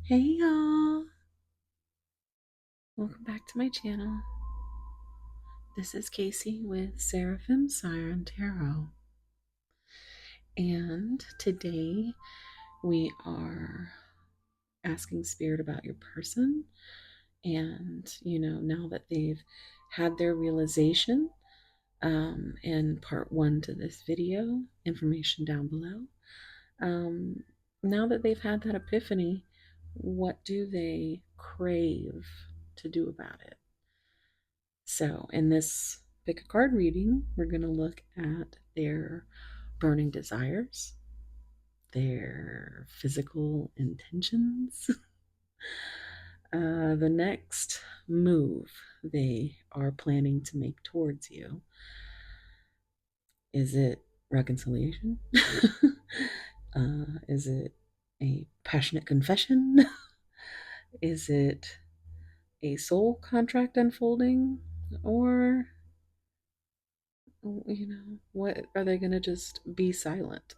Hey y'all, welcome back to my channel. This is Casey with Seraphim, Siren Tarot, and today we are asking Spirit about your person. And now that they've had their realization, in part one to this video, information down below, now that they've had that epiphany, what do they crave to do about it? So, in this pick a card reading, we're going to look at their burning desires, their physical intentions, the next move they are planning to make towards you. Is it reconciliation? Is it a passionate confession? Is it a soul contract unfolding? Or what, are they going to just be silent?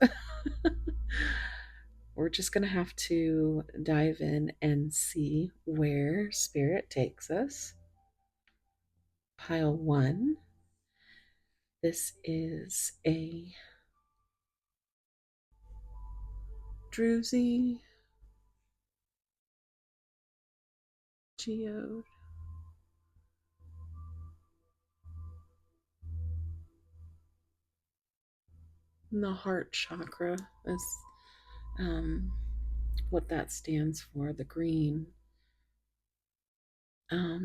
We're just going to have to dive in and see where Spirit takes us. Pile one. This is a Druzy geode. And the heart chakra is what that stands for, the green.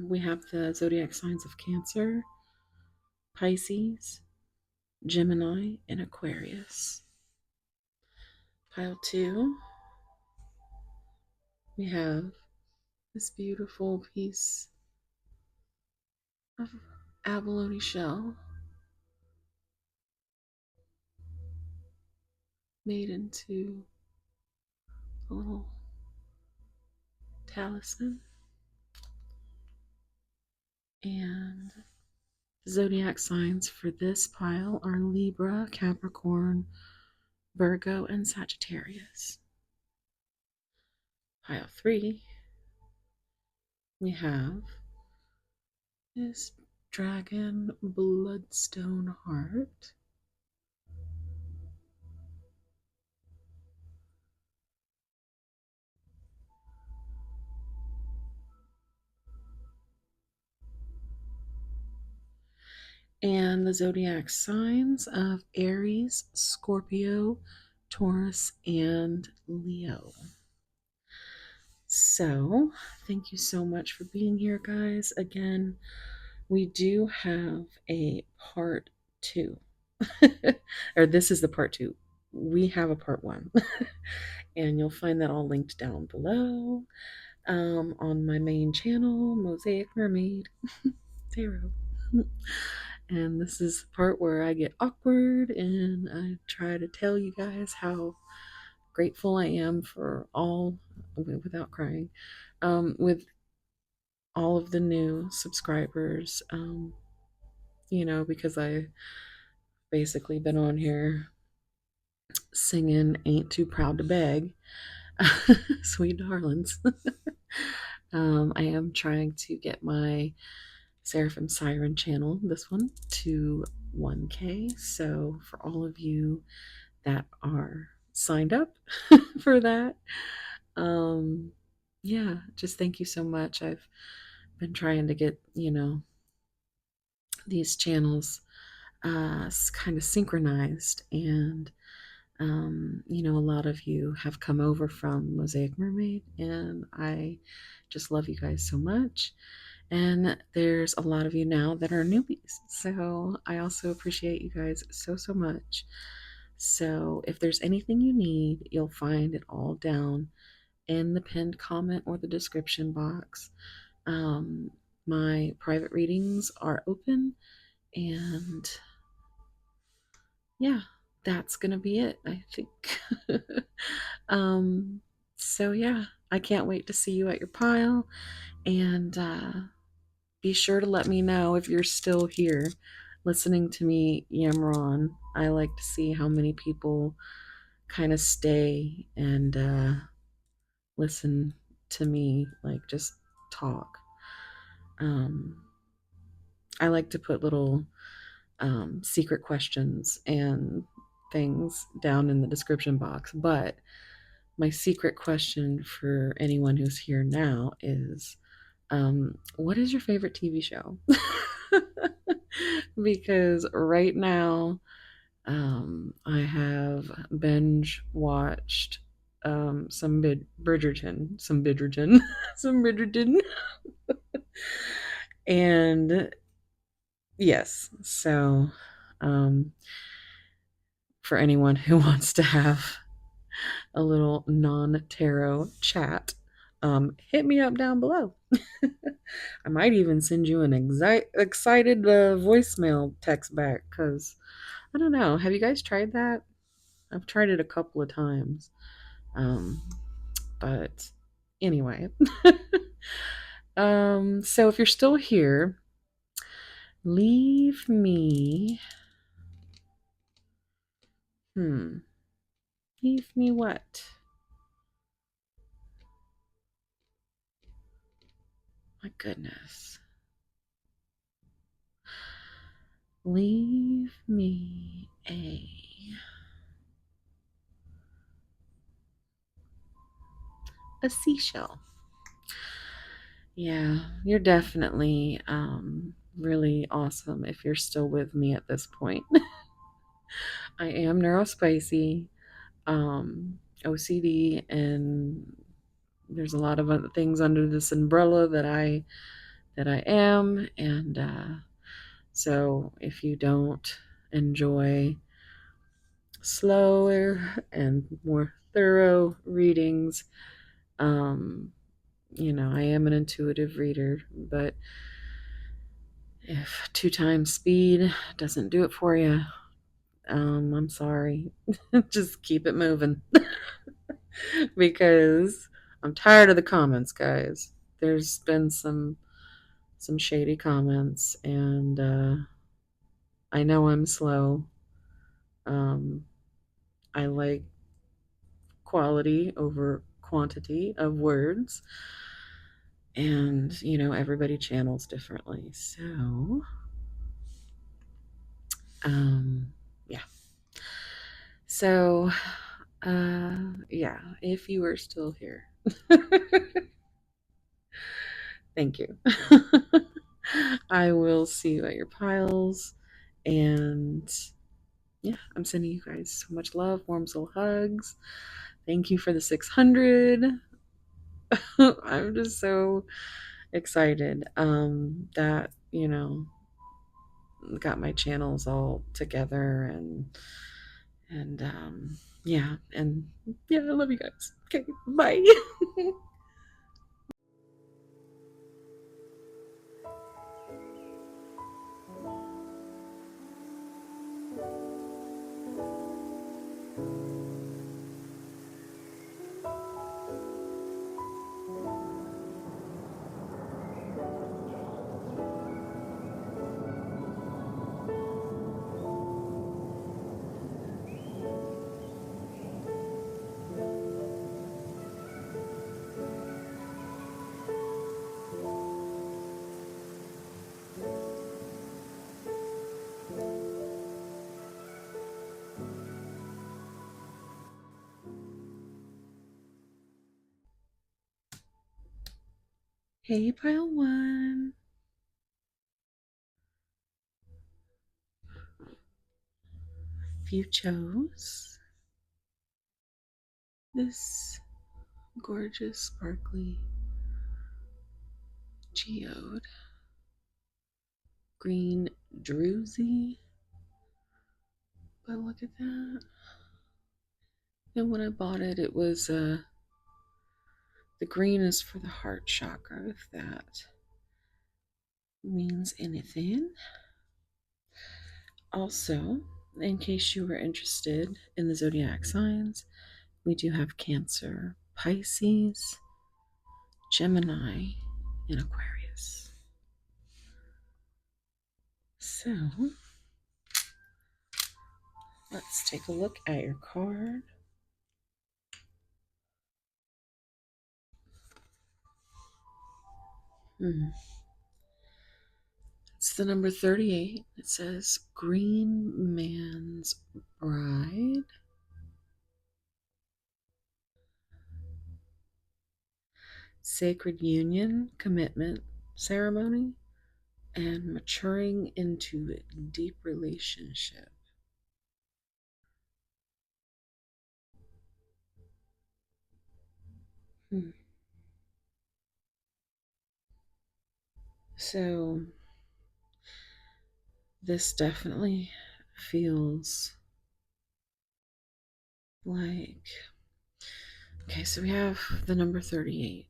We have the zodiac signs of Cancer, Pisces, Gemini, and Aquarius. Pile two, we have this beautiful piece of abalone shell made into a little talisman. And the zodiac signs for this pile are Libra, Capricorn, Virgo, and Sagittarius. Pile three, we have this dragon bloodstone heart. And the zodiac signs of Aries, Scorpio, Taurus, and Leo. So, thank you so much for being here, guys. Again, we do have a part two, or this is the part two. We have a part one, and you'll find that all linked down below on my main channel, Mosaic Mermaid Tarot. And this is the part where I get awkward and I try to tell you guys how grateful I am for all, without crying, with all of the new subscribers, because I basically been on here singing Ain't Too Proud to Beg. Sweet darlings. I am trying to get my Seraphim Siren channel, this one, to 1K. So for all of you that are signed up for that, yeah, just thank you so much. I've been trying to get, these channels kind of synchronized, and a lot of you have come over from Mosaic Mermaid, and I just love you guys so much. And there's a lot of you now that are newbies, so I also appreciate you guys so much. So if there's anything you need, you'll find it all down in the pinned comment or the description box. My private readings are open, and yeah, that's gonna be it, I think. So yeah, I can't wait to see you at your pile, and be sure to let me know if you're still here listening to me yammer on. I like to see how many people kind of stay and listen to me, like just talk. I like to put little secret questions and things down in the description box, but my secret question for anyone who's here now is what is your favorite TV show? Because right now, I have binge watched Bridgerton, some Bridgerton, and yes. So, um, for anyone who wants to have a little non-tarot chat, hit me up down below. I might even send you an excited voicemail text back because I don't know. Have you guys tried that? I've tried it a couple of times. Um, but anyway. So if you're still here, leave me. Hmm. Leave me what? My goodness. Leave me a seashell. Yeah, you're definitely really awesome if you're still with me at this point. I am neurospicy, OCD, and there's a lot of other things under this umbrella that I am, and so if you don't enjoy slower and more thorough readings, um, I am an intuitive reader, but if 2 times speed doesn't do it for you, I'm sorry. Just keep it moving. Because I'm tired of the comments, guys. There's been some shady comments, and I know I'm slow. Um, I like quality over quantity of words, and everybody channels differently. So, yeah. So, yeah. If you are still here, thank you. I will see you at your piles, and yeah, I'm sending you guys so much love, warm soul hugs. Thank you for the 600. I'm just so excited that, got my channels all together and yeah, and yeah, I love you guys. Okay, bye. Hey, pile one. If you chose this gorgeous, sparkly geode green druzy, but look at that. And when I bought it, it was the green is for the heart chakra, if that means anything. Also, in case you were interested in the zodiac signs, we do have Cancer, Pisces, Gemini, and Aquarius. So, let's take a look at your card. Hmm. It's the number 38. It says Greenman's Bride. Sacred union, commitment, ceremony, and maturing into a deep relationship. Hmm. So, this definitely feels like, okay, so we have the number 38,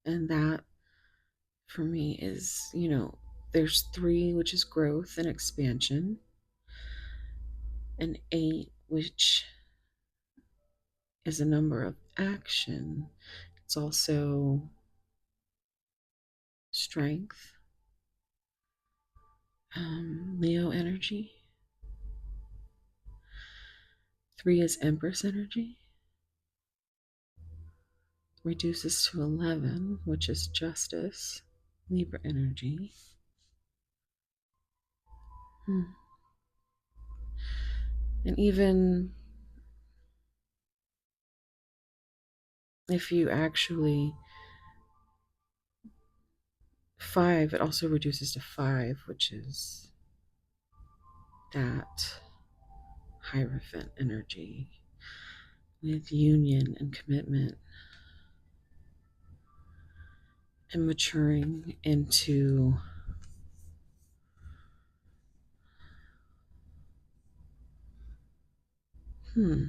and that for me is, there's three, which is growth and expansion, and eight, which is a number of action. It's also strength, Leo energy. Three is Empress energy, reduces to 11, which is justice, Libra energy. Hmm. And even if you actually, five, it also reduces to five, which is that Hierophant energy with union and commitment and maturing into hmm.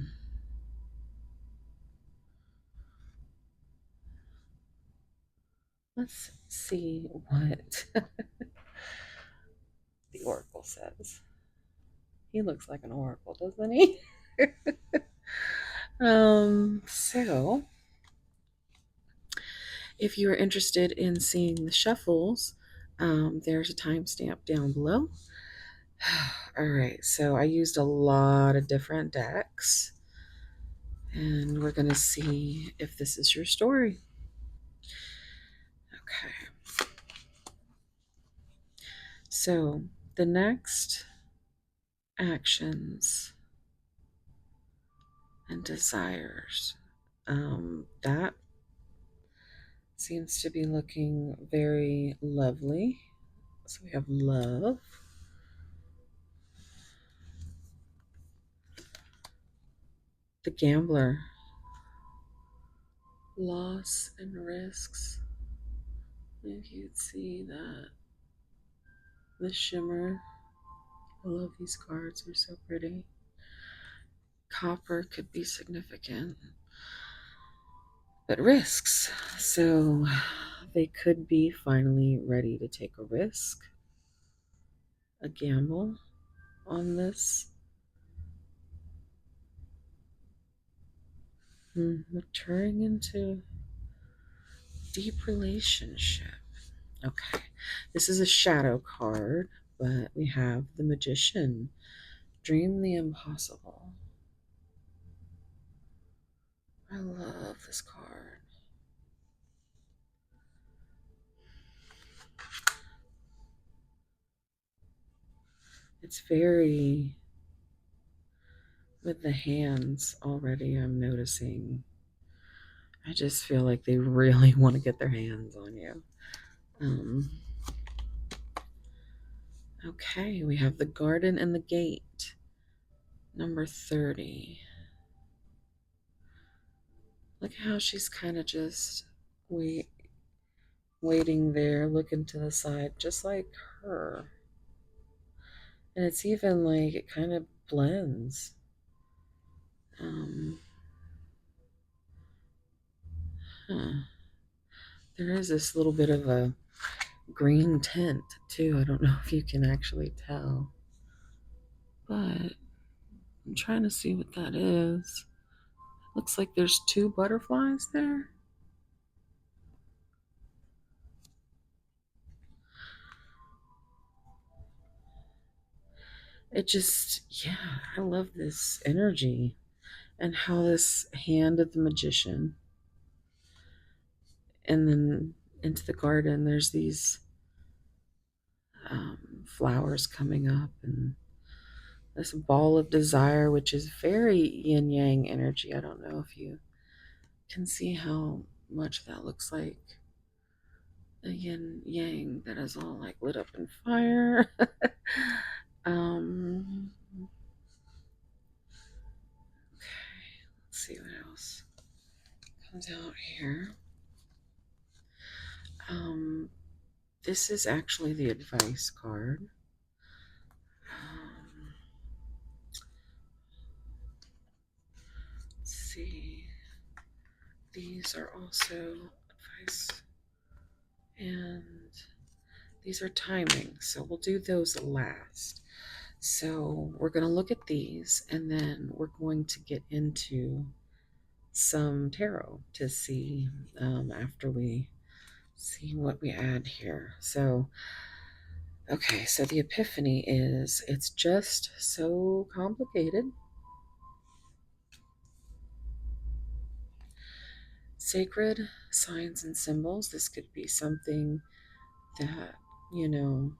Let's see what the oracle says. He looks like an oracle, doesn't he? So if you are interested in seeing the shuffles, there's a timestamp down below. All right, so I used a lot of different decks, and we're going to see if this is your story. Okay, so the next actions and desires, that seems to be looking very lovely. So we have love, the gambler, loss and risks. If you'd see that, the shimmer. I love these cards, they're so pretty. Copper could be significant, but risks. So they could be finally ready to take a risk, a gamble on this. Maturing into deep relationship. Okay, this is a shadow card, but we have the Magician. Dream the impossible. I love this card. It's very, with the hands already, I'm noticing. I just feel like they really want to get their hands on you. Um, okay, we have the garden and the gate, number 30. Look how she's kind of just waiting there, looking to the side, just like her. And it's even like it kind of blends. Um, huh. There is this little bit of a green tint too. I don't know if you can actually tell, but I'm trying to see what that is. Looks like there's two butterflies there. It just, yeah, I love this energy and how this hand of the magician, and then into the garden, there's these flowers coming up, and this ball of desire, which is very yin yang energy. I don't know if you can see how much that looks like a yin yang that is all like lit up in fire. um, okay, let's see what else comes out here. This is actually the advice card. Let's see. These are also advice, and these are timing, so we'll do those last. So we're going to look at these, and then we're going to get into some tarot to see after we see what we add here. So, okay, so the epiphany is it's just so complicated. Sacred signs and symbols. This could be something that, you know,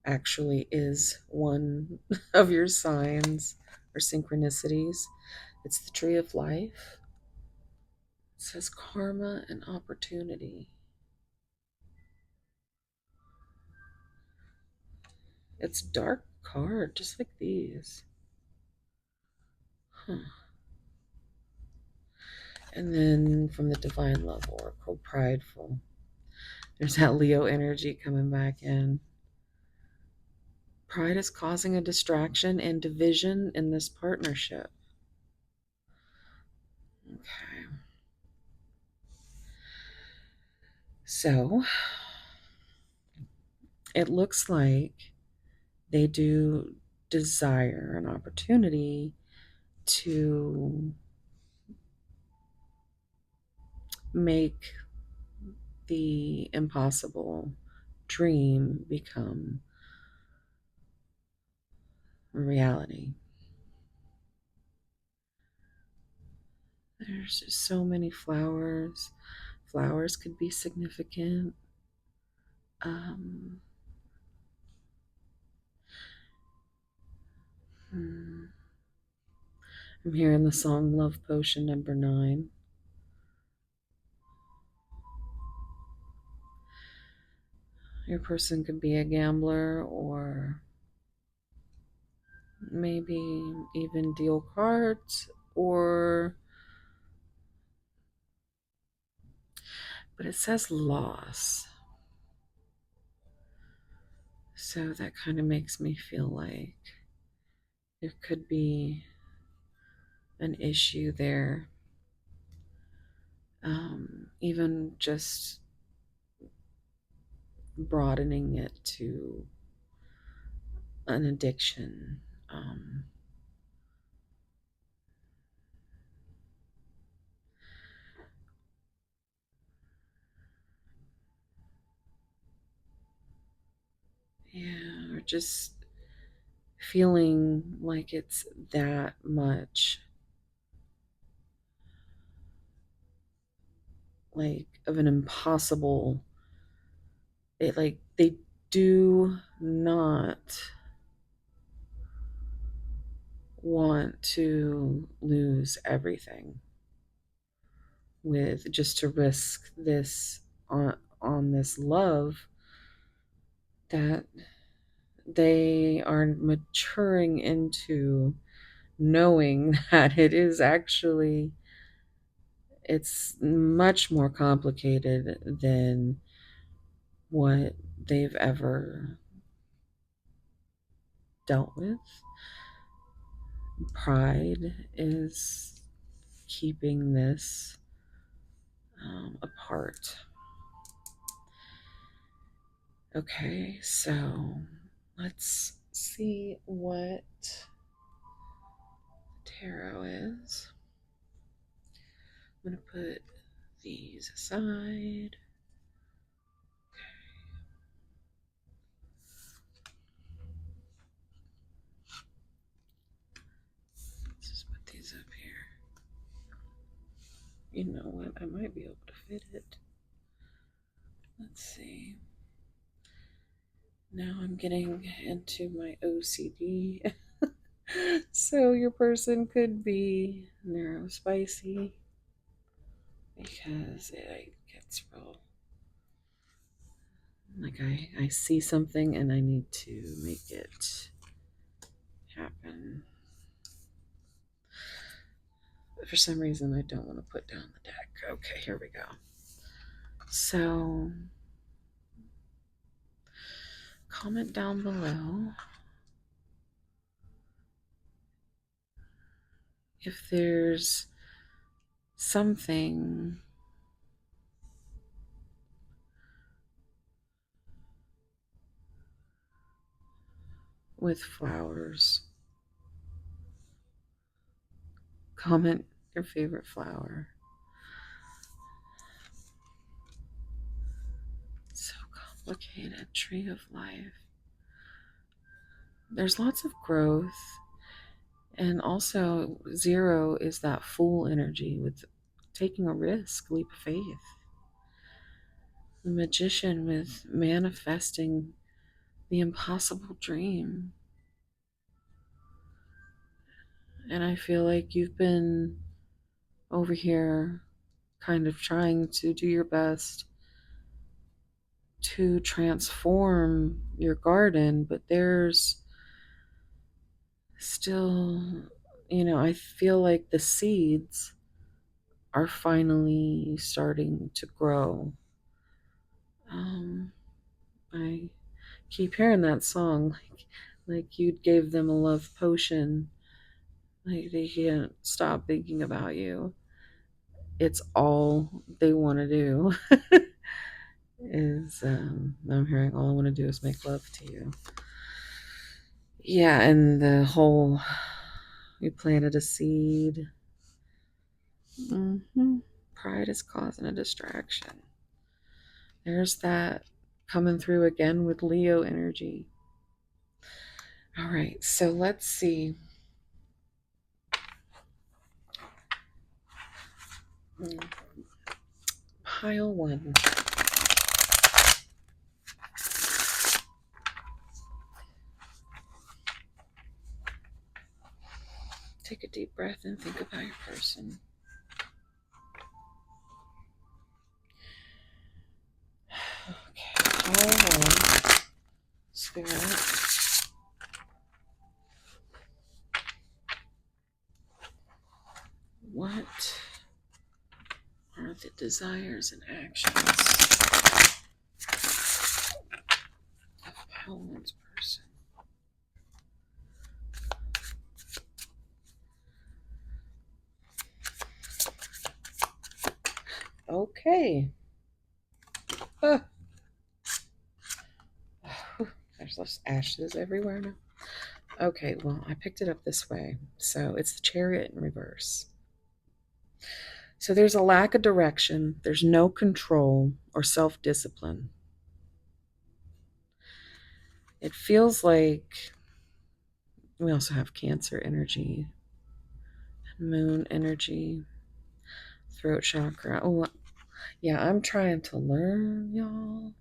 actually is one of your signs or synchronicities. It's the tree of life. It says karma and opportunity. It's a dark card, just like these. Huh. And then from the Divine Love Oracle, prideful. There's that Leo energy coming back in. Pride is causing a distraction and division in this partnership. Okay. So it looks like they do desire an opportunity to make the impossible dream become reality. There's just so many flowers. Flowers could be significant. Um, I'm hearing the song Love Potion number 9. Your person could be a gambler or maybe even deal cards or, but it says loss. So that kind of makes me feel like there could be an issue there. Even just broadening it to an addiction. Yeah, or just feeling like it's that much like of an impossible, it like they do not want to lose everything with just to risk this on this love that they are maturing into, knowing that it is actually, it's much more complicated than what they've ever dealt with. Pride is keeping this apart. Okay, so let's see what tarot is. I'm going to put these aside. Let's just put these up here. You know what? I might be able to fit it. Let's see. Now I'm getting into my OCD. So your person could be neurospicy because it gets real. Like I see something and I need to make it happen. But for some reason, I don't want to put down the deck. Okay, here we go. So, comment down below if there's something with flowers. Comment your favorite flower. So complicated. Tree of life. There's lots of growth. And also, 0 is that fool energy with taking a risk, leap of faith. The magician with manifesting the impossible dream. And I feel like you've been over here kind of trying to do your best to transform your garden, but there's still, I feel like the seeds are finally starting to grow. I keep hearing that song, like you gave them a love potion, like they can't stop thinking about you. It's all they want to do. Is I'm hearing all I want to do is make love to you. Yeah, and the whole you planted a seed. Pride is causing a distraction. There's that coming through again with Leo energy. All right, so let's see. Pile 1. Take a deep breath and think about your person. Okay, pile 1. Spirit. What are the desires and actions of pile 1's person? Okay. There's less ashes everywhere now. Okay, well, I picked it up this way. So it's the Chariot in reverse. So there's a lack of direction, there's no control or self discipline. It feels like we also have Cancer energy, Moon energy, throat chakra. Oh, yeah, I'm trying to learn, y'all.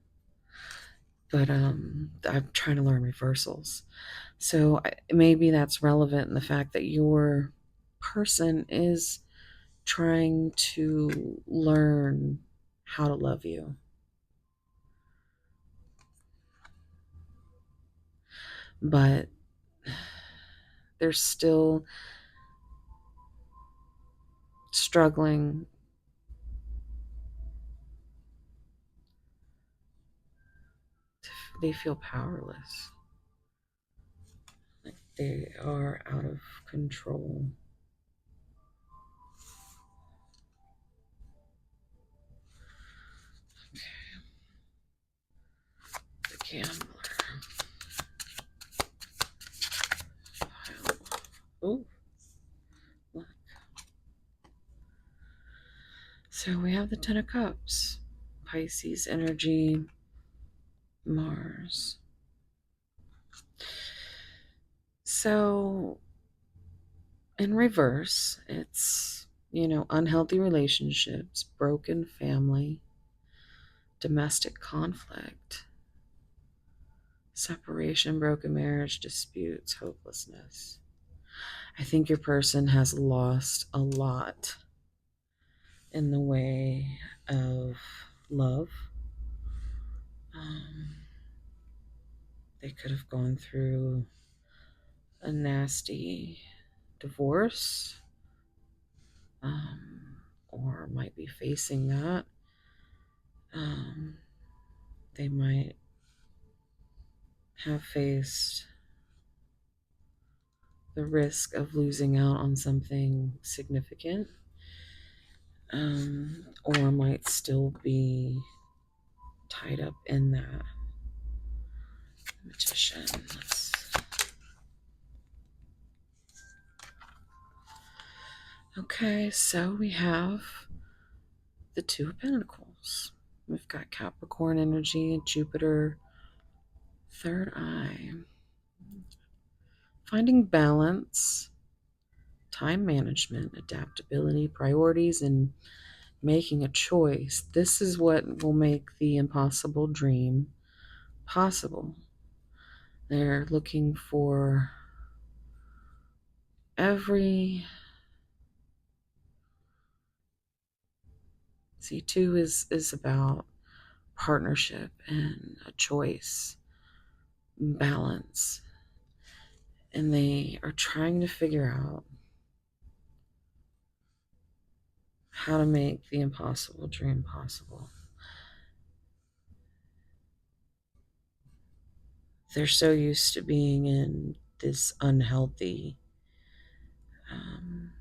But I'm trying to learn reversals. So maybe that's relevant in the fact that your person is trying to learn how to love you. But they're still struggling they feel powerless. Like they are out of control. The gambler. Oh, look. So we have the 10 of Cups. Pisces energy. Mars. So in reverse, it's, unhealthy relationships, broken family, domestic conflict, separation, broken marriage, disputes, hopelessness. I think your person has lost a lot in the way of love. Um, they could have gone through a nasty divorce, or might be facing that. Um, they might have faced the risk of losing out on something significant, or might still be tied up in that. Magician. Okay, so we have the Two of Pentacles. We've got Capricorn energy, Jupiter, third eye. Finding balance, time management, adaptability, priorities, and making a choice. This is what will make the impossible dream possible. They're looking for every. See, two is about partnership and a choice, balance. And they are trying to figure out how to make the impossible dream possible. They're so used to being in this unhealthy, um,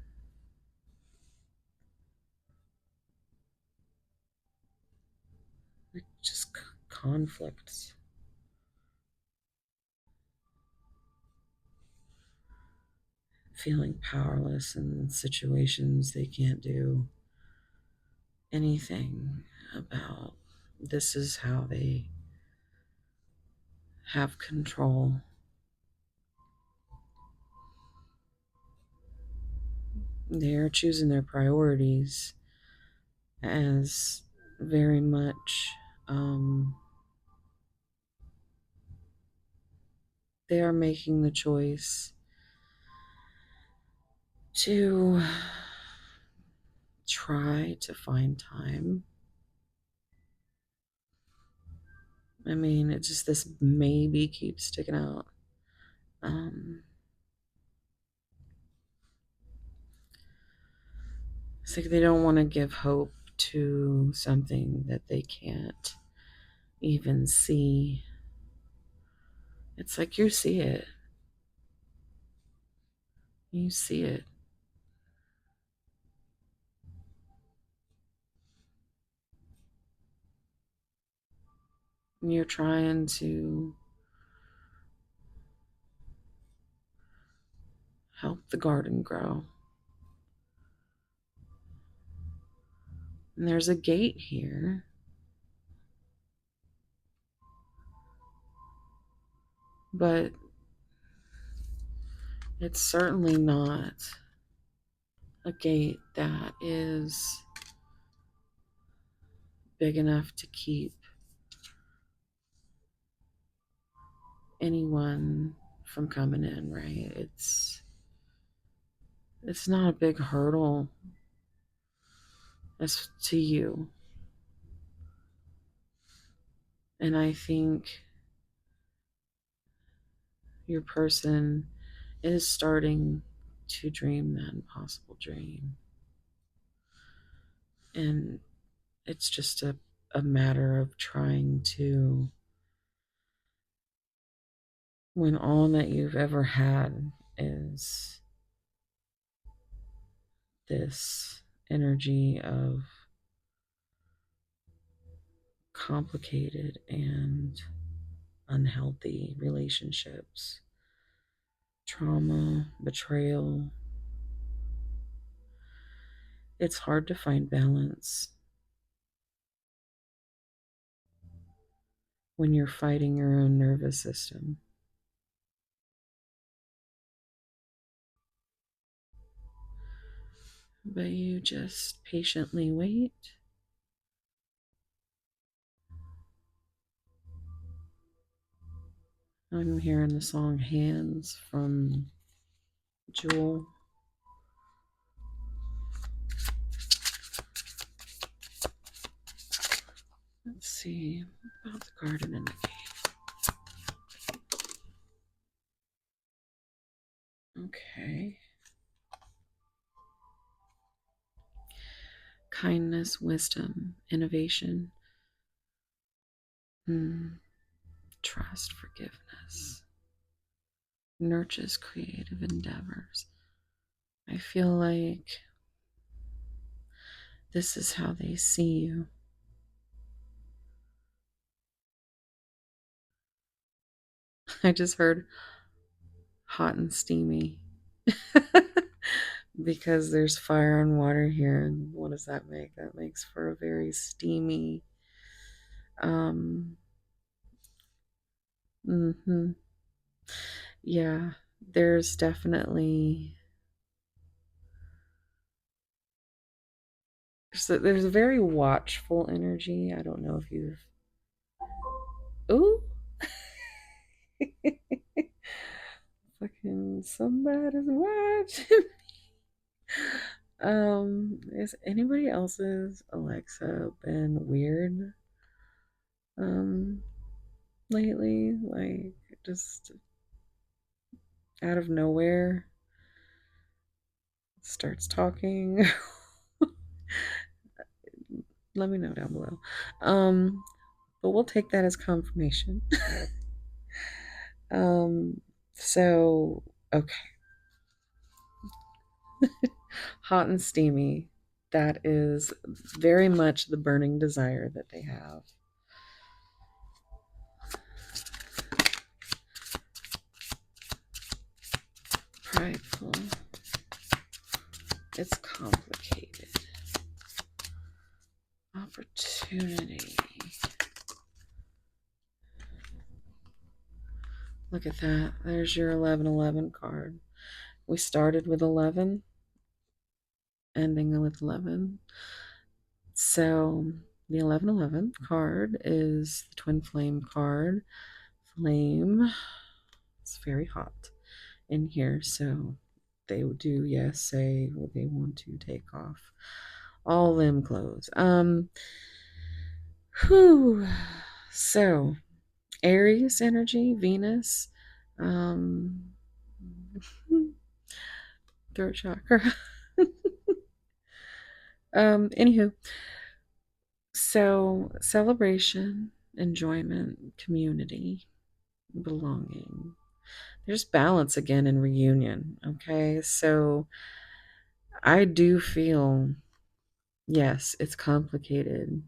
like just conflicts. Feeling powerless in situations they can't do anything about. This is how they have control. They're choosing their priorities as very much, they are making the choice to try to find time. I mean, it just, this maybe keeps sticking out. It's like they don't want to give hope to something that they can't even see. It's like you see it. You see it. And you're trying to help the garden grow. And there's a gate here. But it's certainly not a gate that is big enough to keep anyone from coming in, right? It's not a big hurdle as to you. And I think your person is starting to dream that impossible dream. And it's just a matter of trying to, when all that you've ever had is this energy of complicated and unhealthy relationships, trauma, betrayal. It's hard to find balance when you're fighting your own nervous system. But you just patiently wait I'm hearing the song Hands from Jewel. Let's see about the garden and the cave. Okay. Kindness, wisdom, innovation, trust, forgiveness, nurtures creative endeavors. I feel like this is how they see you. I just heard hot and steamy because there's fire and water here. And what does that make? That makes for a very steamy. Mm-hmm. Yeah, there's definitely there's a very watchful energy. I don't know if you've. Ooh. Fucking somebody's watching. Is anybody else's Alexa been weird lately? Like just out of nowhere starts talking. Let me know down below. But we'll take that as confirmation. um so okay. Hot and steamy. That is very much the burning desire that they have. Prideful. It's complicated. Opportunity. Look at that. There's your 1111 card. We started with 11, ending with 11. So the 1111 card is the twin flame card. Flame. It's very hot in here, so they do, yes, say they want to take off all them clothes. Whew. So Aries energy, Venus, throat chakra. Anywho, so celebration, enjoyment, community, belonging. There's balance again in reunion. Okay, so I do feel, yes, it's complicated.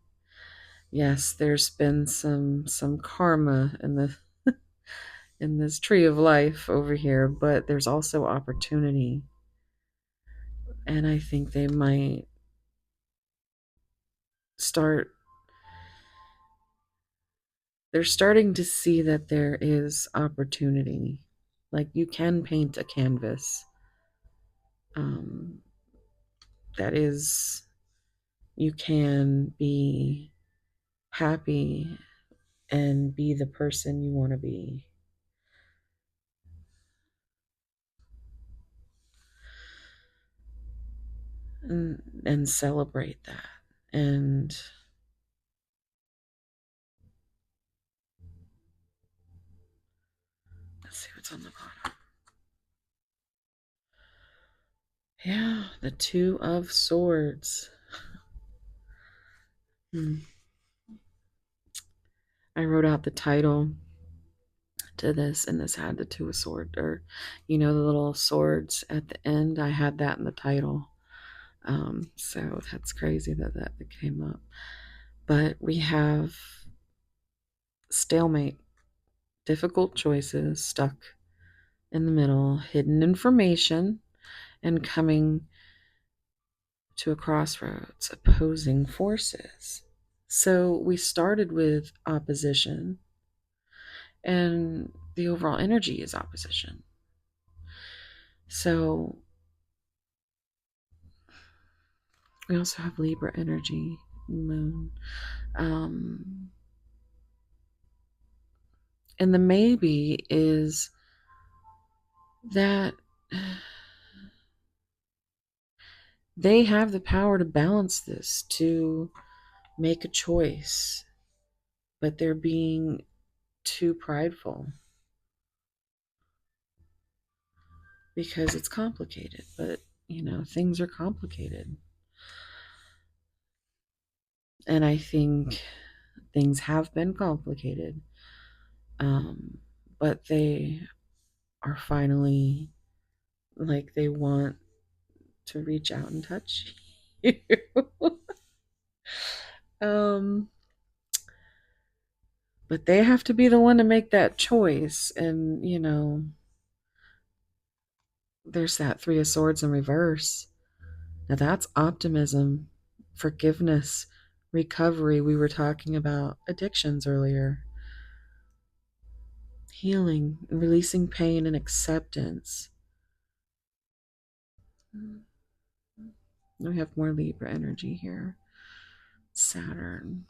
Yes, there's been some karma in the in this tree of life over here, but there's also opportunity. And I think they might start they're starting to see that there is opportunity. Like you can paint a canvas. Um, that is, you can be happy and be the person you want to be. And celebrate that. And let's see what's on the bottom. Yeah, the Two of Swords. I wrote out the title to this, and this had the Two of Swords, or the little swords at the end. I had that in the title. So that's crazy that came up. But we have stalemate, difficult choices, stuck in the middle, hidden information, and coming to a crossroads, opposing forces. So we started with opposition, and the overall energy is opposition. So we also have Libra energy, moon. And the maybe is that they have the power to balance this, to make a choice, but they're being too prideful because it's complicated. But, things are complicated. And I think things have been complicated. Um, but they are finally like they want to reach out and touch you. um, but they have to be the one to make that choice. And, there's that Three of Swords in reverse. Now that's optimism, forgiveness, recovery. We were talking about addictions earlier. Healing, releasing pain and acceptance. We have more Libra energy here. Saturn.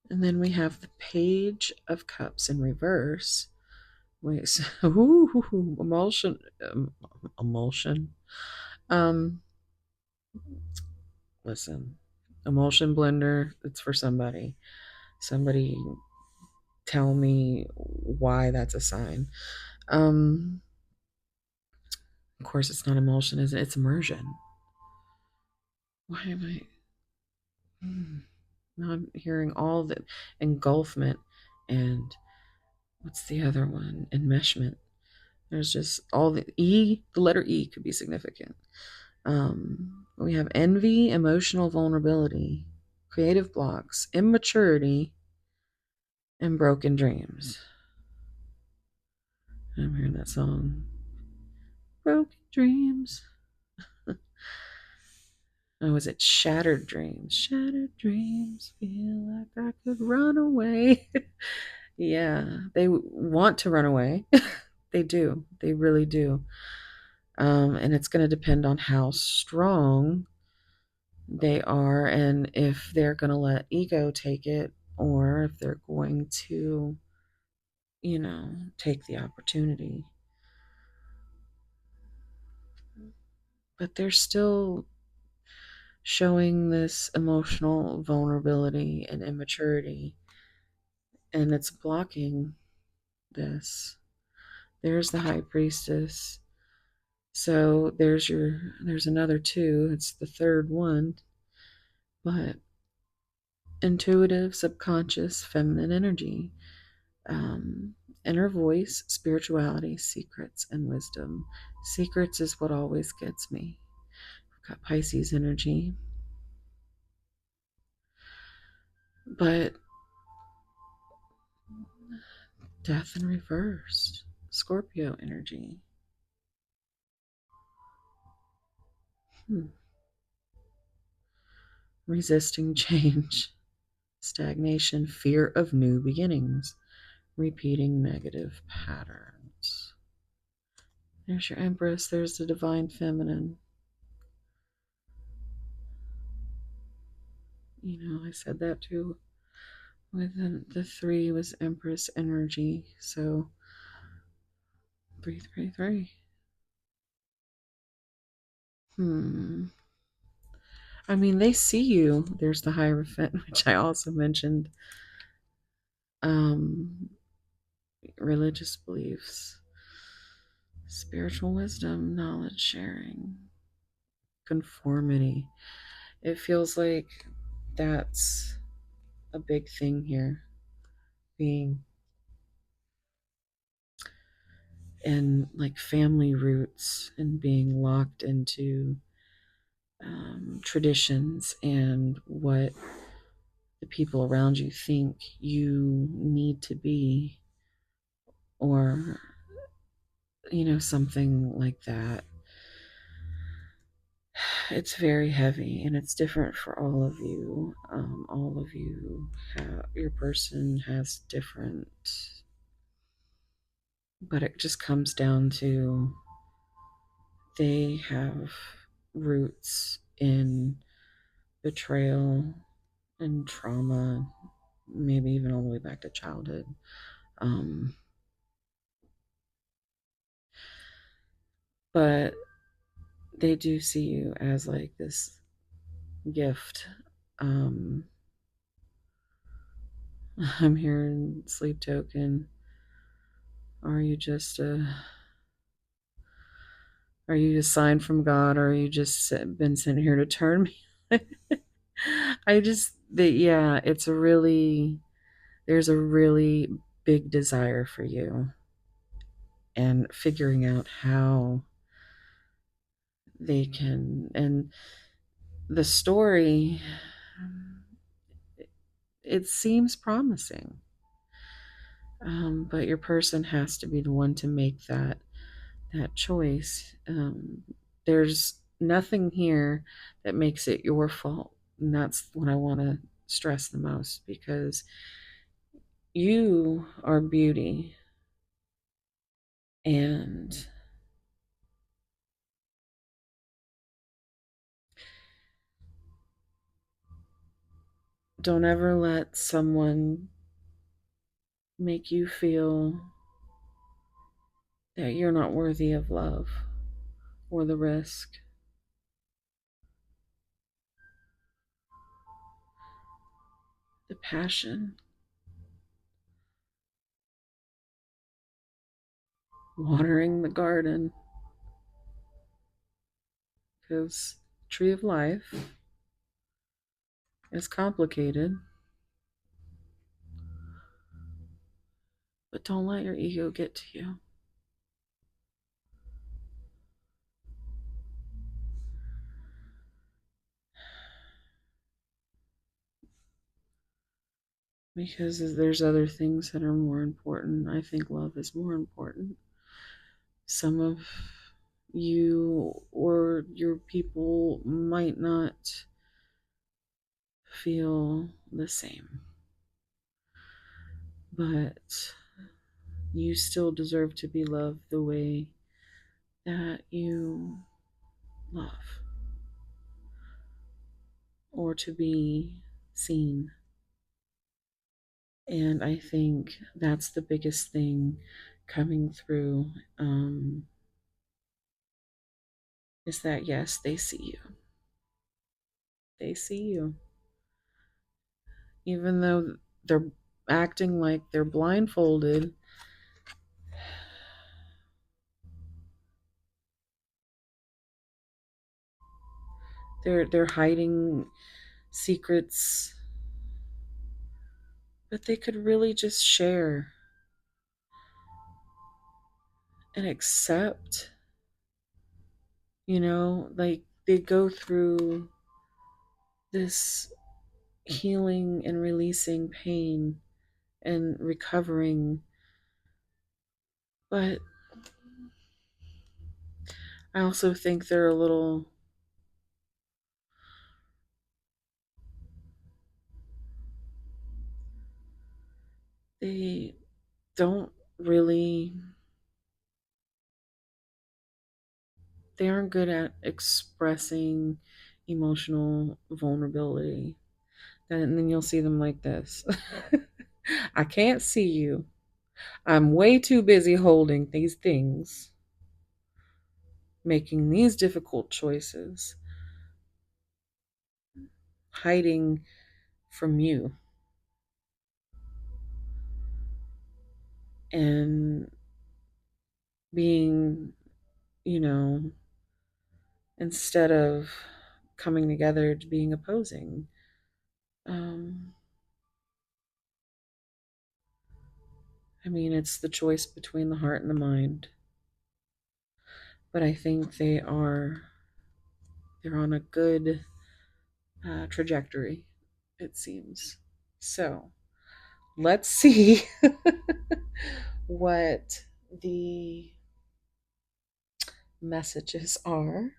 And then we have the Page of Cups in reverse. Wait, so, emulsion. Emulsion. Um, Listen, emulsion blender, it's for somebody. Somebody tell me why that's a sign. Of course, it's not emulsion, is it? It's immersion. Why am I? Now I'm hearing all the engulfment and what's the other one? Enmeshment. There's just all the E, the letter E could be significant. We have envy, emotional vulnerability, creative blocks, immaturity, and broken dreams. I'm hearing that song. Broken dreams. Oh, was it shattered dreams? Shattered dreams feel like I could run away. Yeah, they want to run away. They do. They really do. And it's going to depend on how strong they are and if they're going to let ego take it or if they're going to, take the opportunity. But they're still showing this emotional vulnerability and immaturity, and it's blocking this. There's the High Priestess. So there's another two. It's the third one. But intuitive, subconscious, feminine energy, um, inner voice, spirituality, secrets, and wisdom. Secrets is what always gets me. I've got Pisces energy. But death in reverse, Scorpio energy. Resisting change, stagnation, fear of new beginnings, repeating negative patterns. There's your Empress, there's the Divine Feminine. I said that too. Within the three was Empress energy, so 333. I mean, they see you. There's the Hierophant, which I also mentioned. Um, Religious beliefs, spiritual wisdom, knowledge sharing, conformity. It feels like that's a big thing here, being in like family roots and being locked into traditions and what the people around you think you need to be, or something like that. It's very heavy and it's different for all of you. All of you your person has different, but it just comes down to they have roots in betrayal and trauma, maybe even all the way back to childhood. Um, but they do see you as like this gift. Um, I'm hearing sleep token. Are you just a Are you a sign from God, or are you just been sent here to turn me? Yeah, there's a really big desire for you, and figuring out how they can, and the story, it seems promising. But your person has to be the one to make that choice. There's nothing here that makes it your fault. And that's what I want to stress the most, because you are beauty, and don't ever let someone make you feel that you're not worthy of love or the risk. The passion, watering the garden, because tree of life is complicated, but don't let your ego get to you. Because there's other things that are more important. I think love is more important. Some of you or your people might not feel the same, but you still deserve to be loved the way that you love, or to be seen. And I think that's the biggest thing coming through, is that yes, they see you. They see you. Even though they're acting like they're blindfolded, they're hiding secrets, but they could really just share and accept, like they go through this healing and releasing pain and recovering. But I also think they're a little, they don't really, they aren't good at expressing emotional vulnerability. And then you'll see them like this. I can't see you. I'm way too busy holding these things, making these difficult choices, hiding from you. And being, you know, instead of coming together, to being opposing. Um, I mean, it's the choice between the heart and the mind. But I think they're on a good trajectory, it seems. So let's see what the messages are.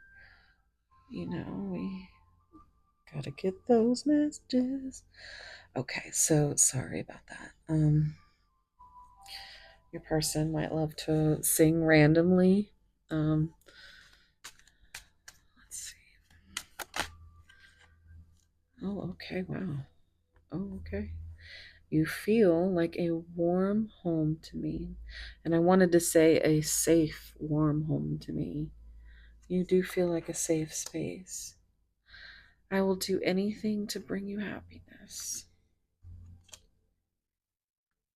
We gotta get those messages. Okay, so sorry about that. Your person might love to sing randomly. Um, let's see. Oh, okay, wow. Oh, okay. You feel like a warm home to me. And I wanted to say a safe, warm home to me. You do feel like a safe space. I will do anything to bring you happiness.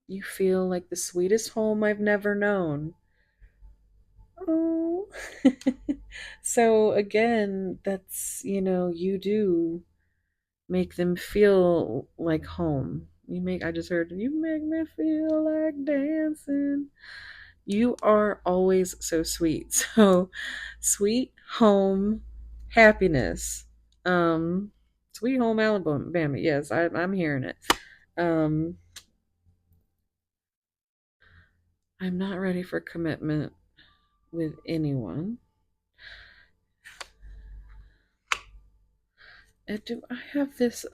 You feel like the sweetest home I've never known. Oh. So again, that's, you do make them feel like home. I just heard, you make me feel like dancing. You are always so sweet. So sweet home happiness. Um, Sweet home Alabama. Yes, I'm hearing it. Um, I'm not ready for commitment with anyone. Do I have this?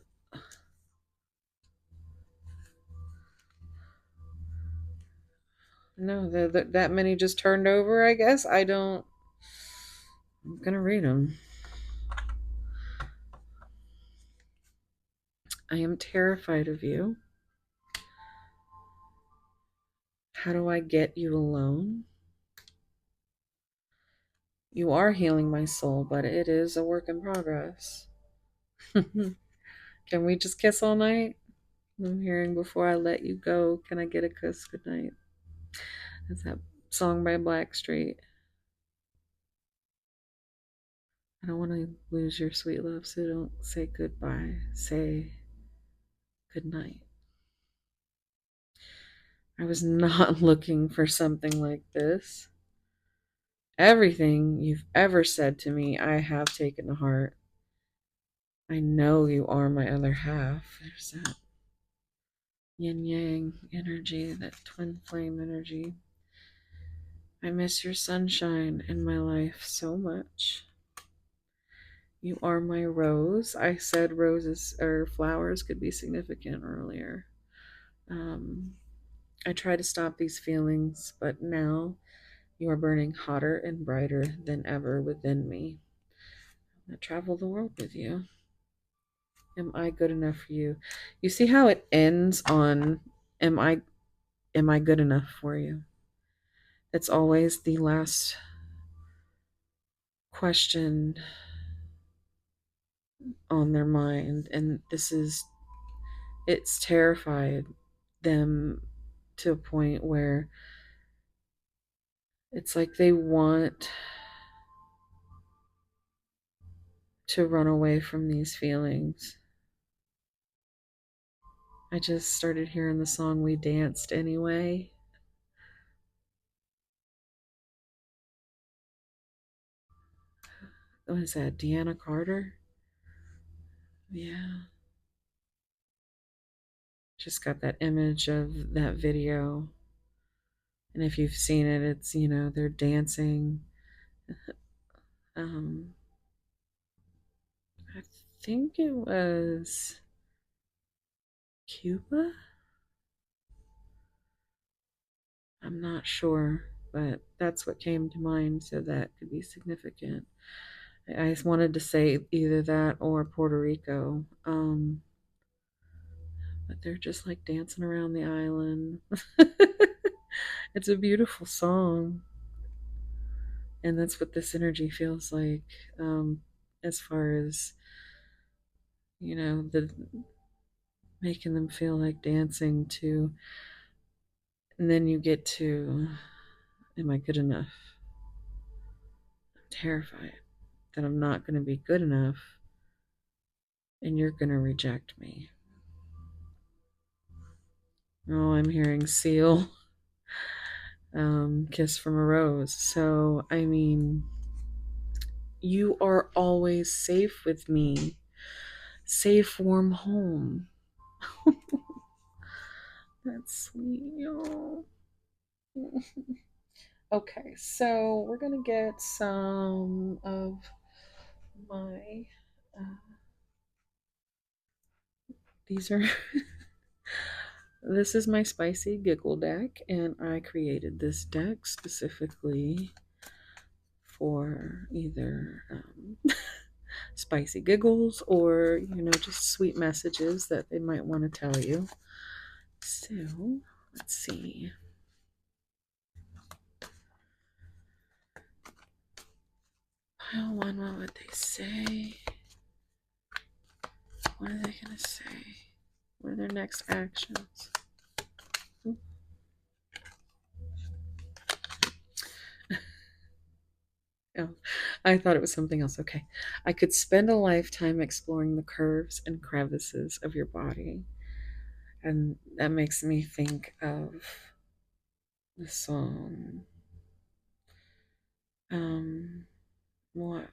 No, that many just turned over, I guess. I don't. I'm gonna read them. I am terrified of you. How do I get you alone? You are healing my soul, but it is a work in progress. Can we just kiss all night? I'm hearing before I let you go. Can I get a kiss goodnight? That's that song by Blackstreet. I don't want to lose your sweet love, so don't say goodbye. Say goodnight. I was not looking for something like this. Everything you've ever said to me, I have taken to heart. I know you are my other half. There's that yin yang energy, that twin flame energy. I miss your sunshine in my life so much. You are my rose. I said roses or flowers could be significant earlier. I try to stop these feelings, but now you are burning hotter and brighter than ever within me. I travel the world with you. Am I good enough for you? You see how it ends on am I good enough for you? It's always the last question on their mind, and it's terrified them to a point where it's like they want to run away from these feelings. I just started hearing the song We Danced Anyway. What is that, Deanna Carter? Yeah. Just got that image of that video. And if you've seen it, it's, they're dancing. Um, I think it was Cuba. I'm not sure, but that's what came to mind, so that could be significant. I just wanted to say either that or Puerto Rico. But they're just like dancing around the island. It's a beautiful song. And that's what this energy feels like, as far as, the making them feel like dancing to. And then you get to, am I good enough? I'm terrified that I'm not going to be good enough and you're going to reject me. Oh, I'm hearing seal, kiss from a rose. So, I mean, you are always safe with me. Safe, warm home. That's sweet, y'all. Okay, so we're gonna get some of my. These are. This is my spicy giggle deck, and I created this deck specifically for either spicy giggles or just sweet messages that they might want to tell you. So, let's see. Pile one, what would they say? What are they going to say? What are their next actions? Oh, I thought it was something else. Okay. I could spend a lifetime exploring the curves and crevices of your body. And that makes me think of the song. What?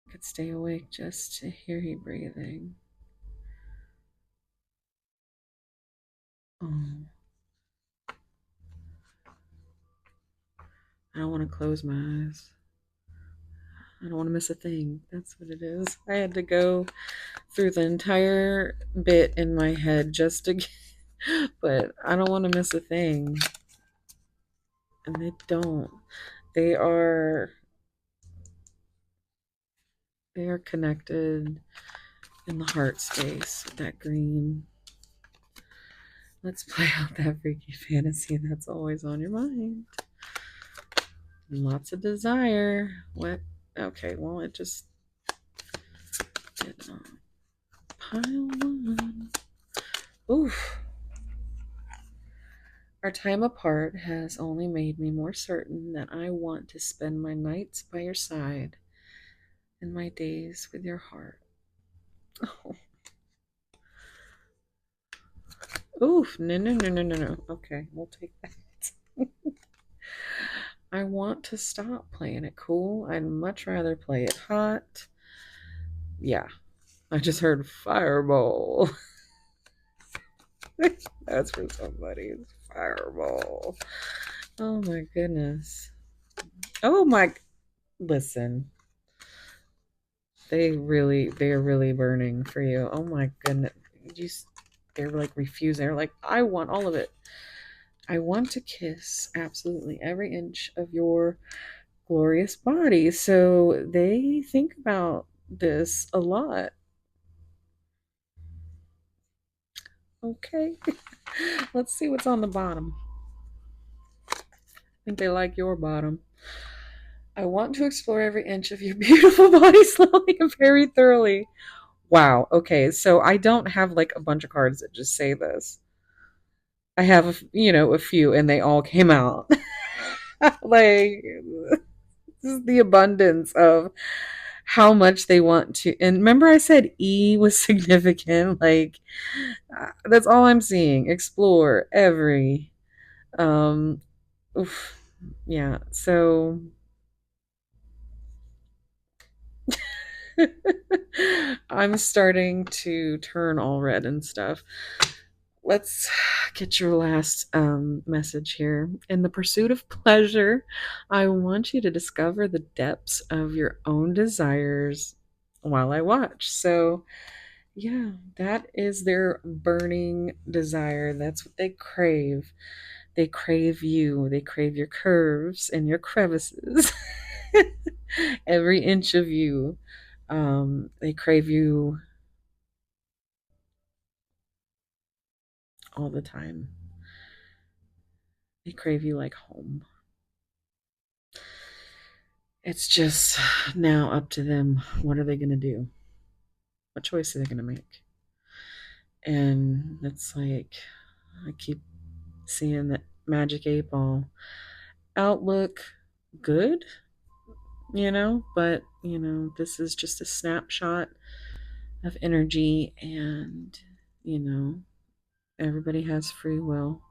I could stay awake just to hear you breathing. Oh. I don't want to close my eyes. I don't want to miss a thing. That's what it is. I had to go through the entire bit in my head just to get, but I don't want to miss a thing. And they don't. They are connected in the heart space with that green. Let's play out that freaky fantasy that's always on your mind. Lots of desire. What? Okay, well, it just did not. Pile one. Oof. Our time apart has only made me more certain that I want to spend my nights by your side and my days with your heart. Oh. Oof. No, no, no, no, no, no. Okay, we'll take that. I want to stop playing it cool. I'd much rather play it hot. Yeah, I just heard fireball. That's for somebody. Fireball. Oh my goodness. Oh my. Listen. They're really burning for you. Oh my goodness. They're like refusing. They're like, I want all of it. I want to kiss absolutely every inch of your glorious body. So they think about this a lot. Okay. Let's see what's on the bottom. I think they like your bottom. I want to explore every inch of your beautiful body slowly and very thoroughly. Wow. Okay. So I don't have like a bunch of cards that just say this. I have, a few, and they all came out. Like, this is the abundance of how much they want to. And remember, I said E was significant. Like, that's all I'm seeing. Explore every. Um, oof, yeah. So I'm starting to turn all red and stuff. Let's get your last message here. In the pursuit of pleasure, I want you to discover the depths of your own desires while I watch. So, yeah, that is their burning desire. That's what they crave. They crave you, they crave your curves and your crevices, every inch of you. They crave you all the time. They crave you like home. It's just now up to them. What are they going to do? What choice are they going to make? And it's like, I keep seeing that magic 8 ball outlook good, but, this is just a snapshot of energy, and, everybody has free will.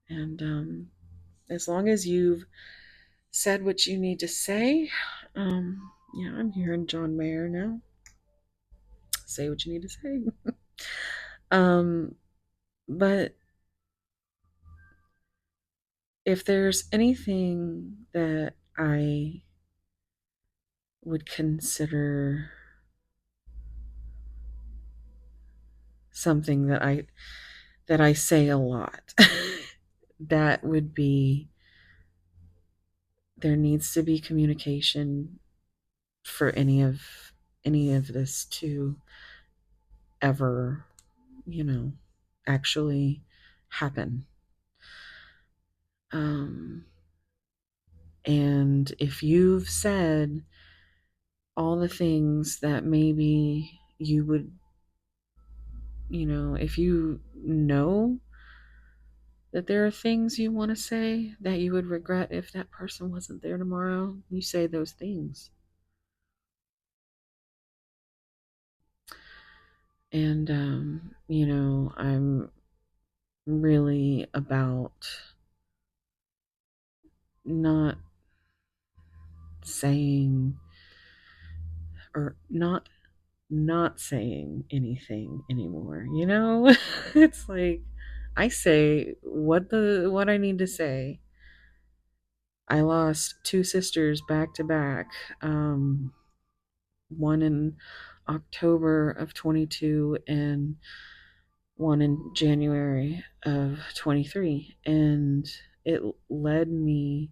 And as long as you've said what you need to say, yeah, I'm hearing John Mayer now. Say what you need to say. But if there's anything that I would consider something that I say a lot, that would be, there needs to be communication for any of this to ever, you know, actually happen. Um, and if you've said all the things that maybe you would, if you know that there are things you want to say that you would regret if that person wasn't there tomorrow, you say those things. And, I'm really about not saying or not saying anything anymore. It's like I say what I need to say. I lost two sisters back to back. One in October of 22 and one in January of 23, and it led me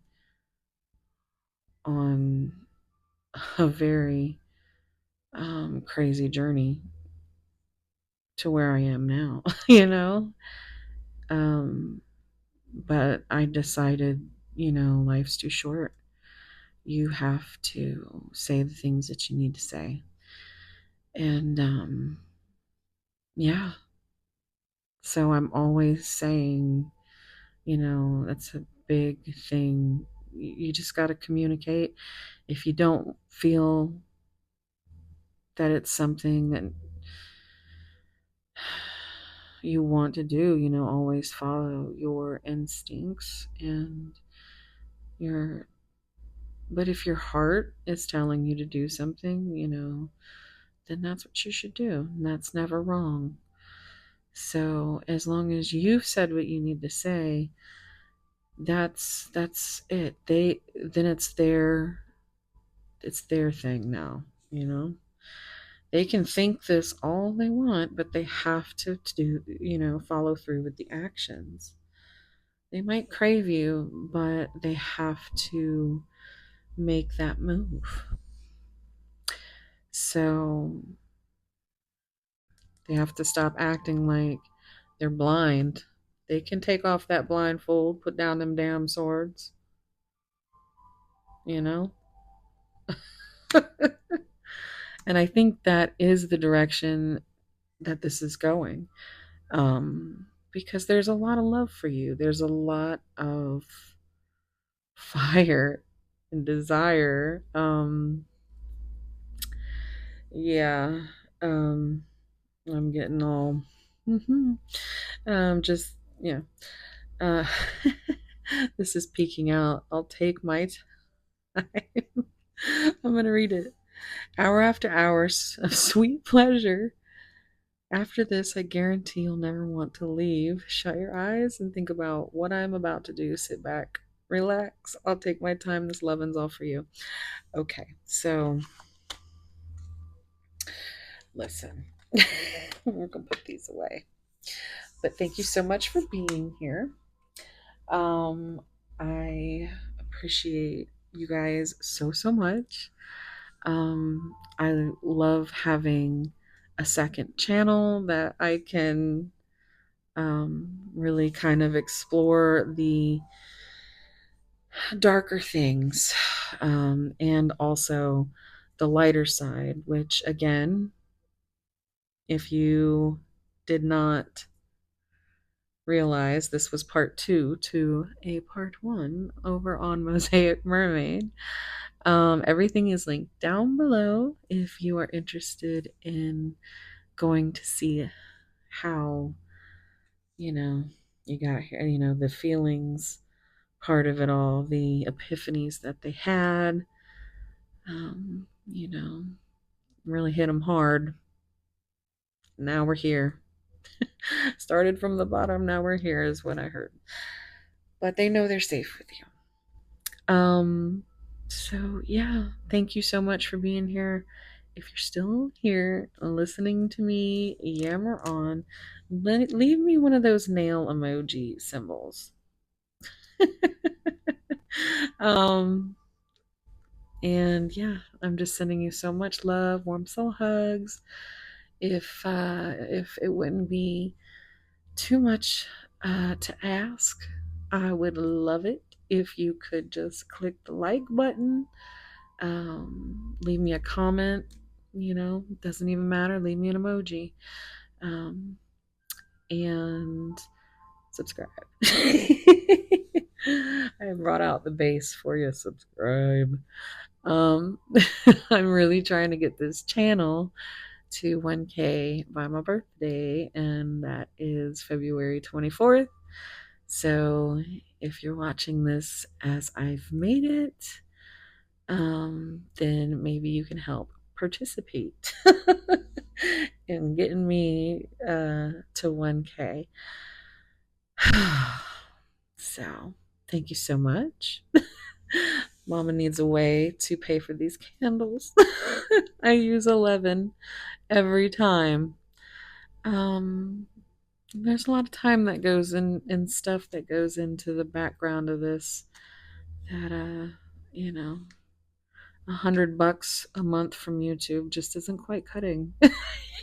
on a very crazy journey to where I am now, you know? Um, but I decided, life's too short. You have to say the things that you need to say. And yeah, so I'm always saying, that's a big thing. You just got to communicate. If you don't feel that it's something that you want to do, always follow your instincts and your but if your heart is telling you to do something, then that's what you should do. And that's never wrong. So as long as you've said what you need to say, that's it. Then it's their thing now, you know? They can think this all they want, but they have to do, follow through with the actions. They might crave you, but they have to make that move. So they have to stop acting like they're blind. They can take off that blindfold, put down them damn swords, you know? And I think that is the direction that this is going. Because there's a lot of love for you. There's a lot of fire and desire. Yeah. Um, I'm getting all just yeah. Uh this is peeking out. I'll take my time. I'm gonna read it. Hour after hours of sweet pleasure. After this, I guarantee you'll never want to leave. Shut your eyes and think about what I'm about to do. Sit back, relax. I'll take my time. This lovin's all for you. Okay, so listen, we're gonna put these away. But thank you so much for being here. Um, I appreciate you guys so much. I love having a second channel that I can really kind of explore the darker things and also the lighter side, which, again, if you did not realize, this was part two to a part one over on Mosaic Mermaid. Everything is linked down below if you are interested in going to see how, you know, you got here, the feelings part of it all, the epiphanies that they had, um, you know, really hit them hard. Now we're here. Started from the bottom, now we're here, is what I heard. But they know they're safe with you. So yeah, thank you so much for being here. If you're still here listening to me yammer on, leave me one of those nail emoji symbols. um and yeah, I'm just sending you so much love, warm soul hugs. If it wouldn't be too much to ask. I would love it if you could just click the like button, leave me a comment. Doesn't even matter. Leave me an emoji, um, and subscribe. I brought out the bass for you. Subscribe. Um, I'm really trying to get this channel to 1K by my birthday, and that is February 24th. So if you're watching this as I've made it, then maybe you can help participate in getting me to 1K. So thank you so much. Mama needs a way to pay for these candles. I use 11 every time. Um, there's a lot of time that goes in stuff that goes into the background of this that you know, $100 a month from YouTube just isn't quite cutting.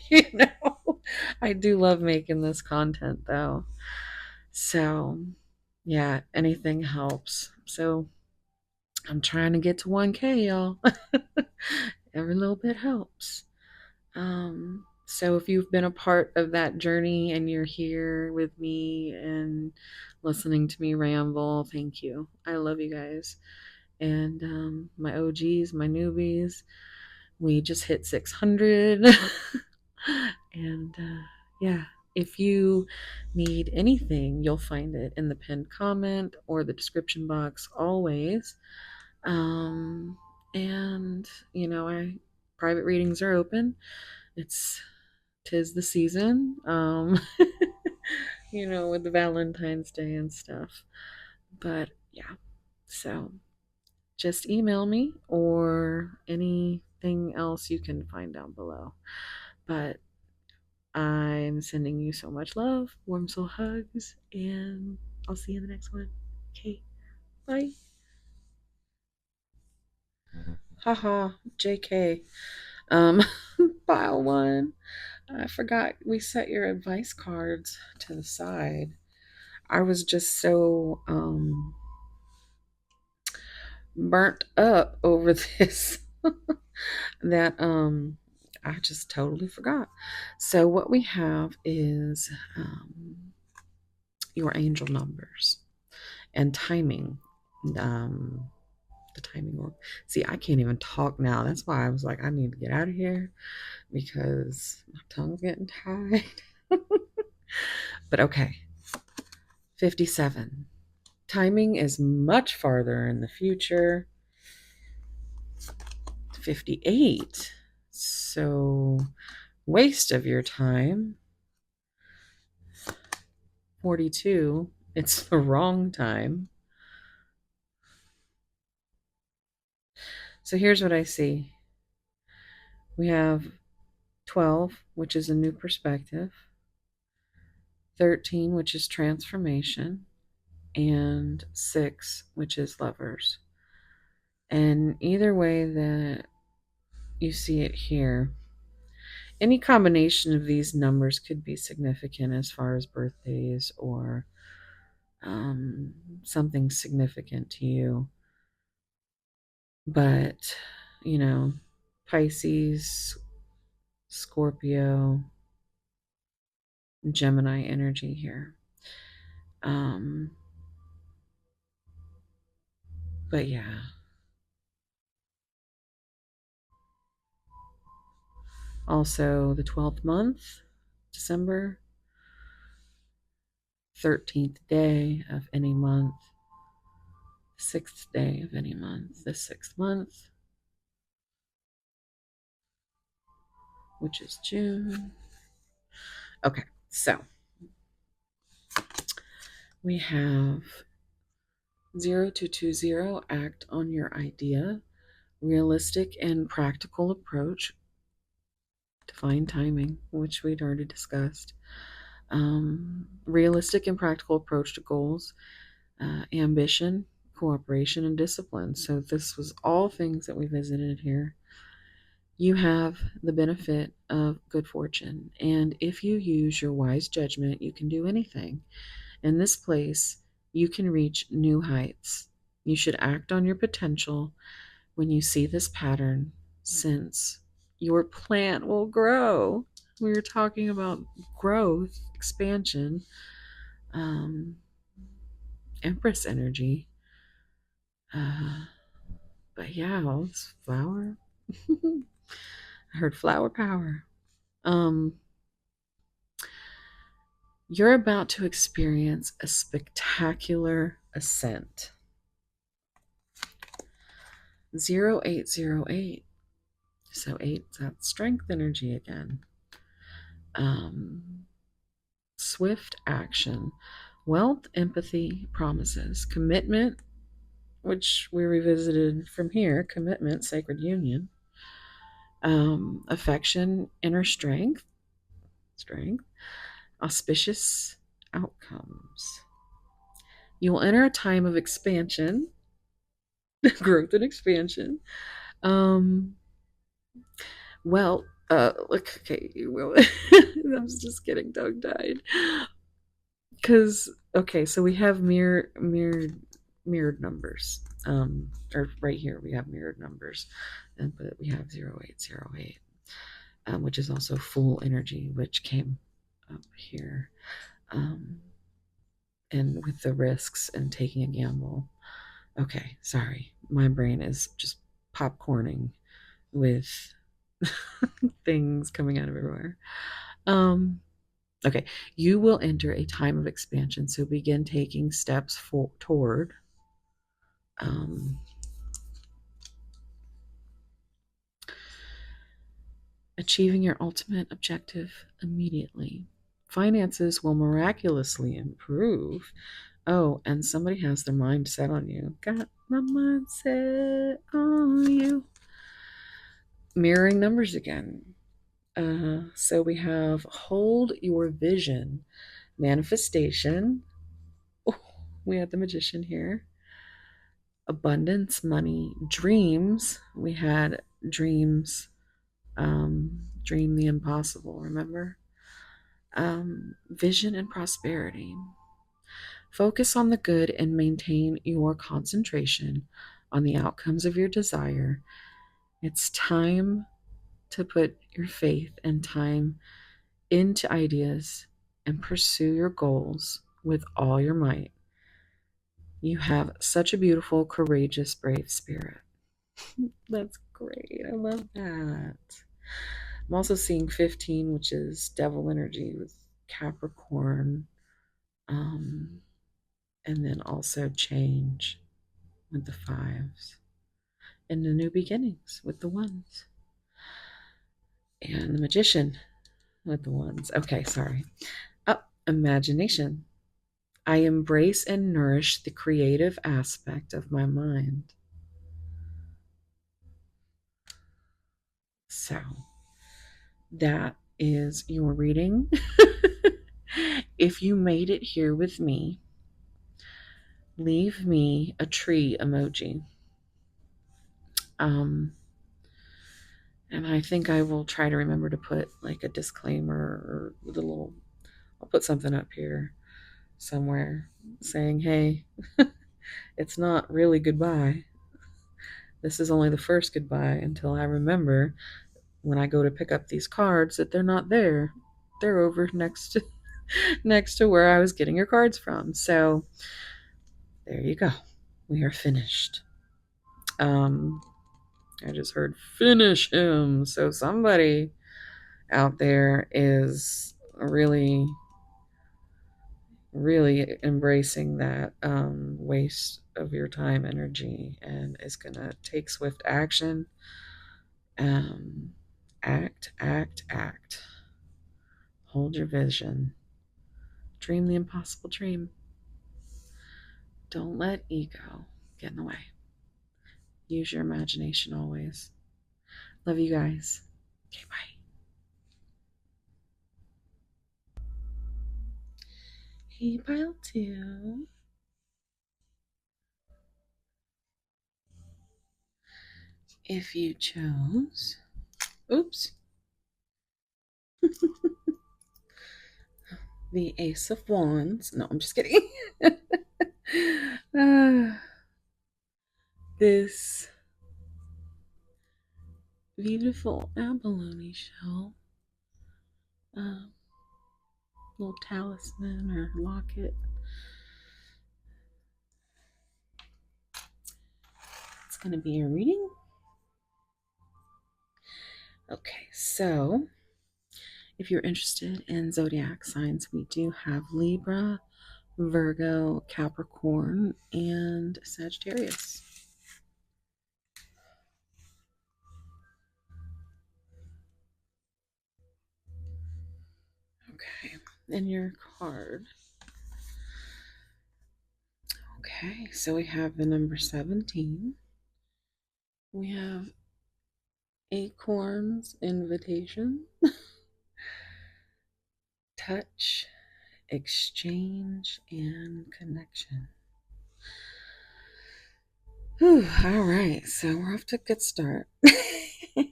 you know, I do love making this content though. So yeah, anything helps. So I'm trying to get to 1K, y'all. Every little bit helps. So if you've been a part of that journey and you're here with me and listening to me ramble, thank you. I love you guys. And my OGs, my newbies, we just hit 600. And yeah, if you need anything, you'll find it in the pinned comment or the description box always. And I private readings are open. Tis the season. With the Valentine's Day and stuff. But yeah, so just email me or anything else you can find down below. But I'm sending you so much love, warm soul hugs, and I'll see you in the next one. Okay, bye. Haha, JK. Um, file one. I forgot we set your advice cards to the side. I was just so burnt up over this that I just totally forgot. So what we have is your angel numbers and timing. Um, the timing. See, I can't even talk now. That's why I was like, I need to get out of here because my tongue's getting tied. But okay, 57. Timing is much farther in the future. 58. So, waste of your time. 42. It's the wrong time. So, here's what I see we have 12, which is a new perspective, 13, which is transformation, and 6, which is lovers. And either way that you see it here, any combination of these numbers could be significant as far as birthdays or something significant to you. But, Pisces, Scorpio, Gemini energy here. But yeah. Also, the 12th month, December, 13th day of any month, 6th day of any month, the 6th month, which is June. Okay, so we have 0220, act on your idea, realistic and practical approach, divine timing, which we'd already discussed, realistic and practical approach to goals, ambition, cooperation, and discipline. So this was all things that we visited here. You have the benefit of good fortune, and if you use your wise judgment, you can do anything. In this place, you can reach new heights. You should act on your potential when you see this pattern, since your plant will grow. We were talking about growth, expansion, um, Empress energy. Uh, but yeah, this flower. I heard flower power. Um, you're about to experience a spectacular ascent. 0808. So 8, that's strength energy again. Um, Swift action, wealth, empathy, promises, commitment, which we revisited from here, commitment, sacred union, affection, inner strength, auspicious outcomes. You will enter a time of expansion, growth and expansion. Um, Look, okay, well, I was just getting tongue tied. Because, okay, so we have mirrored numbers. Or right here we have mirrored numbers, but we have 0808, which is also full energy, which came up here. Um, and with the risks and taking a gamble. Okay, sorry. My brain is just popcorning with things coming out of everywhere. Okay, you will enter a time of expansion, so begin taking steps toward um, achieving your ultimate objective immediately. Finances will miraculously improve. Oh, and somebody has their mind set on you. Got my mind set on you. Mirroring numbers again. So we have hold your vision, manifestation. Oh, we had the magician here. Abundance, money, dreams. We had dreams, dream the impossible, remember? Vision and prosperity. Focus on the good and maintain your concentration on the outcomes of your desire. It's time to put your faith and time into ideas and pursue your goals with all your might. You have such a beautiful, courageous, brave spirit. That's great. I love that. I'm also seeing 15, which is devil energy with Capricorn. Um, and then also change with the fives. And the new beginnings with the ones. And the magician with the ones. Okay, sorry. Oh, imagination. I embrace and nourish the creative aspect of my mind. So that is your reading. If you made it here with me, leave me a tree emoji. And I think I will try to remember to put like a disclaimer or a little, I'll put something up here somewhere saying, hey, it's not really goodbye. This is only the first goodbye until I remember when I go to pick up these cards that they're not there. They're over next to where I was getting your cards from. So there you go. We are finished. I just heard finish him. So somebody out there is really embracing that waste of your time, energy, and is going to take swift action. Act. Hold your vision. Dream the impossible dream. Don't let ego get in the way. Use your imagination always. Love you guys. Okay, bye. Hey, pile 2. If you chose Oops. The Ace of Wands. No, I'm just kidding. uh, this beautiful abalone shell. Uh, Little talisman or locket. It's going to be your reading. Okay, so if you're interested in zodiac signs, we do have Libra, Virgo, Capricorn, and Sagittarius. Okay, and your card. Okay, so we have the number 17. We have Acorn's invitation, touch, exchange, and connection. Whew, all right, so we're off to a good start. Let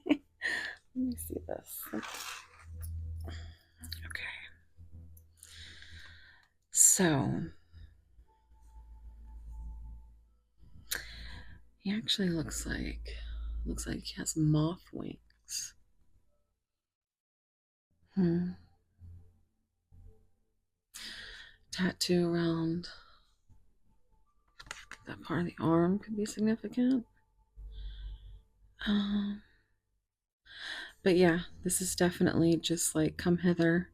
me see this. Okay. So he actually looks like he has moth wings. Tattoo around that part of the arm could be significant. Um, but yeah, this is definitely just like come hither.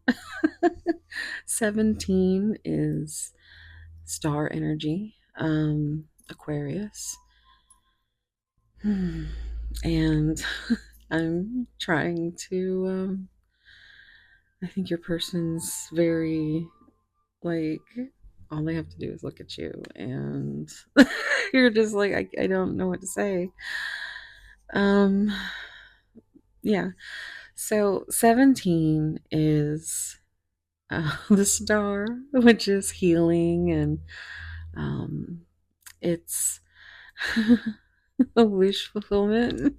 17 is star energy, Aquarius. And I'm trying to, I think your person's very, like, all they have to do is look at you, and you're just like, I don't know what to say. Um, yeah. So 17 is the star, which is healing, and it's a wish fulfillment.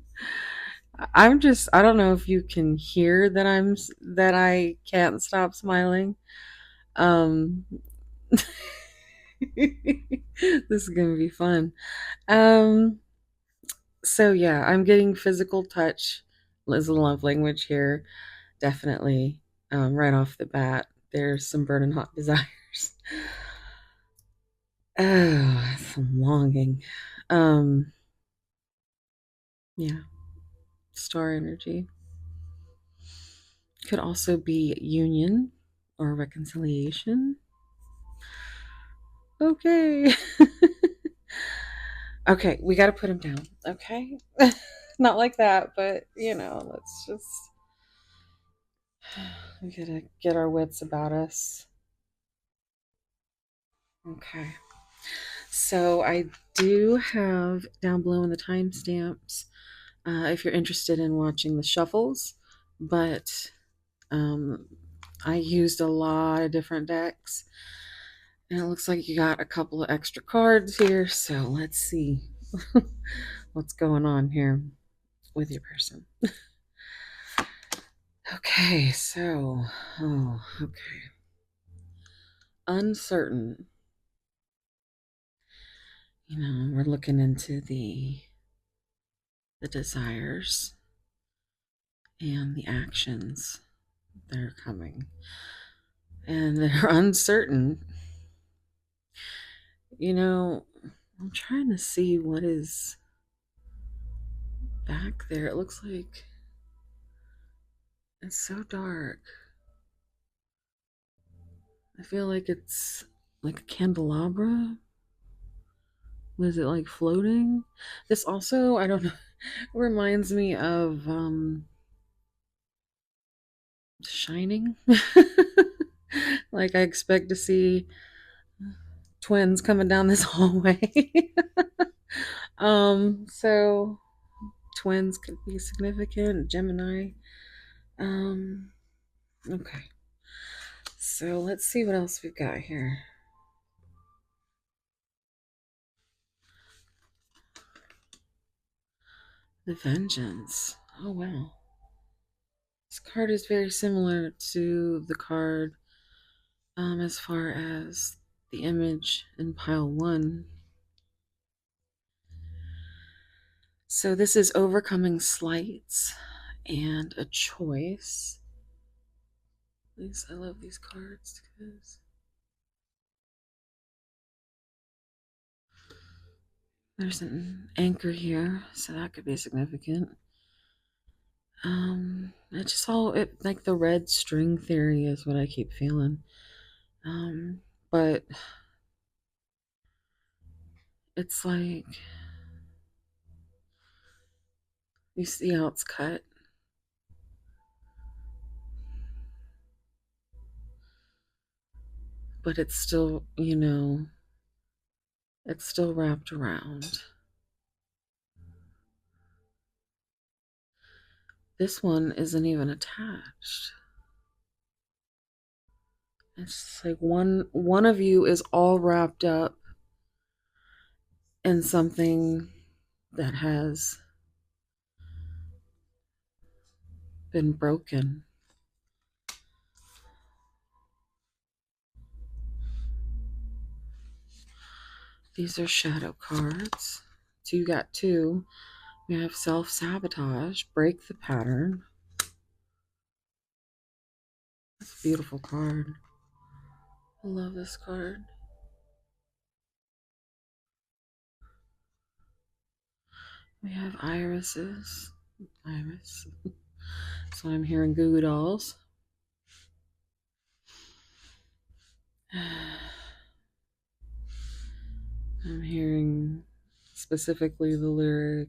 I don't know if you can hear that that I can't stop smiling. Um, this is gonna be fun. Um, so yeah, I'm getting physical touch is a love language here, definitely. Right off the bat, there's some burning hot desires. Oh, some longing. Um, yeah, star energy. Could also be union or reconciliation. Okay. Okay, we got to put him down. Okay. Not like that, but let's just, we gotta get our wits about us. Okay. So I do have down below in the timestamps if you're interested in watching the shuffles, but um, I used a lot of different decks, and it looks like you got a couple of extra cards here. So let's see what's going on here with your person. Okay, so, okay. Uncertain. We're looking into the desires and the actions that are coming. And they're uncertain. I'm trying to see what is back there. It looks like it's so dark. I feel like it's like a candelabra. Was it like floating? This also, I don't know, reminds me of Shining. Like I expect to see twins coming down this hallway. So twins could be significant. Gemini. Um, okay. So let's see what else we've got here. The Vengeance. Oh wow. This card is very similar to the card as far as the image in pile 1. So this is overcoming slights and a choice. I love these cards because there's an anchor here, so that could be significant. It just like the red string theory is what I keep feeling. But it's like you see how it's cut, but it's still, it's still wrapped around. This one isn't even attached. It's like one of you is all wrapped up in something that has been broken. These are shadow cards. So you got 2. We have self-sabotage, break the pattern. That's a beautiful card. I love this card. We have irises. Iris. So I'm hearing Goo Goo Dolls. I'm hearing specifically the lyric.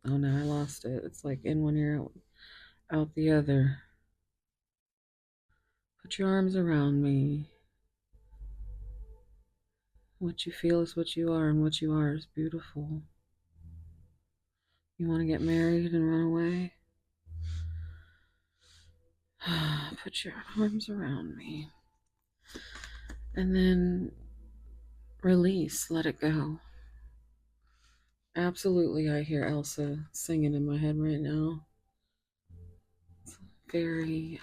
Oh no, I lost it. It's like in one ear, out the other. Put your arms around me. What you feel is what you are, and what you are is beautiful. You want to get married and run away? Put your arms around me. And then release, let it go. Absolutely, I hear Elsa singing in my head right now. It's very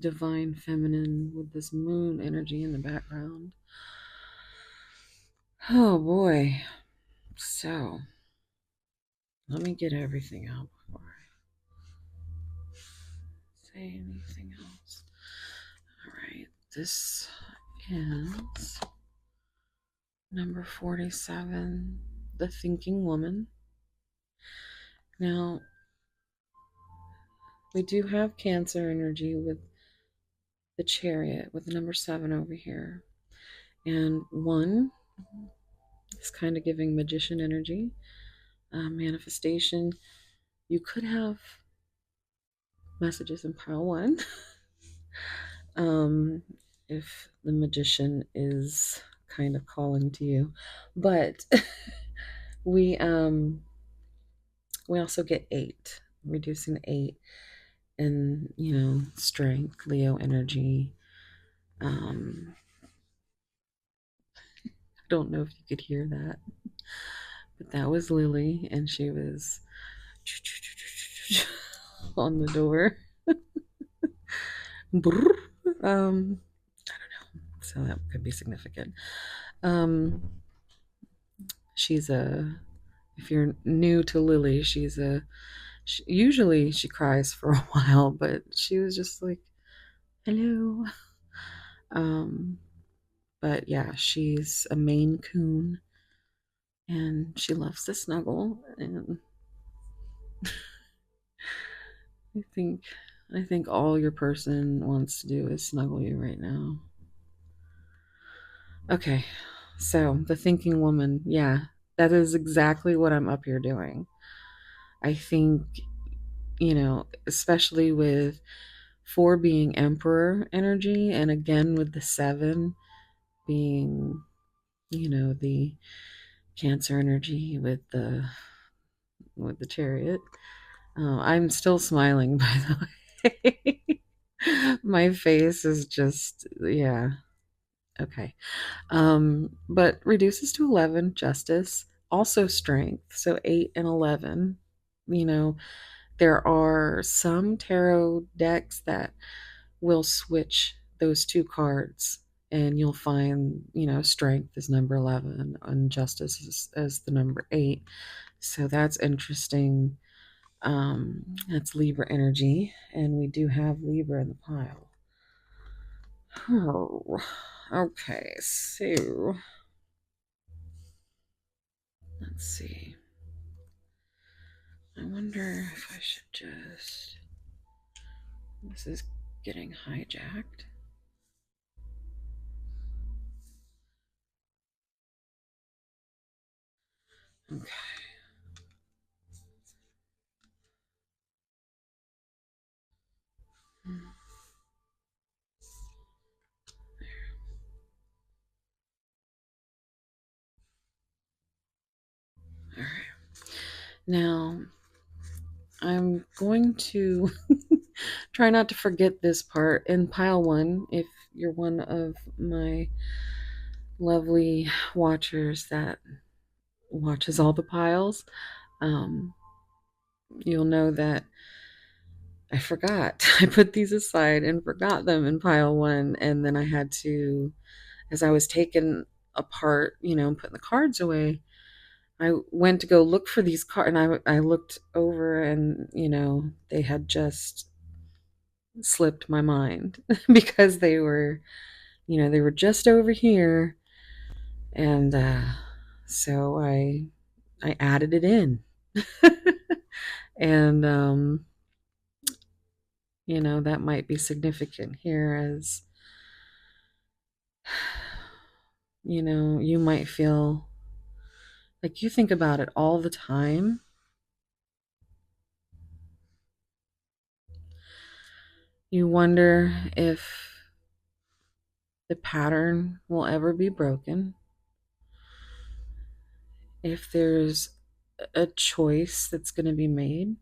divine feminine with this moon energy in the background. Oh boy. So, let me get everything out before I say anything else. Alright, this is number 47, The Thinking Woman. Now, we do have Cancer energy with the Chariot, with the number 7 over here. And 1 is kind of giving Magician energy, manifestation. You could have messages in pile 1. If the Magician is kind of calling to you. But we also get 8, reducing 8, and strength, Leo energy. I don't know if you could hear that, but that was Lily, and she was on the door. I don't know, so that could be significant. If you're new to Lily, usually she cries for a while, but she was just like, hello. But yeah, she's a Maine Coon, and she loves to snuggle, and I think all your person wants to do is snuggle you right now. Okay, so the Thinking Woman, yeah, that is exactly what I'm up here doing. I think, especially with 4 being Emperor energy, and again with the 7 being, the Cancer energy with the Chariot. I'm still smiling, by the way. My face is just, yeah. Okay. But reduces to 11, Justice. Also strength. So 8 and 11. you know, there are some tarot decks that will switch those two cards, and you'll find, strength is number 11 and justice is as the number 8. So that's interesting. That's Libra energy, and we do have Libra in the pile. Oh, okay, so let's see. I wonder if I should just. This is getting hijacked. Okay. All right. Now, I'm going to try not to forget this part in pile 1. If you're one of my lovely watchers that watches all the piles, um, you'll know that I forgot. I put these aside and forgot them in pile 1, and then I had to, as I was taking apart, and putting the cards away, I went to go look for these cards, and I looked over, and they had just slipped my mind because they were just over here, and so I added it in, and that might be significant here, as you might feel like you think about it all the time. You wonder if the pattern will ever be broken, if there's a choice that's going to be made,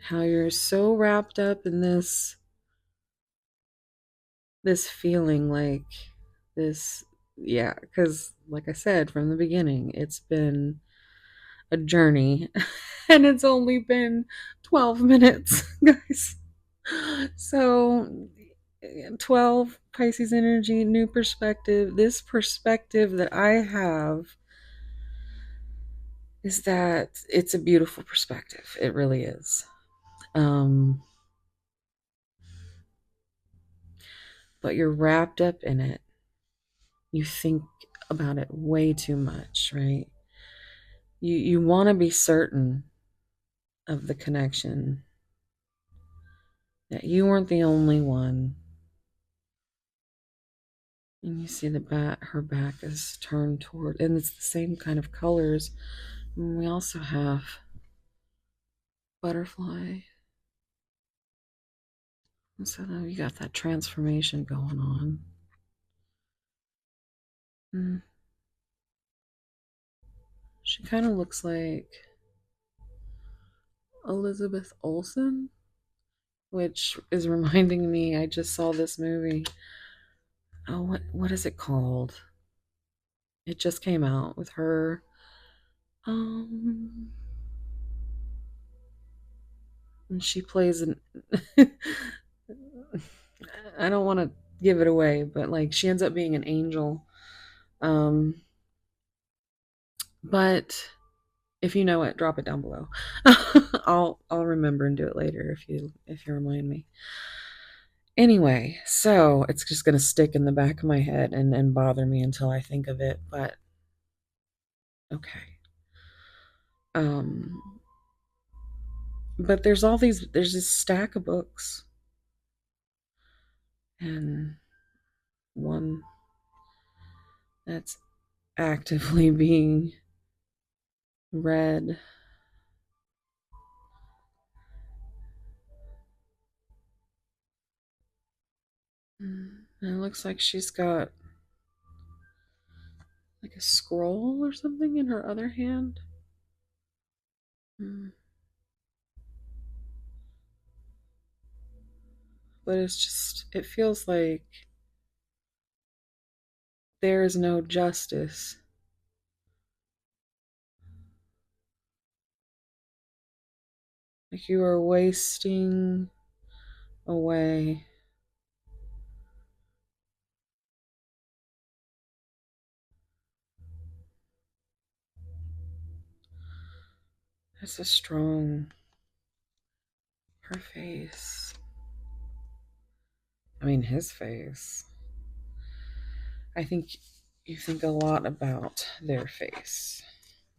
how you're so wrapped up in this feeling, like this. Yeah, because like I said from the beginning, it's been a journey and it's only been 12 minutes, guys. So 12, Pisces energy, new perspective. This perspective that I have is that it's a beautiful perspective. It really is. But you're wrapped up in it. You think about it way too much, right? You want to be certain of the connection, that you weren't the only one. And you see her back is turned toward, and it's the same kind of colors. And we also have butterfly. And so then we got that transformation going on. She kind of looks like Elizabeth Olsen, which is reminding me, I just saw this movie. Oh, what is it called? It just came out with her. And she plays an. I don't want to give it away, but like she ends up being an angel. But if you know it, drop it down below. I'll remember and do it later if you remind me. Anyway, so it's just gonna stick in the back of my head and bother me until I think of it. But okay. But there's this stack of books, and one that's actively being read. And it looks like she's got like a scroll or something in her other hand. But it feels like there is no justice Like you are wasting away. That's a strong, her face. I mean, his face. I think you think a lot about their face.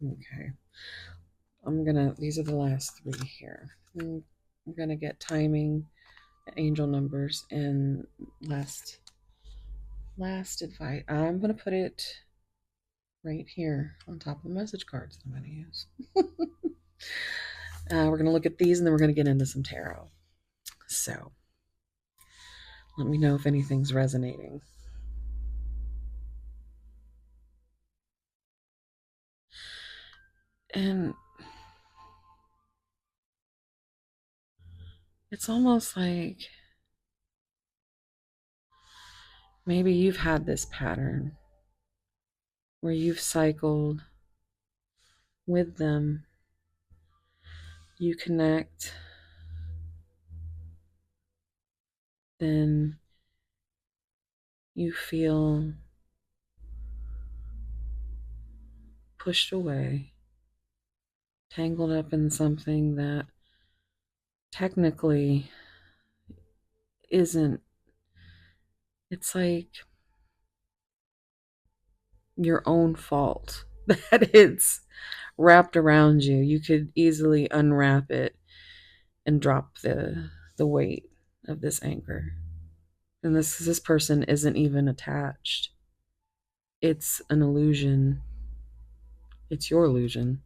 Okay. These are the last three here. We're gonna get timing, angel numbers, and last advice. I'm gonna put it right here on top of the message cards I'm gonna use. We're gonna look at these and then we're gonna get into some tarot. So let me know if anything's resonating. And it's almost like maybe you've had this pattern where you've cycled with them. You connect, then you feel pushed away, tangled up in something that technically isn't. It's like your own fault that it's wrapped around you. You could easily unwrap it and drop the weight of this anchor. And this person isn't even attached. It's an illusion. It's your illusion.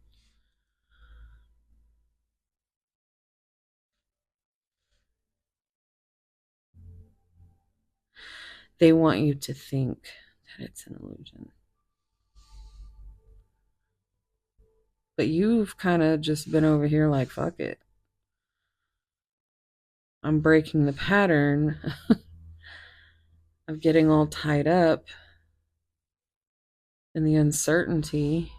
They want you to think that it's an illusion. But you've kind of just been over here like, fuck it. I'm breaking the pattern of getting all tied up in the uncertainty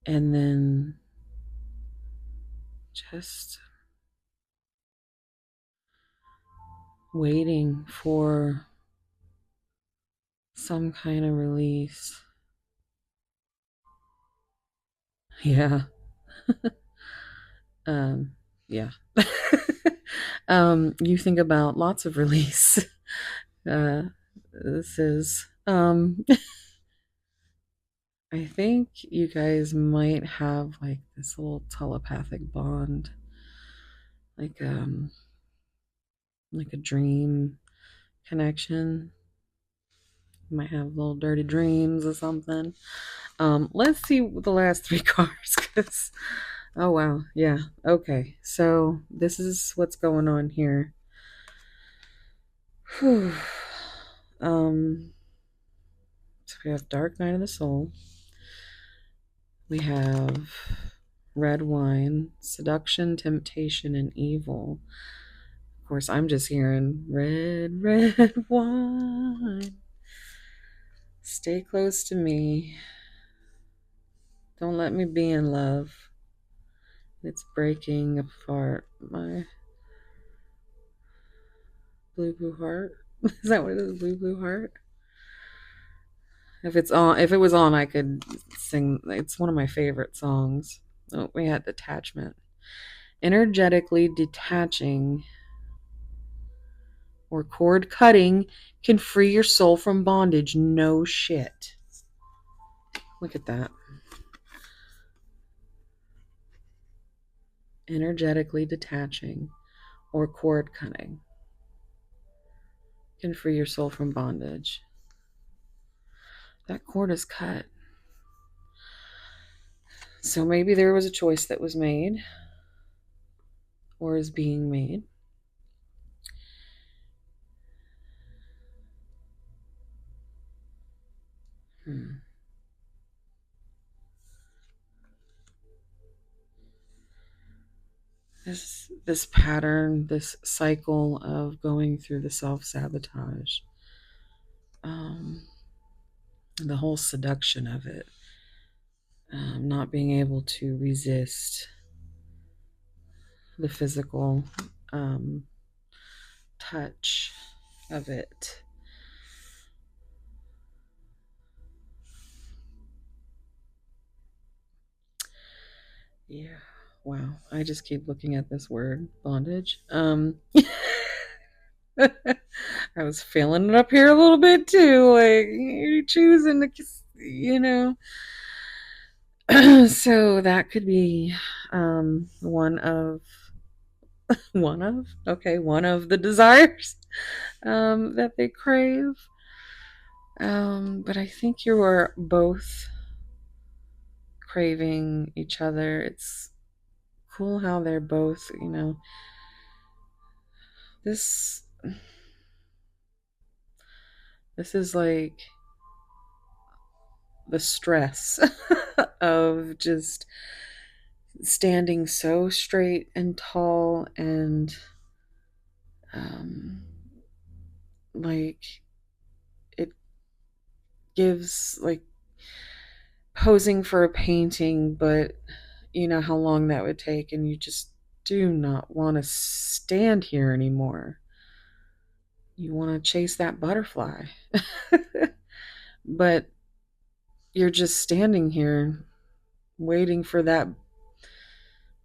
and then just waiting for some kind of release. Yeah. Yeah. You think about lots of release. This is I think you guys might have like this little telepathic bond, like like a dream connection. You might have little dirty dreams or something. Let's see the last three cards, because oh wow, yeah, okay. So this is what's going on here. Whew. So we have Dark Night of the Soul. We have red wine, seduction, temptation, and evil. Of course, I'm just hearing red, red wine. Stay close to me. Don't let me be in love. It's breaking apart my blue heart. Is that what it is? Blue heart? If it was on, I could sing. It's one of my favorite songs. Oh, we had detachment. Energetically detaching or cord cutting can free your soul from bondage. No shit. Look at that. Energetically detaching or cord cutting can free your soul from bondage. That cord is cut. So maybe there was a choice that was made or is being made. This pattern, this cycle of going through the self-sabotage, the whole seduction of it, not being able to resist the physical touch of it. Yeah. Wow. I just keep looking at this word, bondage. I was feeling it up here a little bit too. Like, you're choosing to, so that could be one of one of the desires that they crave. But I think you are both craving each other. It's cool how they're both, this this is like the stress of just standing so straight and tall and um like it gives like posing for a painting, but you know how long that would take, and you just do not want to stand here anymore. You want to chase that butterfly. But you're just standing here waiting for that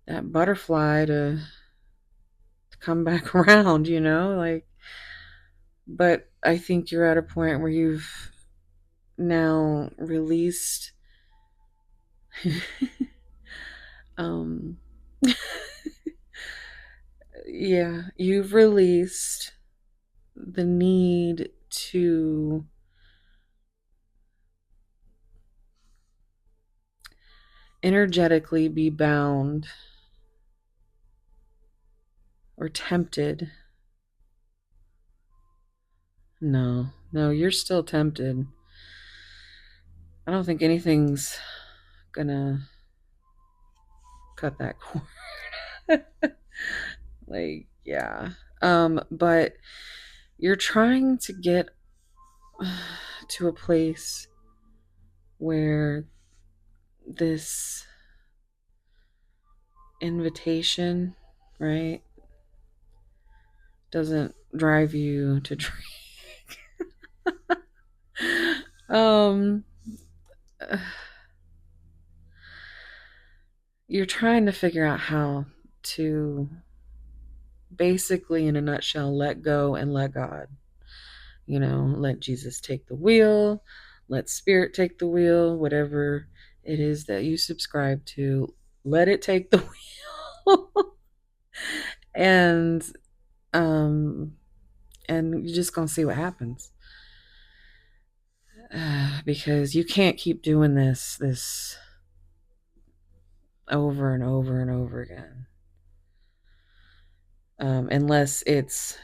butterfly to come back around, like, but I think you're at a point where you've now released um yeah, you've released the need to energetically be bound or tempted. No, you're still tempted. I don't think anything's gonna cut that cord. Like, yeah. But you're trying to get to a place where this invitation, right, doesn't drive you to drink. um you're trying to figure out how to basically, in a nutshell, let go and let God. Let Jesus take the wheel, let spirit take the wheel, whatever it is that you subscribe to, let it take the wheel. and um and you're just gonna see what happens. Because you can't keep doing this over and over and over again, unless it's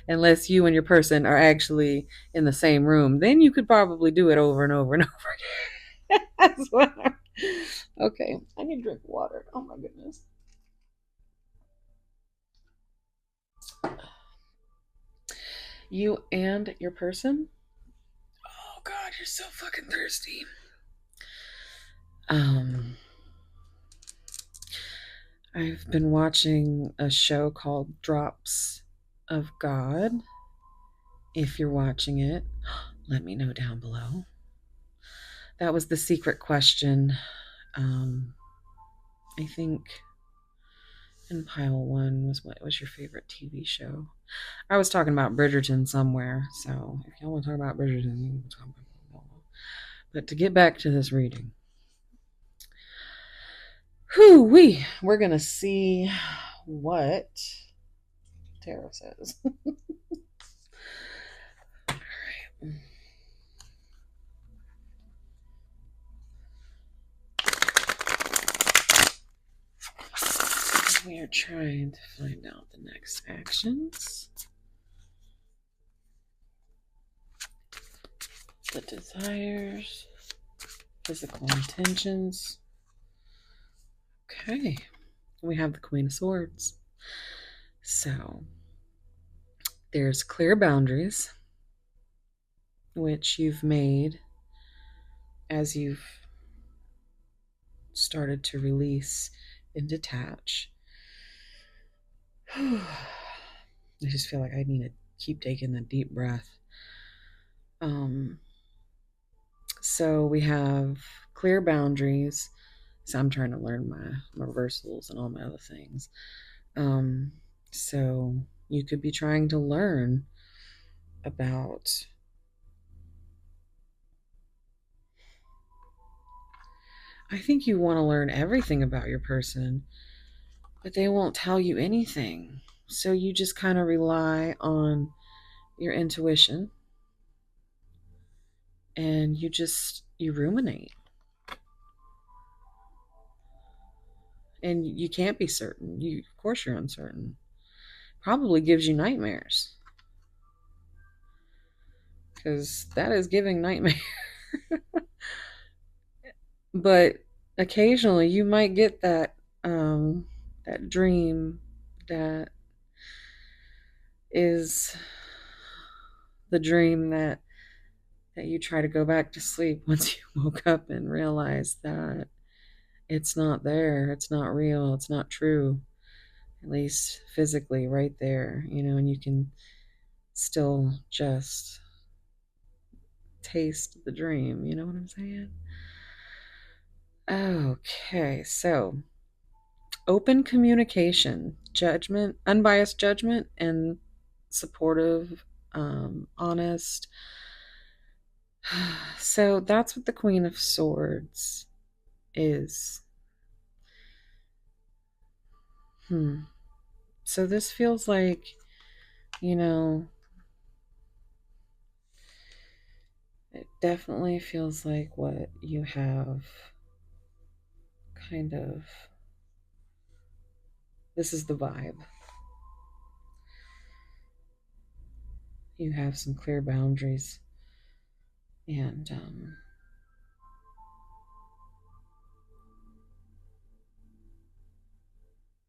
unless you and your person are actually in the same room, then you could probably do it over and over and over again. That's what okay, I need to drink water. Oh my goodness. You and your person? Oh god, you're so fucking thirsty. I've been watching a show called Drops of God. If you're watching it, let me know down below. That was the secret question. I think in pile one was, what was your favorite TV show? I was talking about Bridgerton somewhere, so if y'all want to talk about Bridgerton, you can talk about it. But to get back to this reading, we're gonna see what tarot says. All right. We are trying to find out the next actions, the desires, physical intentions. Okay, we have the Queen of Swords. So there's clear boundaries, which you've made as you've started to release and detach. I just feel like I need to keep taking the deep breath. So we have clear boundaries. So I'm trying to learn my reversals and all my other things. Um, so you could be trying to learn about, I think you want to learn everything about your person, but they won't tell you anything. So you just kind of rely on your intuition and you ruminate. And you can't be certain. Of course you're uncertain. Probably gives you nightmares. Because that is giving nightmares. But occasionally you might get that dream that is the dream that you try to go back to sleep once you woke up and realize that it's not there, it's not real, it's not true, at least physically right there, and you can still just taste the dream, you know what I'm saying? Okay, so open communication, judgment, unbiased judgment, and supportive, honest. So that's what the Queen of Swords is. So this feels like, you know, it definitely feels like what you have kind of. This is the vibe. You have some clear boundaries, and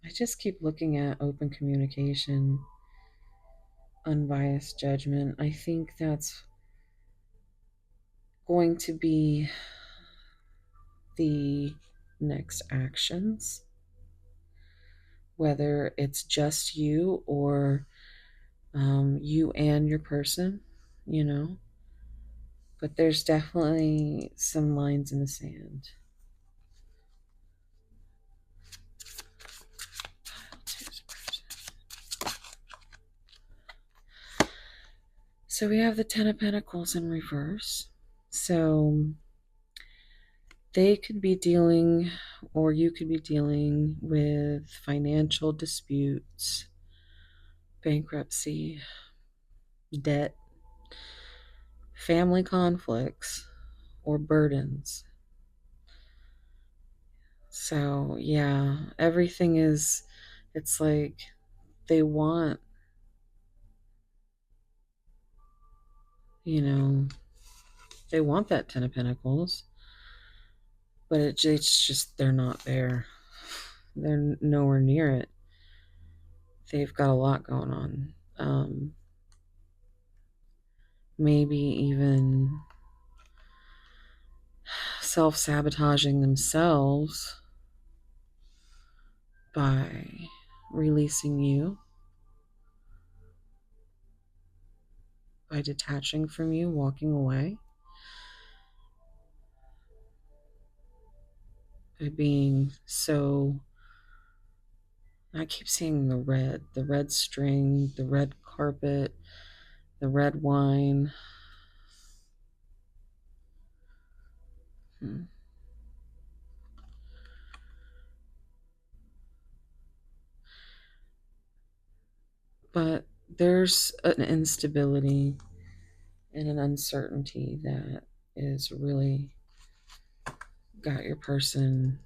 I just keep looking at open communication, unbiased judgment. I think that's going to be the next actions, whether it's just you or you and your person, you know. But there's definitely some lines in the sand. So we have the Ten of Pentacles in reverse. So they could be dealing, or you could be dealing with financial disputes, bankruptcy, debt, family conflicts, or burdens. So, yeah, everything is, it's like they want, you know, they want that Ten of Pentacles, but it's just, they're not there. They're nowhere near it. They've got a lot going on. Maybe even self-sabotaging themselves by releasing you, by detaching from you, walking away, by being so. I keep seeing the red string, the red carpet, the red wine. But there's an instability and an uncertainty that is really got your person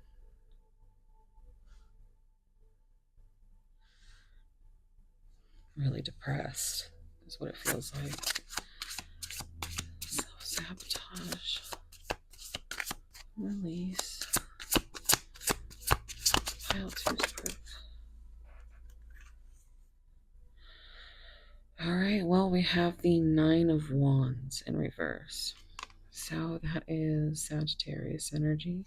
really depressed, is what it feels like. Self-sabotage. Release. Pile two's proof. Alright, well, we have the Nine of Wands in reverse. So that is Sagittarius energy.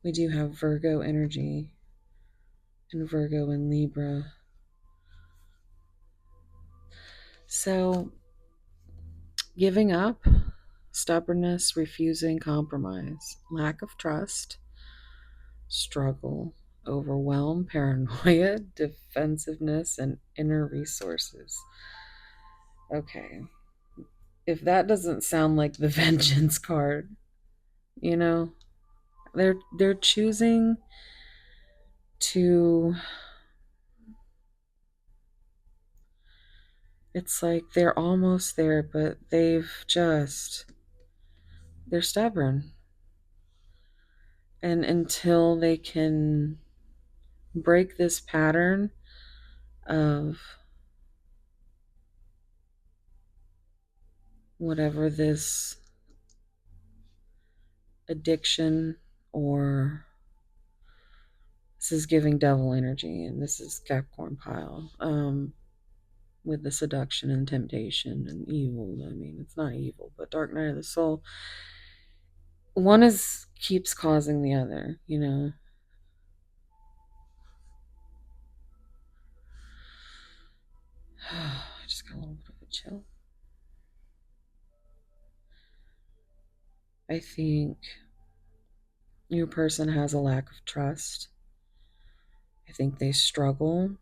We do have Virgo energy and Virgo and Libra. So, giving up, stubbornness, refusing compromise, lack of trust, struggle, overwhelm, paranoia, defensiveness, and inner resources. Okay. If that doesn't sound like the vengeance card, you know, they're choosing to, it's like they're almost there, but they're stubborn. And until they can break this pattern of whatever this addiction, or this is giving devil energy, and this is Capricorn pile, with the seduction and temptation and evil. I mean, it's not evil, but dark night of the soul. One is keeps causing the other, you know. I just got a little bit of a chill. I think your person has a lack of trust. I think they struggle.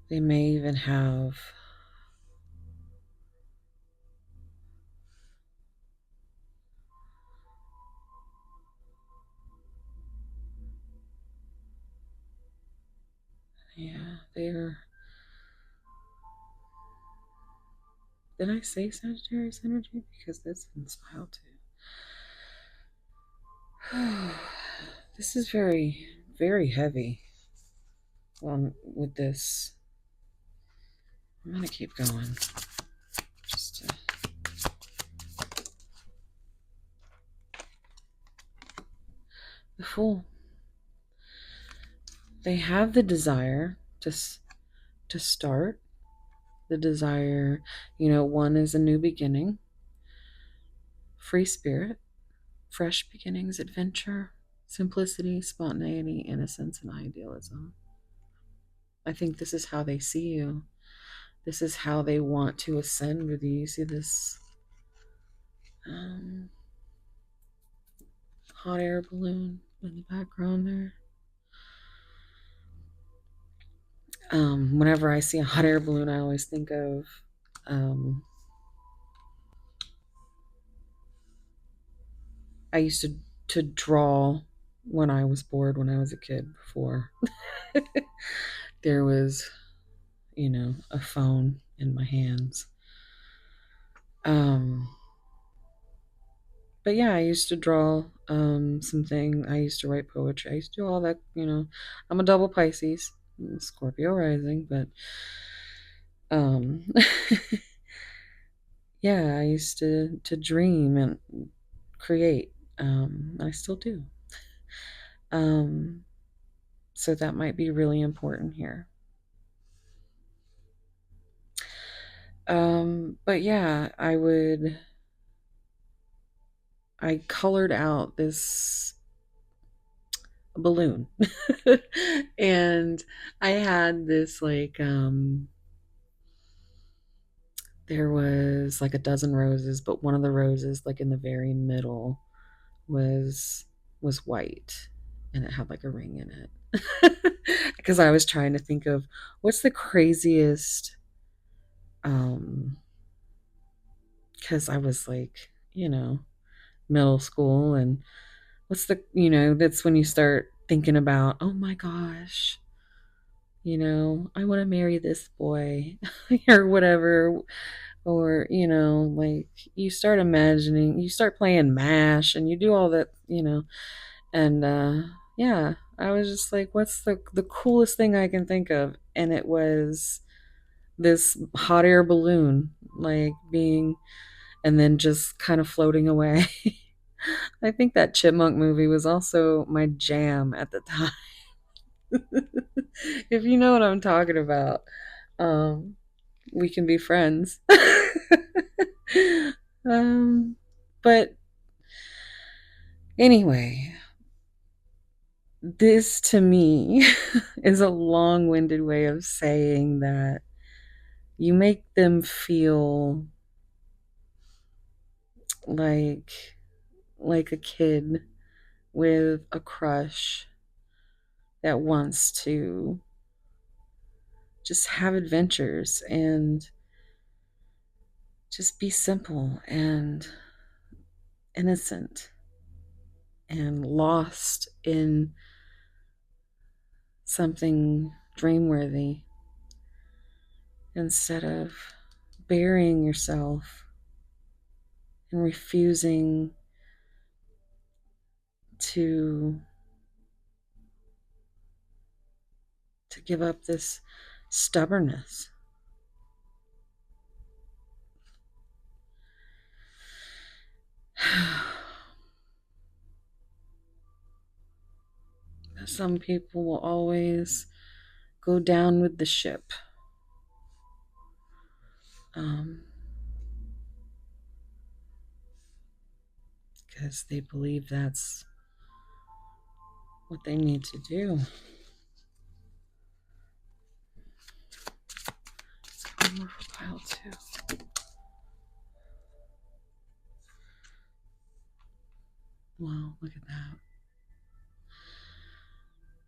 They may even have they're, did I say Sagittarius energy? Because this one's piled too. This is very, very heavy with this. I'm going to keep going. Just the Fool. They have the desire to start. The desire, one is a new beginning, free spirit, fresh beginnings, adventure, simplicity, spontaneity, innocence, and idealism. I think this is how they see you. This is how they want to ascend with you. You see this hot air balloon in the background there. Whenever I see a hot air balloon, I always think of I used to draw when I was bored when I was a kid, before there was, a phone in my hands. But yeah, I used to draw something. I used to write poetry. I used to do all that, I'm a double Pisces, Scorpio rising, but yeah, I used to dream and create. I still do. So that might be really important here. But yeah, I colored out this balloon and I had this there was like a dozen roses, but one of the roses, like in the very middle, was white, and it had like a ring in it. Because I was trying to think of what's the craziest, because I was like, middle school, and what's the, that's when you start thinking about, oh my gosh, I want to marry this boy or whatever. Or, like you start imagining, you start playing MASH and you do all that, and yeah, I was just like, what's the coolest thing I can think of? And it was this hot air balloon, like being, and then just kind of floating away. I think that Chipmunk movie was also my jam at the time. If you know what I'm talking about. we can be friends. um, but anyway, this to me is a long winded way of saying that you make them feel like like a kid with a crush that wants to just have adventures and just be simple and innocent and lost in something dreamworthy instead of burying yourself and refusing to give up this stubbornness. Some people will always go down with the ship, because they believe that's what they need to do. One more for pile 2. Wow, look at that.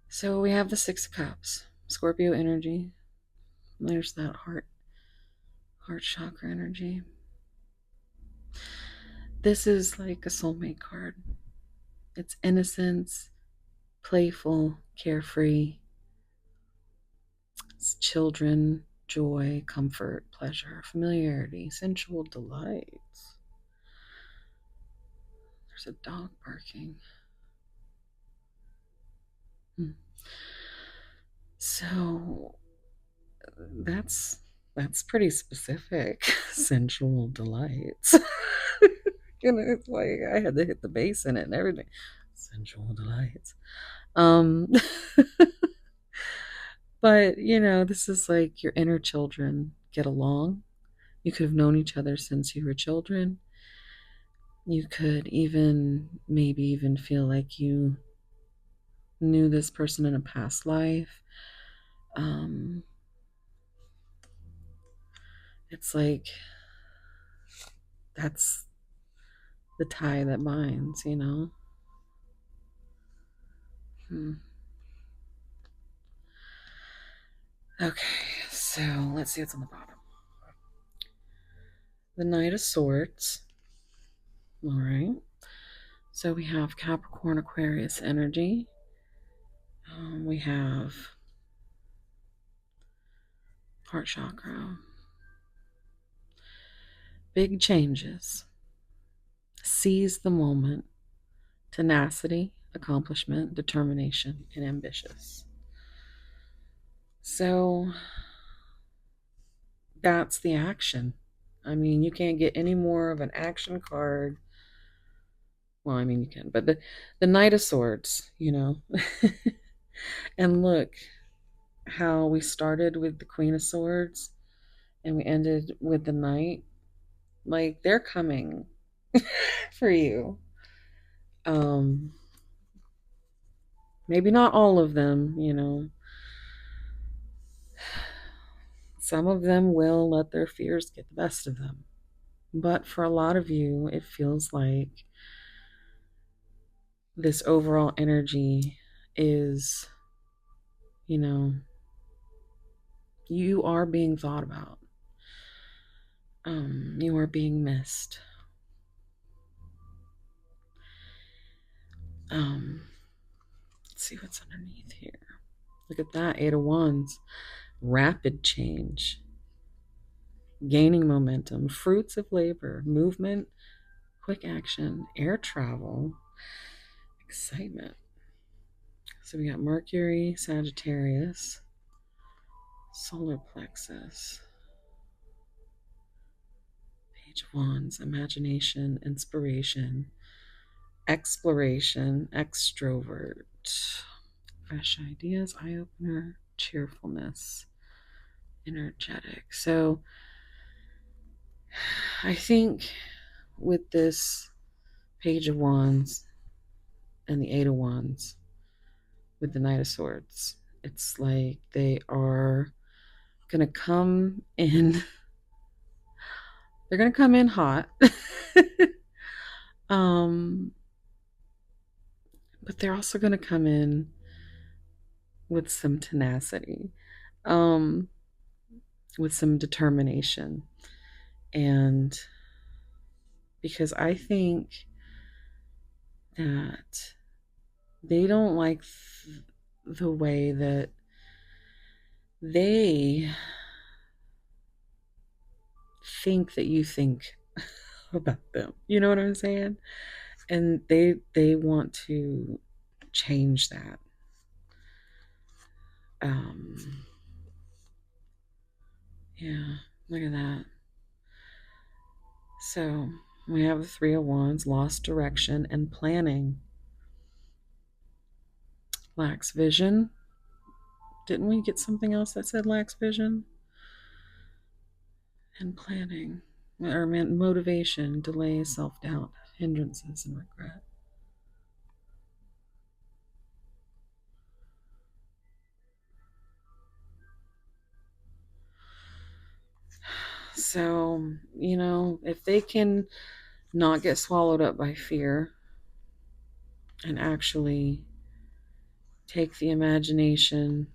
So we have the 6 of Cups, Scorpio energy. There's that heart chakra energy. This is like a soulmate card. It's innocence, playful, carefree. It's children, joy, comfort, pleasure, familiarity, sensual delights. There's a dog barking. So that's pretty specific. Sensual delights. It's like I had to hit the bass in it and everything. Sensual delights. But this is like your inner children get along. You could have known each other since you were children. You could maybe even feel like you knew this person in a past life. It's like that's the tie that binds, Okay, so let's see what's on the bottom. The Knight of Swords. All right. So we have Capricorn, Aquarius energy. We have heart chakra. Big changes. Seize the moment. Tenacity, accomplishment, determination, and ambitious. So that's the action. I mean, you can't get any more of an action card. Well, I mean, you can, but the Knight of Swords, And look how we started with the Queen of Swords and we ended with the Knight. Like, they're coming for you. Maybe not all of them, Some of them will let their fears get the best of them. But for a lot of you, it feels like this overall energy is, you are being thought about. You are being missed. Let's see what's underneath here. Look at that, 8 of Wands. Rapid change. Gaining momentum. Fruits of labor. Movement. Quick action. Air travel. Excitement. So we got Mercury, Sagittarius, solar plexus, Page of Wands, imagination, inspiration, exploration, extrovert, fresh ideas, eye opener, cheerfulness, energetic. So I think with this Page of Wands and the Eight of Wands with the Knight of Swords, it's like they are going to come in. They're going to come in hot. But they're also going to come in with some tenacity, um, with some determination. And because I think that they don't like the way that they think that you think about them. You know what I'm saying? And they want to change that. Yeah, look at that. So we have the Three of Wands, lost direction and planning. Lacks vision. Didn't we get something else that said lacks vision? And planning. Or motivation, delay, self-doubt, hindrances, and regret. So, you know, if they can not get swallowed up by fear and actually take the imagination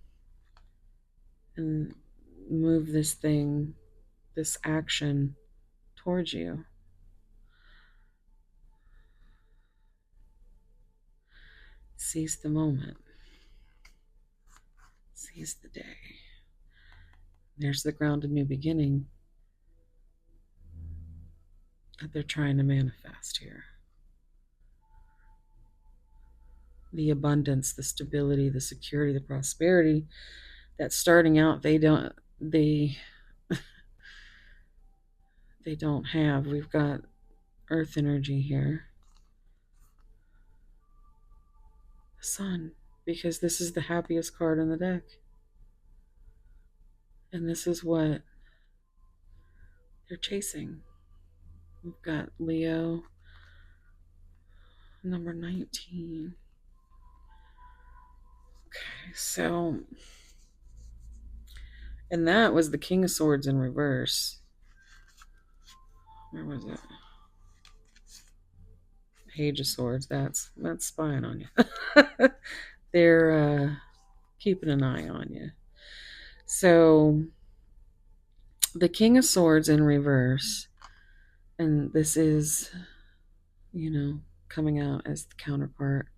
and move this thing, this action towards you. Seize the moment. Seize the day. There's the grounded new beginning that they're trying to manifest here. The abundance, the stability, the security, the prosperity that starting out they don't have. We've got earth energy here. The sun, because this is the happiest card in the deck. And this is what they're chasing. We've got Leo, number 19. Okay, so, and that was the King of Swords in reverse. Where was it? Page of Swords. That's spying on you. They're keeping an eye on you. So the King of Swords in reverse, and this is, you know, coming out as the counterpart.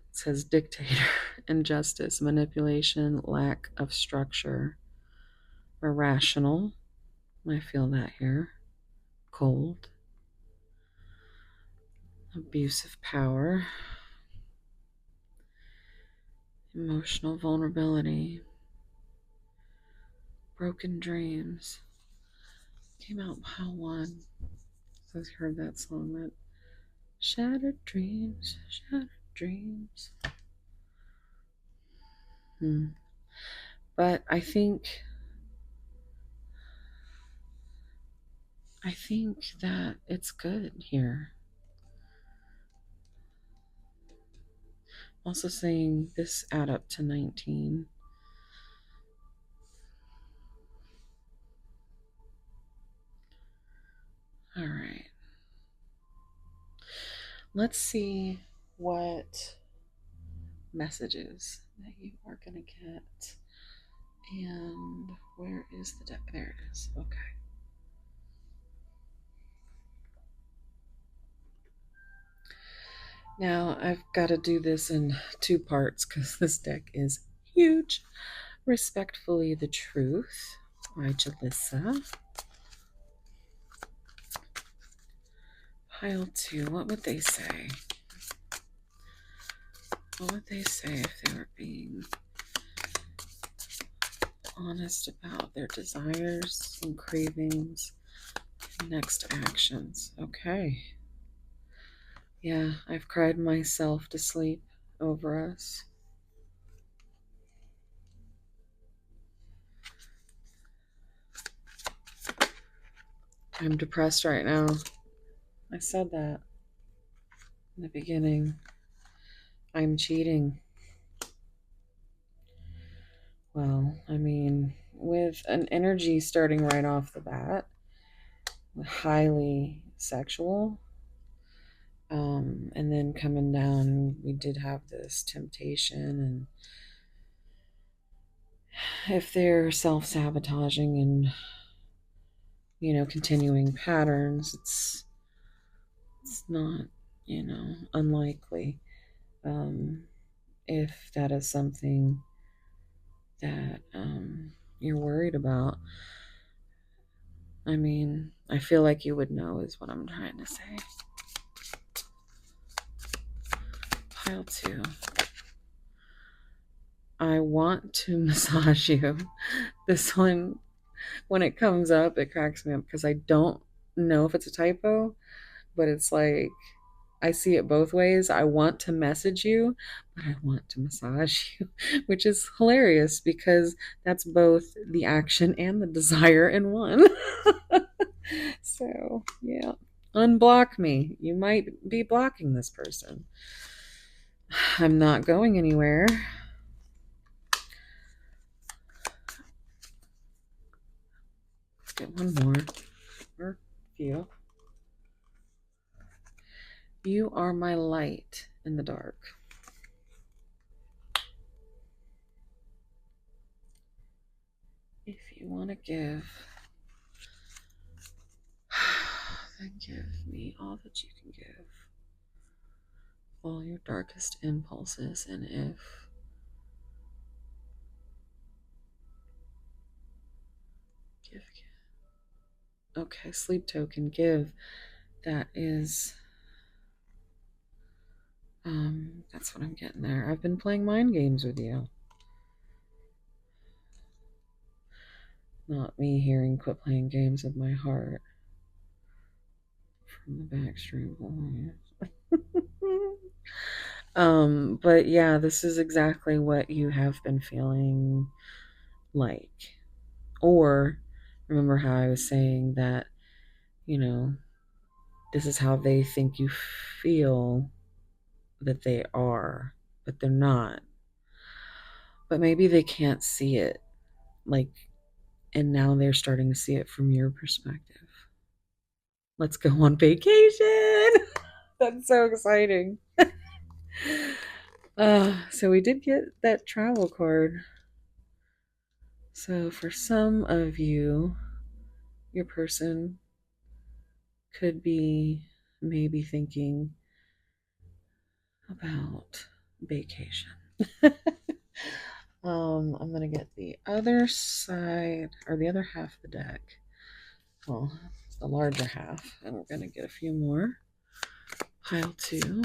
It says dictator, injustice, manipulation, lack of structure, irrational. I feel that here. Cold, abuse of power, emotional vulnerability, broken dreams. Came out pile 1. So I've heard that song, that shattered dreams, shattered dreams. But I think that it's good here. Also saying this add up to 19. All right. Let's see what messages that you are going to get. And where is the deck? There it is. Okay. Now I've got to do this in 2 parts because this deck is huge. Respectfully, the Truth by Jalissa. Pile 2. What would they say? What would they say if they were being honest about their desires and cravings and next actions? Okay. Yeah, I've cried myself to sleep over us. I'm depressed right now. I said that in the beginning. I'm cheating. Well, I mean, with an energy starting right off the bat, highly sexual, and then coming down, we did have this temptation, and if they're self-sabotaging and continuing patterns, it's not unlikely, if that is something that you're worried about. I mean, I feel like you would know is what I'm trying to say. Pile 2. I want to massage you. This one, when it comes up, it cracks me up because I don't know if it's a typo, but it's like I see it both ways. I want to message you, but I want to massage you, which is hilarious because that's both the action and the desire in one. So, yeah. Unblock me. You might be blocking this person. I'm not going anywhere. Let's get one more. Or few. You are my light in the dark. If you want to give, then give me all that you can give. All your darkest impulses, and if give. Okay, sleep token, give. That is that's what I'm getting there. I've been playing mind games with you. Not me hearing quit playing games with my heart from the Backstreet Boys. But yeah, this is exactly what you have been feeling like. Or remember how I was saying that, this is how they think you feel that they are, but they're not. But maybe they can't see it. And now they're starting to see it from your perspective. Let's go on vacation. That's so exciting. So we did get that travel card. So for some of you, your person could be maybe thinking about vacation. I'm gonna get the other side, or the other half of the deck. Well, the larger half, and we're gonna get a few more. Pile 2.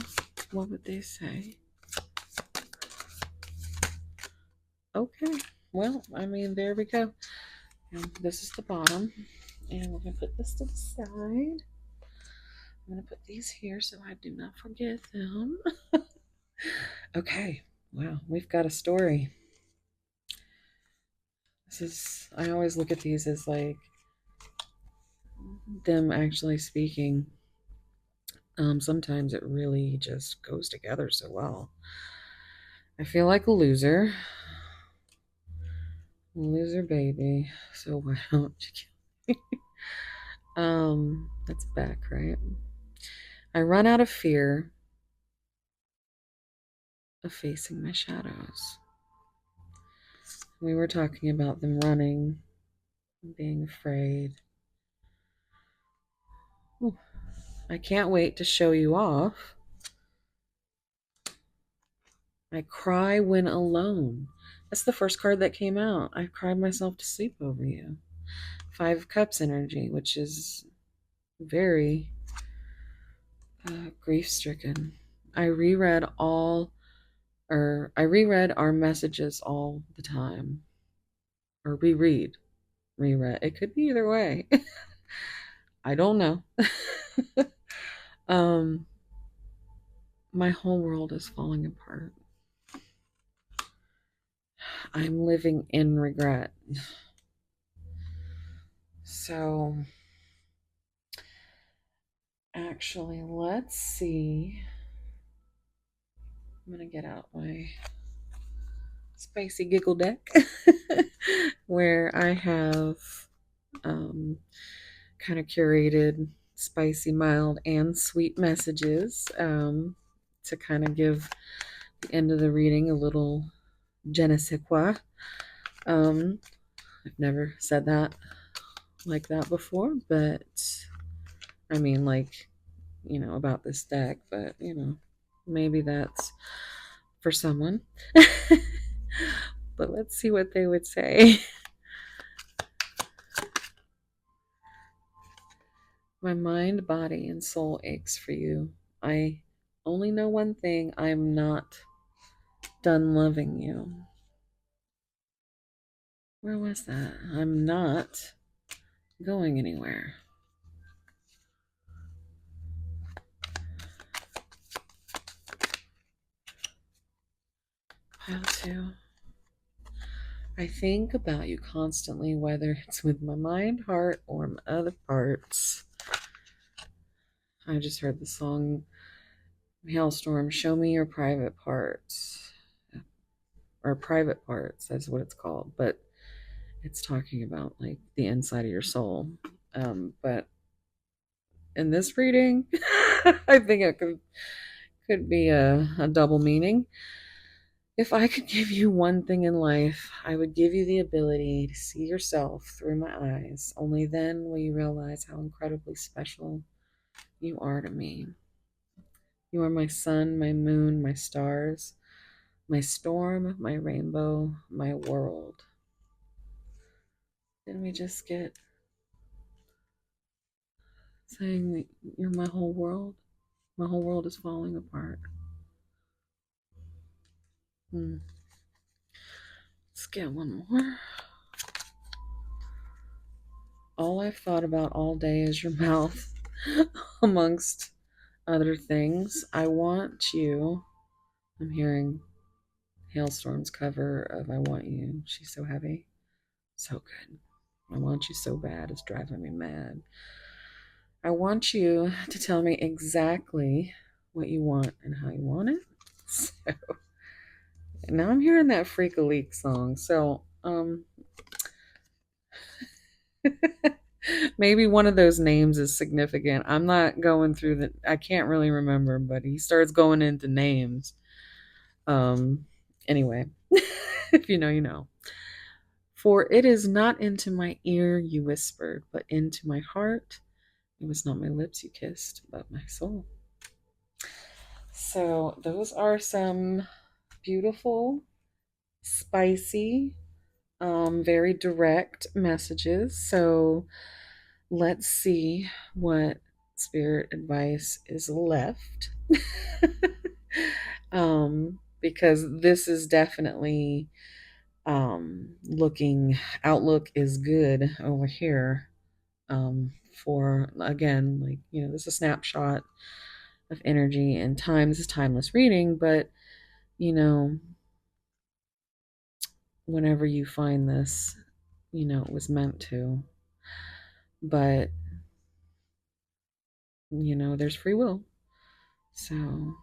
What would they say? Okay. Well, I mean, there we go. And this is the bottom, and we're gonna put this to the side. I'm gonna put these here so I do not forget them. Okay. Wow, we've got a story. I always look at these as like them actually speaking. Sometimes it really just goes together so well. I feel like a loser. Loser baby. So why don't you kill me? That's back, right? I run out of fear of facing my shadows. We were talking about them running, being afraid. Ooh, I can't wait to show you off. I cry when alone. That's the first card that came out. I cried myself to sleep over you. 5 of Cups energy, which is very grief-stricken. I reread our messages all the time. Or reread. It could be either way. I don't know. My whole world is falling apart. I'm living in regret. So Actually, let's see. I'm going to get out my spicy giggle deck where I have um, kind of curated spicy, mild, and sweet messages to kind of give the end of the reading a little je ne sais quoi. I've never said that like that before, but I mean, like, about this deck, but, maybe that's for someone. But let's see what they would say. My mind, body, and soul aches for you. I only know one thing: I'm not done loving you. Where was that? I'm not going anywhere. Pile two. I think about you constantly, whether it's with my mind, heart, or my other parts. I just heard the song Hailstorm, Show Me Your Private Parts. Or Private Parts, that's what it's called. But it's talking about like the inside of your soul. But in this reading, I think it could be a double meaning. If I could give you one thing in life, I would give you the ability to see yourself through my eyes. Only then will you realize how incredibly special you are to me. You are my sun, my moon, my stars, my storm, my rainbow, my world. Didn't we just get saying that you're my whole world? My whole world is falling apart. Let's get one more. All I've thought about all day is your mouth, amongst other things. I want you. I'm hearing Hailstorm's cover of I Want You. She's so heavy. So good. I want you so bad. It's driving me mad. I want you to tell me exactly what you want and how you want it. So now I'm hearing that Freak a Leak song. So, maybe one of those names is significant. I'm not going through I can't really remember, but he starts going into names. Anyway, if you know, you know. For it is not into my ear you whispered, but into my heart. It was not my lips you kissed, but my soul. So those are some beautiful, spicy, very direct messages. So let's see what spirit advice is left. Because this is definitely looking, outlook is good over here. For again, like, this is a snapshot of energy and time. This is timeless reading, but whenever you find this, it was meant to. But there's free will, so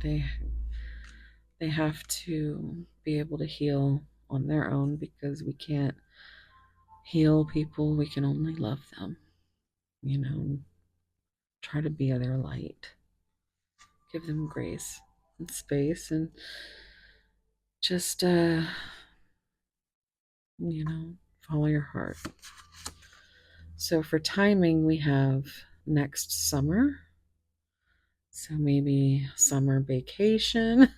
they have to be able to heal on their own, because we can't heal people. We can only love them. Try to be their light, give them grace and space, and just follow your heart. So for timing, we have next summer. So maybe summer vacation.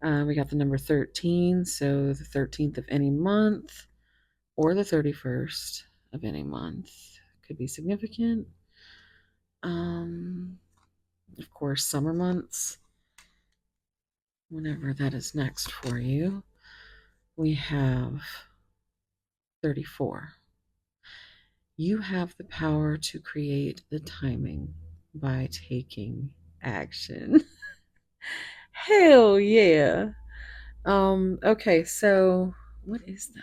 We got the number 13, so the 13th of any month or the 31st of any month could be significant. Of course, summer months, whenever that is next for you. We have 34. You have the power to create the timing by taking action. Hell yeah. Okay, so what is that?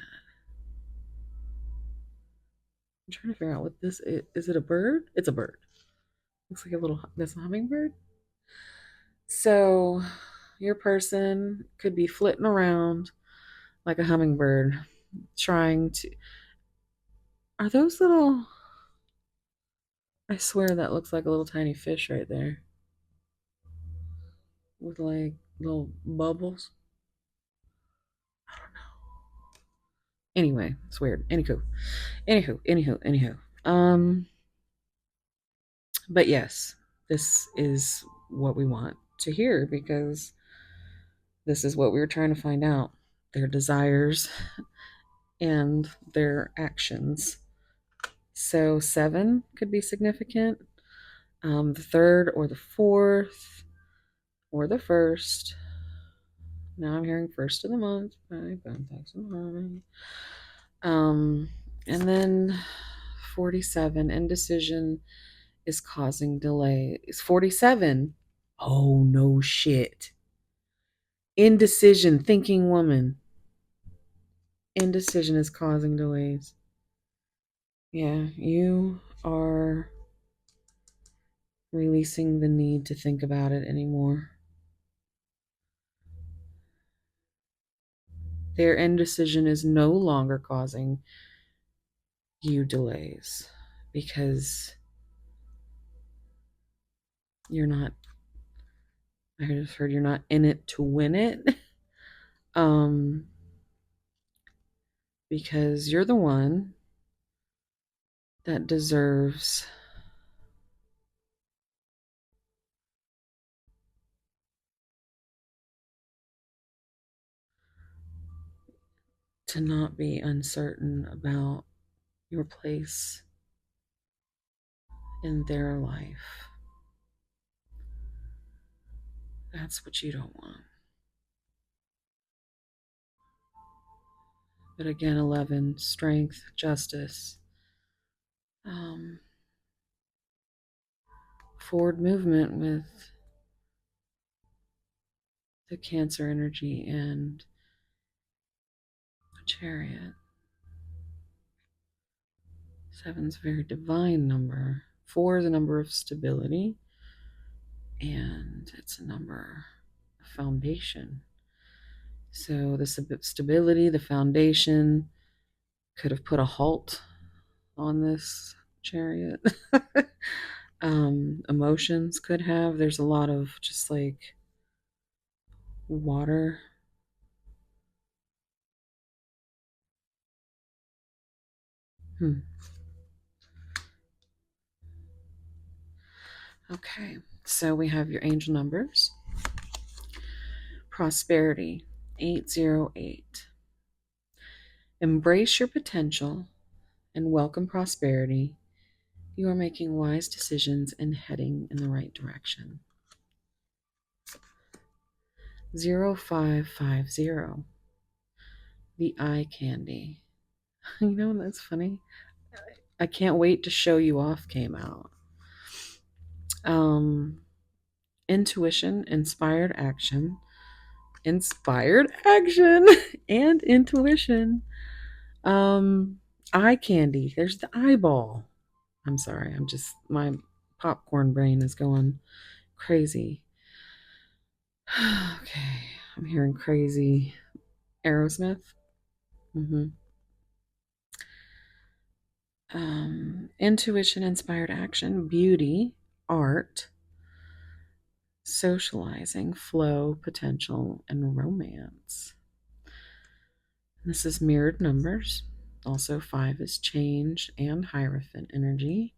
I'm trying to figure out what this is. Is it a bird? It's a bird. Looks like a little this hummingbird. So your person could be flitting around like a hummingbird, trying to. Are those little? I swear that looks like a little tiny fish right there with like little bubbles. I don't know. Anyway, it's weird. Anywho. But yes, this is what we want to hear because this is what we were trying to find out. Their desires and their actions. So 7 could be significant. The 3rd or the 4th or the 1st. Now I'm hearing 1st of the month by Bone Thugs and Harmony. And then 47, indecision is causing delay. It's 47. Oh, no shit. Indecision, thinking woman. Indecision is causing delays. Yeah, you are releasing the need to think about it anymore. Their indecision is no longer causing you delays because you're not, I just heard you're not in it to win it. Because you're the one that deserves to not be uncertain about your place in their life. That's what you don't want. But again, 11, strength, justice, forward movement with the Cancer energy and a Chariot. 7's a very divine number. 4 is a number of stability, and it's a number of foundation. So the stability, the foundation could have put a halt on this Chariot. Emotions could have. There's a lot of just like water. Okay, so we have your angel numbers. Prosperity, 808. Embrace your potential and welcome prosperity. You are making wise decisions and heading in the right direction. 0550. The eye candy. You know, that's funny. I can't wait to show you off came out. Intuition, inspired action, and intuition. Eye candy. There's the eyeball. I'm sorry. My popcorn brain is going crazy. Okay. I'm hearing crazy Aerosmith. Intuition, inspired action, beauty, art, socializing, flow, potential, and romance. This is mirrored numbers. Also, 5 is change and Hierophant energy.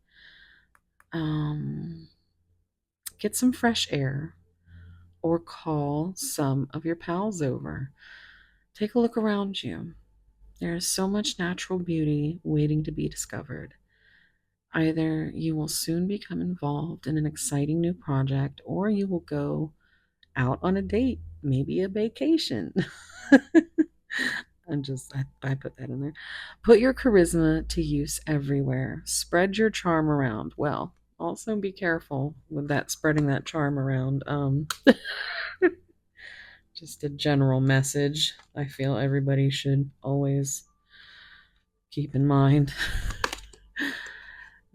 Get some fresh air or call some of your pals over. Take a look around you. There is so much natural beauty waiting to be discovered. Either you will soon become involved in an exciting new project or you will go out on a date, maybe a vacation. I put that in there. Put your charisma to use everywhere. Spread your charm around. Well, also be careful with that spreading that charm around. Just a general message I feel everybody should always keep in mind.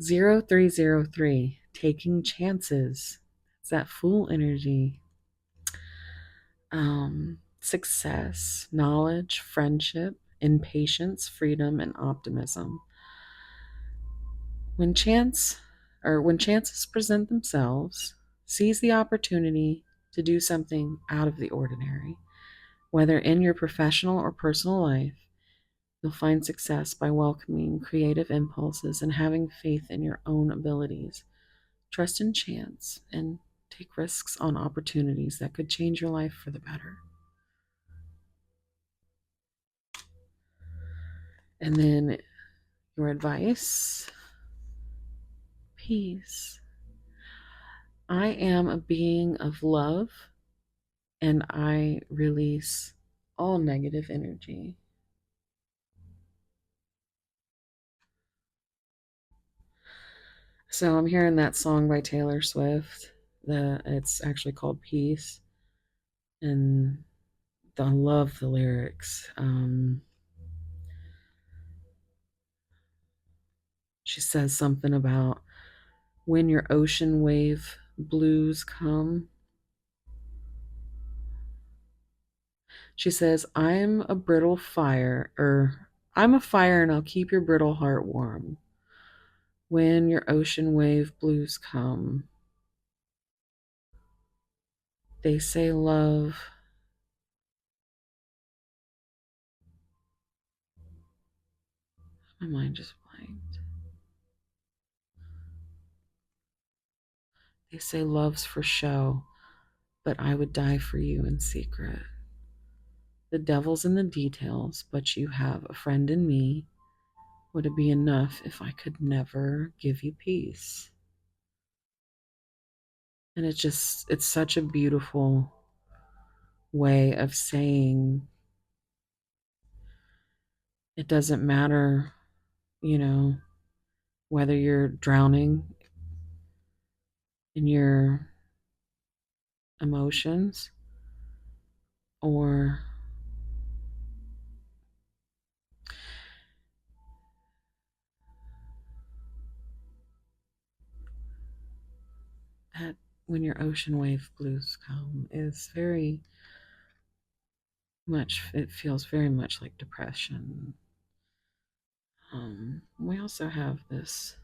0303. taking chances. It's that Fool energy. Success, knowledge, friendship, impatience, freedom, and optimism. When when chances present themselves, seize the opportunity to do something out of the ordinary. Whether in your professional or personal life, you'll find success by welcoming creative impulses and having faith in your own abilities. Trust in chance and take risks on opportunities that could change your life for the better. And then your advice: peace. I am a being of love and I release all negative energy. So I'm hearing that song by Taylor Swift. It's actually called Peace, and I love the lyrics. She says something about when your ocean wave blues come. She says, I'm a brittle fire, or I'm a fire and I'll keep your brittle heart warm. When your ocean wave blues come, they say love. My mind just blanked. They say love's for show, but I would die for you in secret. The devil's in the details, but you have a friend in me. Would it be enough if I could never give you peace? And it's such a beautiful way of saying it doesn't matter, you know, whether you're drowning in your emotions or that when your ocean wave blues come is very much, it feels very much like depression. We also have this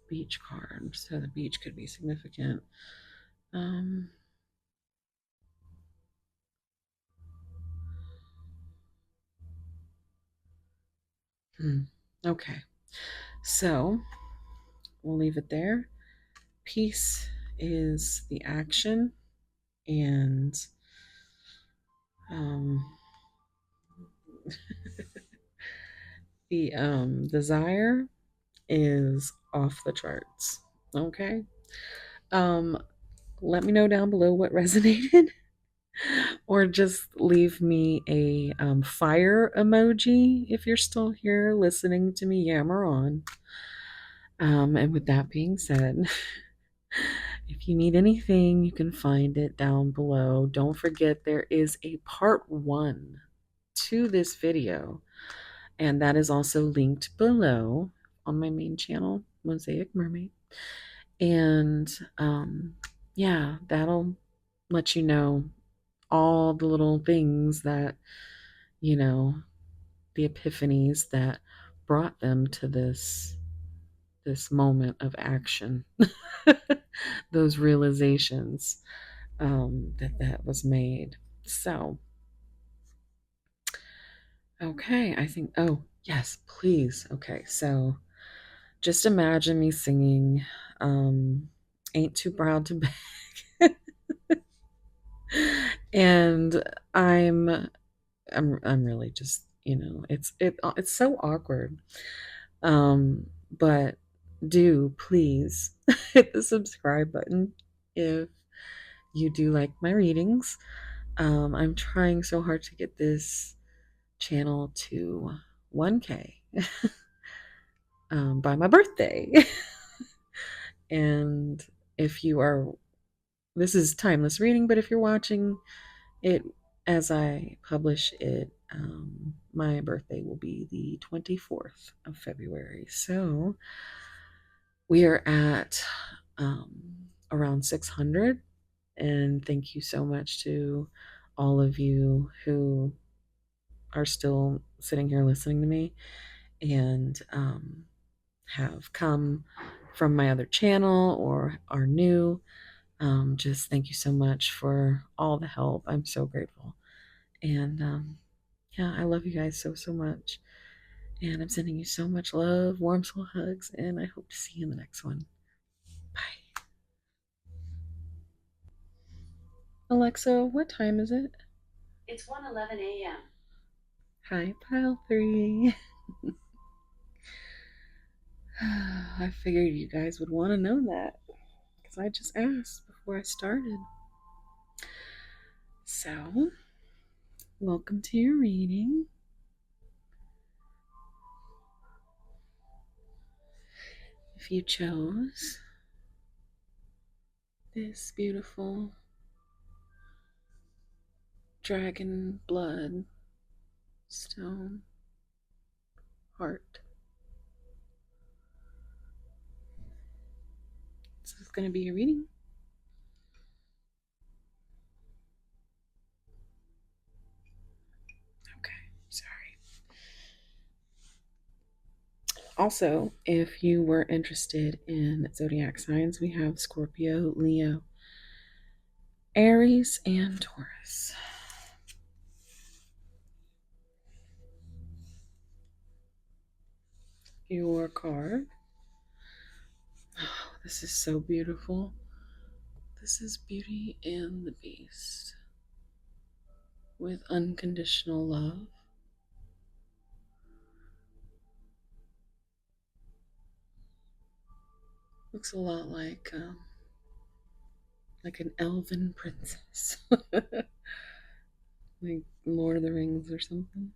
beach card, so the beach could be significant. Um, okay, so we'll leave it there. Peace is the action, and um, the desire is off the charts. Okay. Um, Let me know down below what resonated, or just leave me a fire emoji if you're still here listening to me yammer on. And with that being said, if you need anything, you can find it down below. Don't forget there is a part 1 to this video, and that is also linked below on my main channel, Mosaic Mermaid. And yeah, that'll let you know all the little things that, you know, the epiphanies that brought them to this moment of action. Those realizations that was made. So okay, I think, oh yes, please. Okay, so just imagine me singing Ain't Too Proud to Beg. And I'm really just, it's so awkward. But do please hit the subscribe button if you do like my readings. I'm trying so hard to get this channel to 1K by my birthday. And if you are, this is timeless reading, but if you're watching it as I publish it, my birthday will be the 24th of February. So We are at around 600. And thank you so much to all of you who are still sitting here listening to me and have come from my other channel or are new. Just thank you so much for all the help. I'm so grateful. And yeah, I love you guys so, so much. And I'm sending you so much love, warm soul hugs, and I hope to see you in the next one. Bye. Alexa, what time is it? It's 1:11 a.m. Hi, Pile 3. I figured you guys would want to know that because I just asked before I started. So, welcome to your reading. If you chose this beautiful dragon blood stone heart, this is going to be your reading. Okay, sorry. Also, if you were interested in zodiac signs, we have Scorpio, Leo, Aries, and Taurus. Your card. Oh, this is so beautiful. This is Beauty and the Beast with unconditional love. Looks a lot like an elven princess, like Lord of the Rings or something.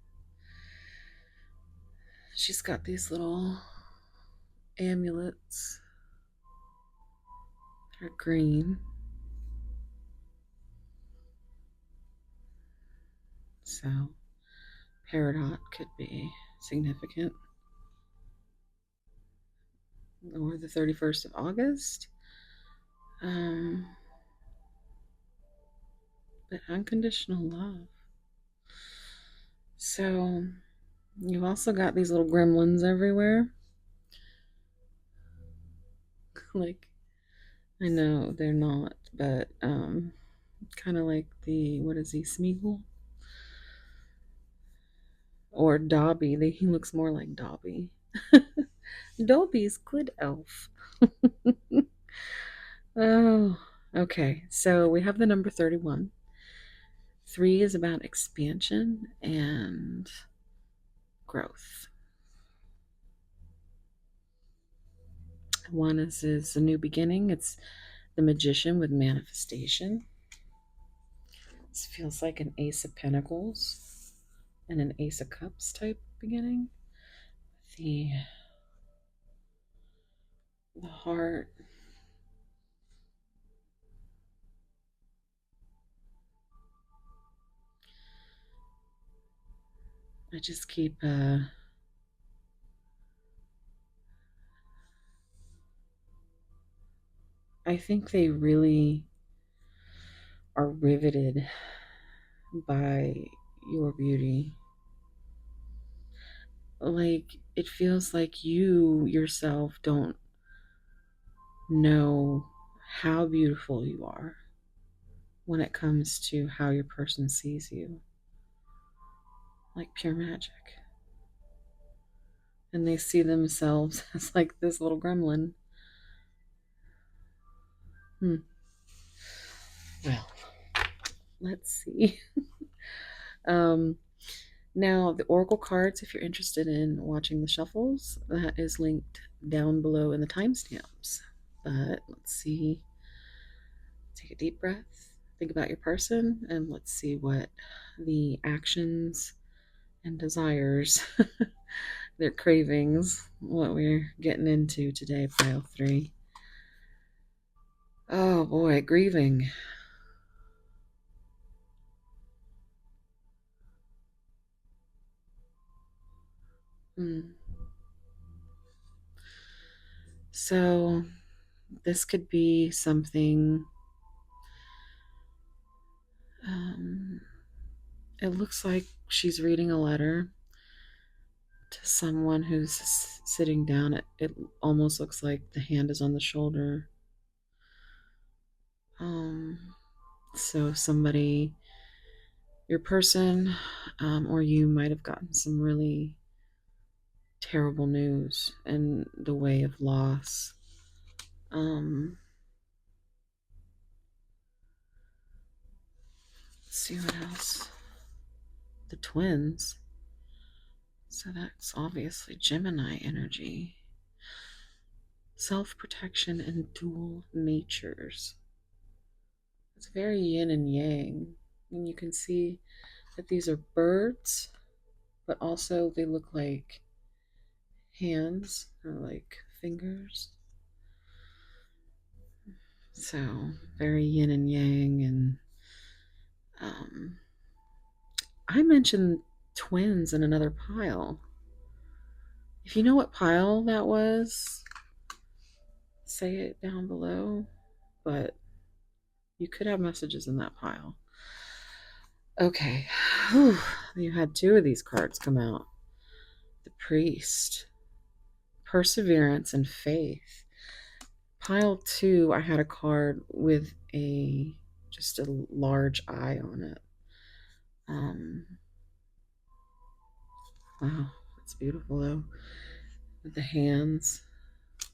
She's got these little amulets. They're green. So, Peridot could be significant. Or the 31st of August. But unconditional love. So, you've also got these little gremlins everywhere. Like, I know they're not, but kind of like what is he, Smeagol? Or Dobby. He looks more like Dobby. Dobby's good elf. Oh, okay. So we have the number 31. 3 is about expansion and growth. 1 is a new beginning. It's the Magician with manifestation. This feels like an Ace of Pentacles and an Ace of Cups type beginning. The heart. I just keep I think they really are riveted by your beauty. Like, it feels like you yourself don't know how beautiful you are when it comes to how your person sees you. Like pure magic. And they see themselves as like this little gremlin. Well, let's see. um, Now, the Oracle cards, if you're interested in watching the shuffles, that is linked down below in the timestamps. But let's see. Take a deep breath. Think about your person, and let's see what the actions and desires, their cravings, what we're getting into today, pile 3. Oh boy, grieving. So this could be something. Um, it looks like she's reading a letter to someone who's sitting down. It almost looks like the hand is on the shoulder. Um, so somebody, your person, or you might have gotten some really terrible news in the way of loss. Um, let's see what else. The twins. So that's obviously Gemini energy. Self protection and dual natures. It's very yin and yang. And you can see that these are birds, but also they look like hands or like fingers. So very yin and yang. And um, I mentioned twins in another pile. If you know what pile that was, say it down below. But you could have messages in that pile. Okay. Whew. You had two of these cards come out. The priest. Perseverance and faith. Pile two, I had a card with a just a large eye on it. Um, wow, it's beautiful though. With the hands. I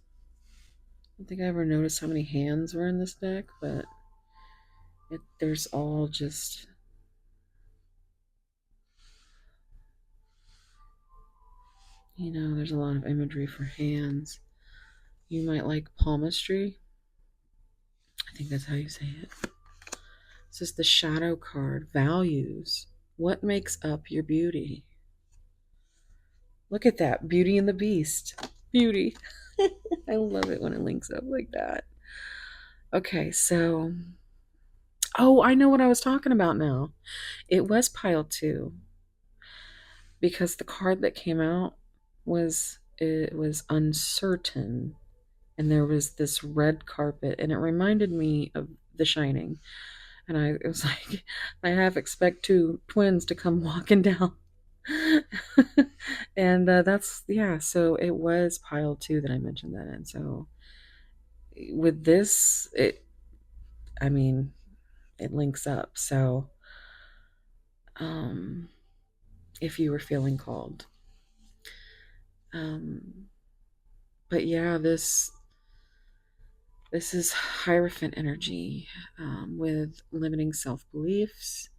don't think I ever noticed how many hands were in this deck, but there's all just there's a lot of imagery for hands. You might like palmistry. I think that's how you say it. This is the shadow card. Values. What makes up your beauty? Look at that. Beauty and the Beast. Beauty. I love it when it links up like that. Okay, so. Oh, I know what I was talking about now. It was pile two because the card that came out was uncertain, and there was this red carpet, and it reminded me of The Shining. And it was like I half expect two twins to come walking down. And that's yeah. So it was pile two that I mentioned that in. So with this, I mean, it links up. So um, if you were feeling called, um, but yeah, this is Hierophant energy with limiting self beliefs.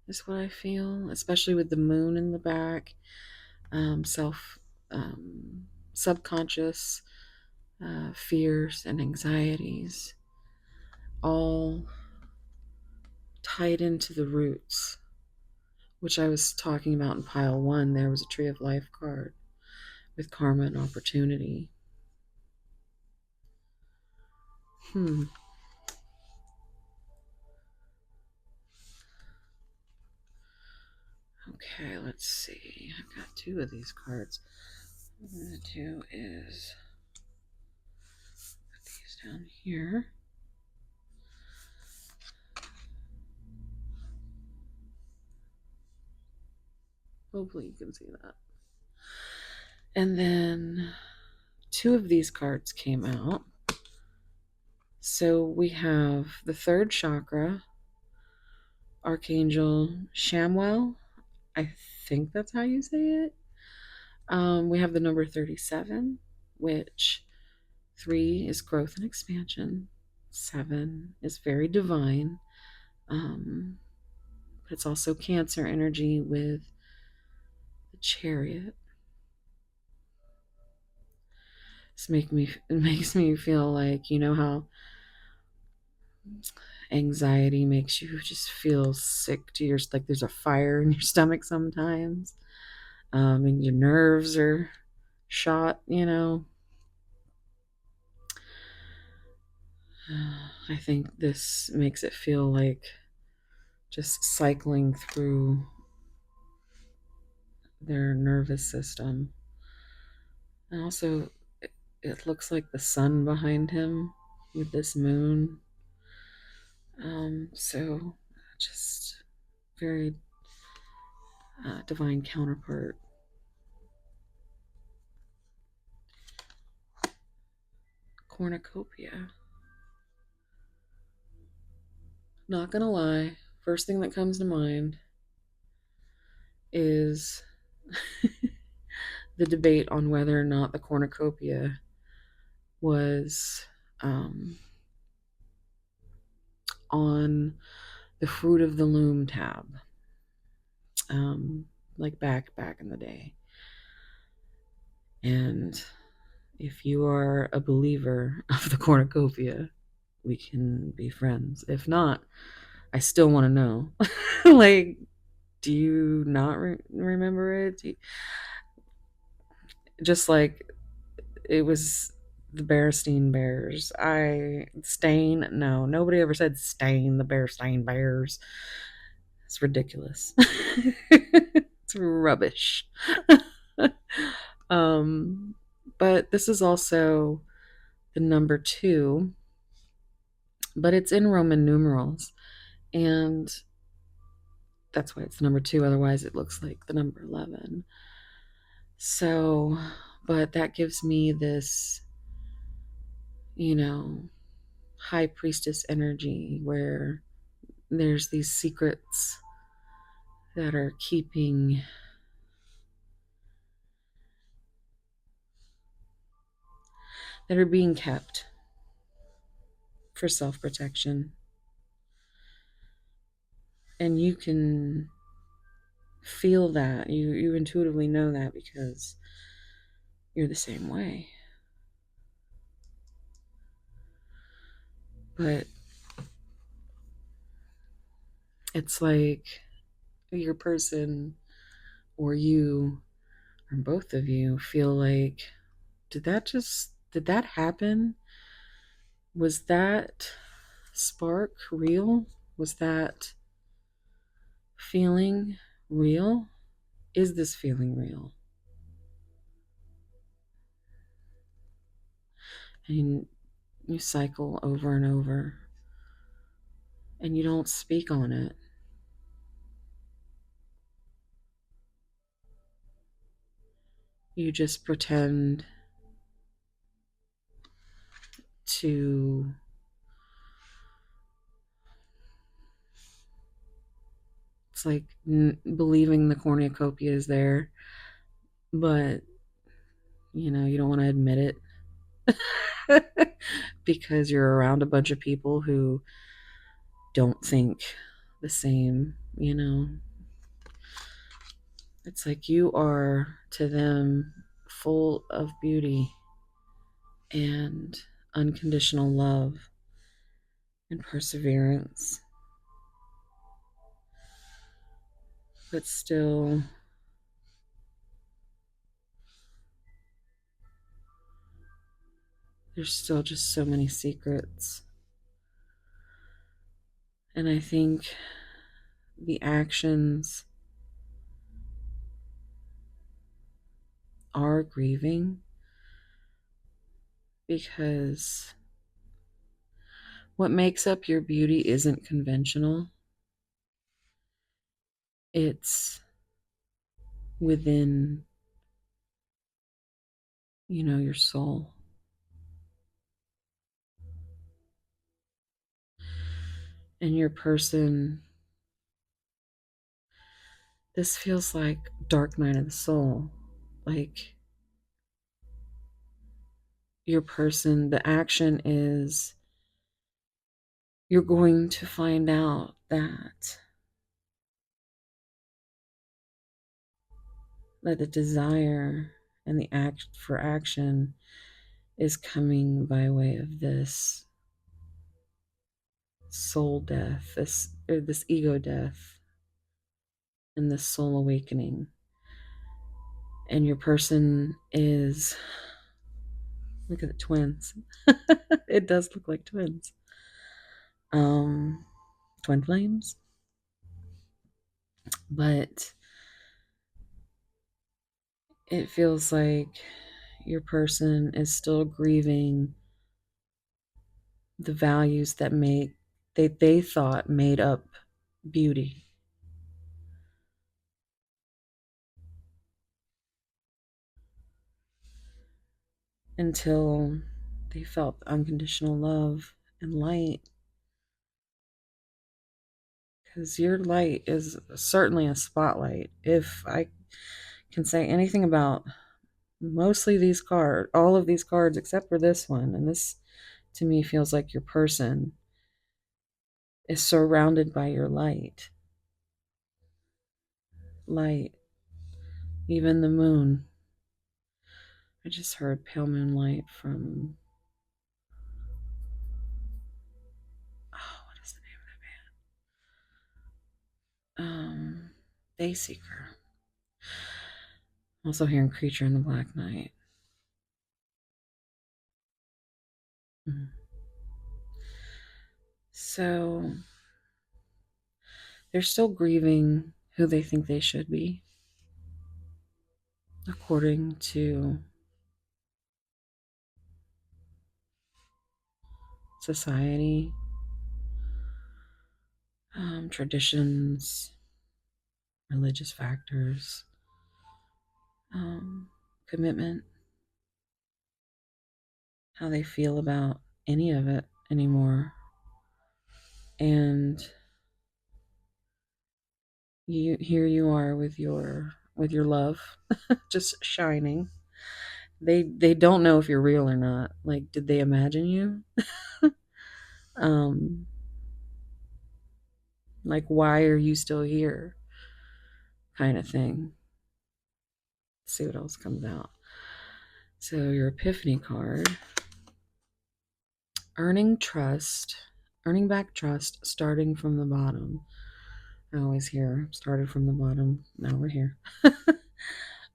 Is what I feel, especially with the moon in the back. Self, um, subconscious fears and anxieties, all tied into the roots, which I was talking about in pile one. There was a Tree of Life card with karma and opportunity. Hmm. Okay, let's see. I've got two of these cards. What I'm going to do is put these down here. Hopefully, you can see that. And then two of these cards came out. So we have the third chakra, Archangel Shamwell. I think that's how you say it. We have the number 37, which 3 is growth and expansion, 7 is very divine, but it's also Cancer energy with the Chariot. It makes me feel like how anxiety makes you just feel sick to your like there's a fire in your stomach sometimes, and your nerves are shot. I think this makes it feel like just cycling through their nervous system. And also, it looks like the sun behind him with this moon. So just very divine counterpart. Cornucopia. Not gonna lie, first thing that comes to mind is the debate on whether or not the cornucopia was um, on the Fruit of the Loom tab, um, like back in the day. And if you are a believer of the cornucopia, we can be friends. If not, I still want to know. Like, do you not remember it? Just like it was the Bearstein Bears. Stain. No, nobody ever said stain the Bearstein Bears. It's ridiculous. It's rubbish. um, but this is also the number two, but it's in Roman numerals, and that's why it's number two. Otherwise, it looks like the number 11. So, but that gives me this, you know, high priestess energy where there's these secrets that are being kept for self protection. And you can feel that. You intuitively know that because you're the same way. But it's like your person or you or both of you feel like, did that happen? Was that spark real? Was that feeling real? Is this feeling real? And you cycle over and over and you don't speak on it. You just pretend to it's like believing the cornucopia is there, but you don't want to admit it because you're around a bunch of people who don't think the same. It's like you are to them full of beauty and unconditional love and perseverance, but still there's still just so many secrets. And I think the actions are grieving because what makes up your beauty isn't conventional. It's within, your soul. And your person, this feels like dark night of the soul. Like your person, the action is you're going to find out that the desire and the act for action is coming by way of this soul death, this ego death, and this soul awakening. And your person is, look at the twins. It does look like twins. Twin flames. But it feels like your person is still grieving the values that they thought made up beauty, until they felt unconditional love and light. Because your light is certainly a spotlight. If I can say anything about mostly these cards, all of these cards except for this one, and this to me feels like your person is surrounded by your light. Light, even the moon. I just heard pale moonlight from, oh, what is the name of that band? Dayseeker. Also hearing Creature in the Black Night. Mhm. So they're still grieving who they think they should be, according to society, traditions, religious factors, commitment, how they feel about any of it anymore. And you are with your love just shining. They don't know if you're real or not. Like, did they imagine you? um like, why are you still here, kind of thing. Let's see what else comes out. So your epiphany card, earning trust, earning back trust, starting from the bottom. I always hear started from the bottom, now we're here.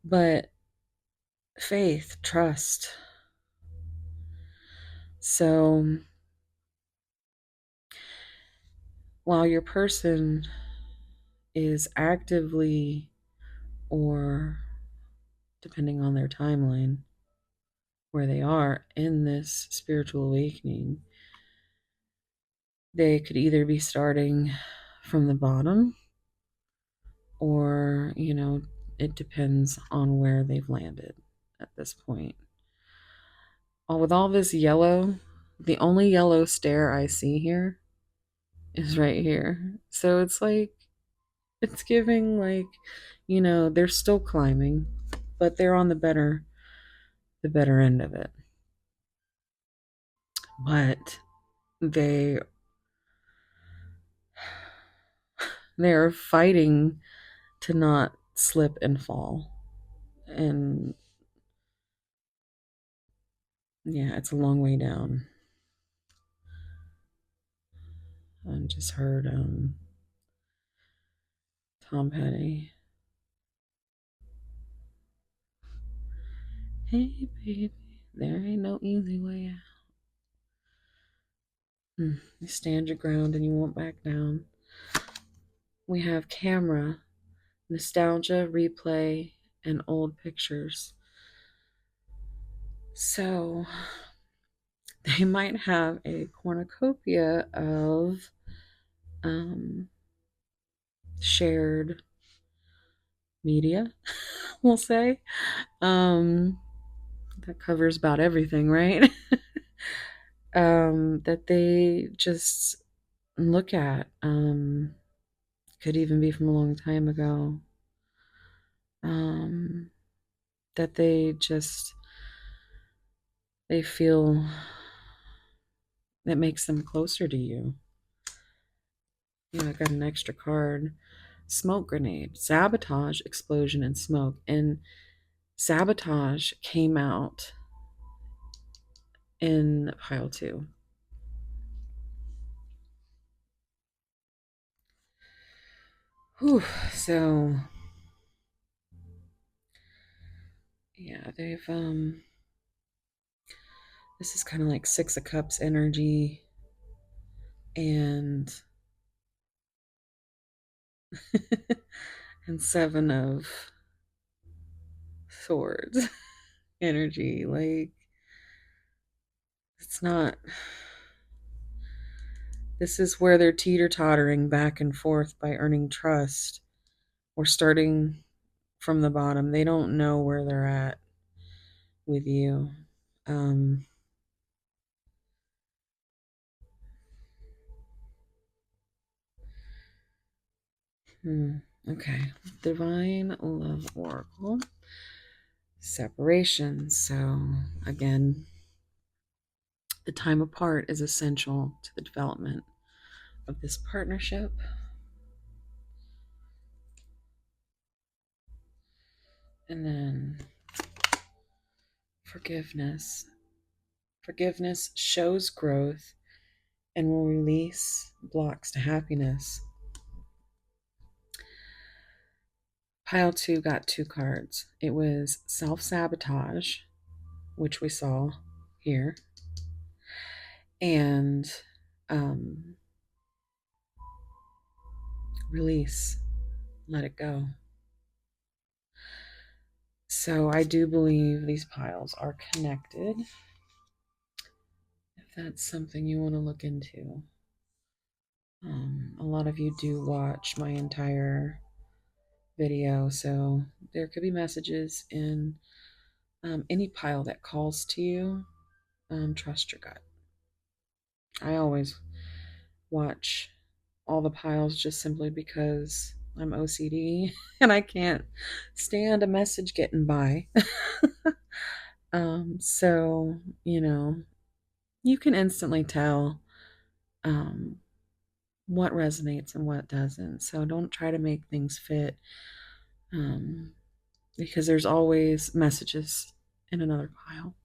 But faith, trust. So while your person is actively, or depending on their timeline, where they are in this spiritual awakening, they could either be starting from the bottom, or, it depends on where they've landed at this point. With all this yellow, the only yellow stair I see here is right here. So it's like, it's giving like, they're still climbing, but they're on the better end of it. But they they're fighting to not slip and fall. And yeah, it's a long way down. I just heard Tom Petty. Hey baby, there ain't no easy way out. You stand your ground and you won't back down. We have camera, nostalgia, replay, and old pictures. So they might have a cornucopia of shared media, we'll say, that covers about everything, right? That they just look at. Could even be from a long time ago. Um, that they feel that makes them closer to you. I got an extra card. Smoke grenade, sabotage, explosion, and smoke. And sabotage came out in pile two. Whew. So yeah, this is kind of like Six of Cups energy, and and Seven of Swords. energy. Like, it's not. This is where they're teeter tottering back and forth by earning trust or starting from the bottom. They don't know where they're at with you. Um, hmm, okay. Divine Love Oracle. Separation. So, again, the time apart is essential to the development of this partnership. And then forgiveness. Forgiveness shows growth and will release blocks to happiness. Pile 2 got 2 cards. It was self sabotage, which we saw here, and um, release, let it go. So I do believe these piles are connected. If that's something you want to look into. A lot of you do watch my entire video, so there could be messages in any pile that calls to you. Trust your gut. I always watch all the piles just simply because I'm OCD and I can't stand a message getting by. So, you can instantly tell um, what resonates and what doesn't. So don't try to make things fit um, because there's always messages in another pile.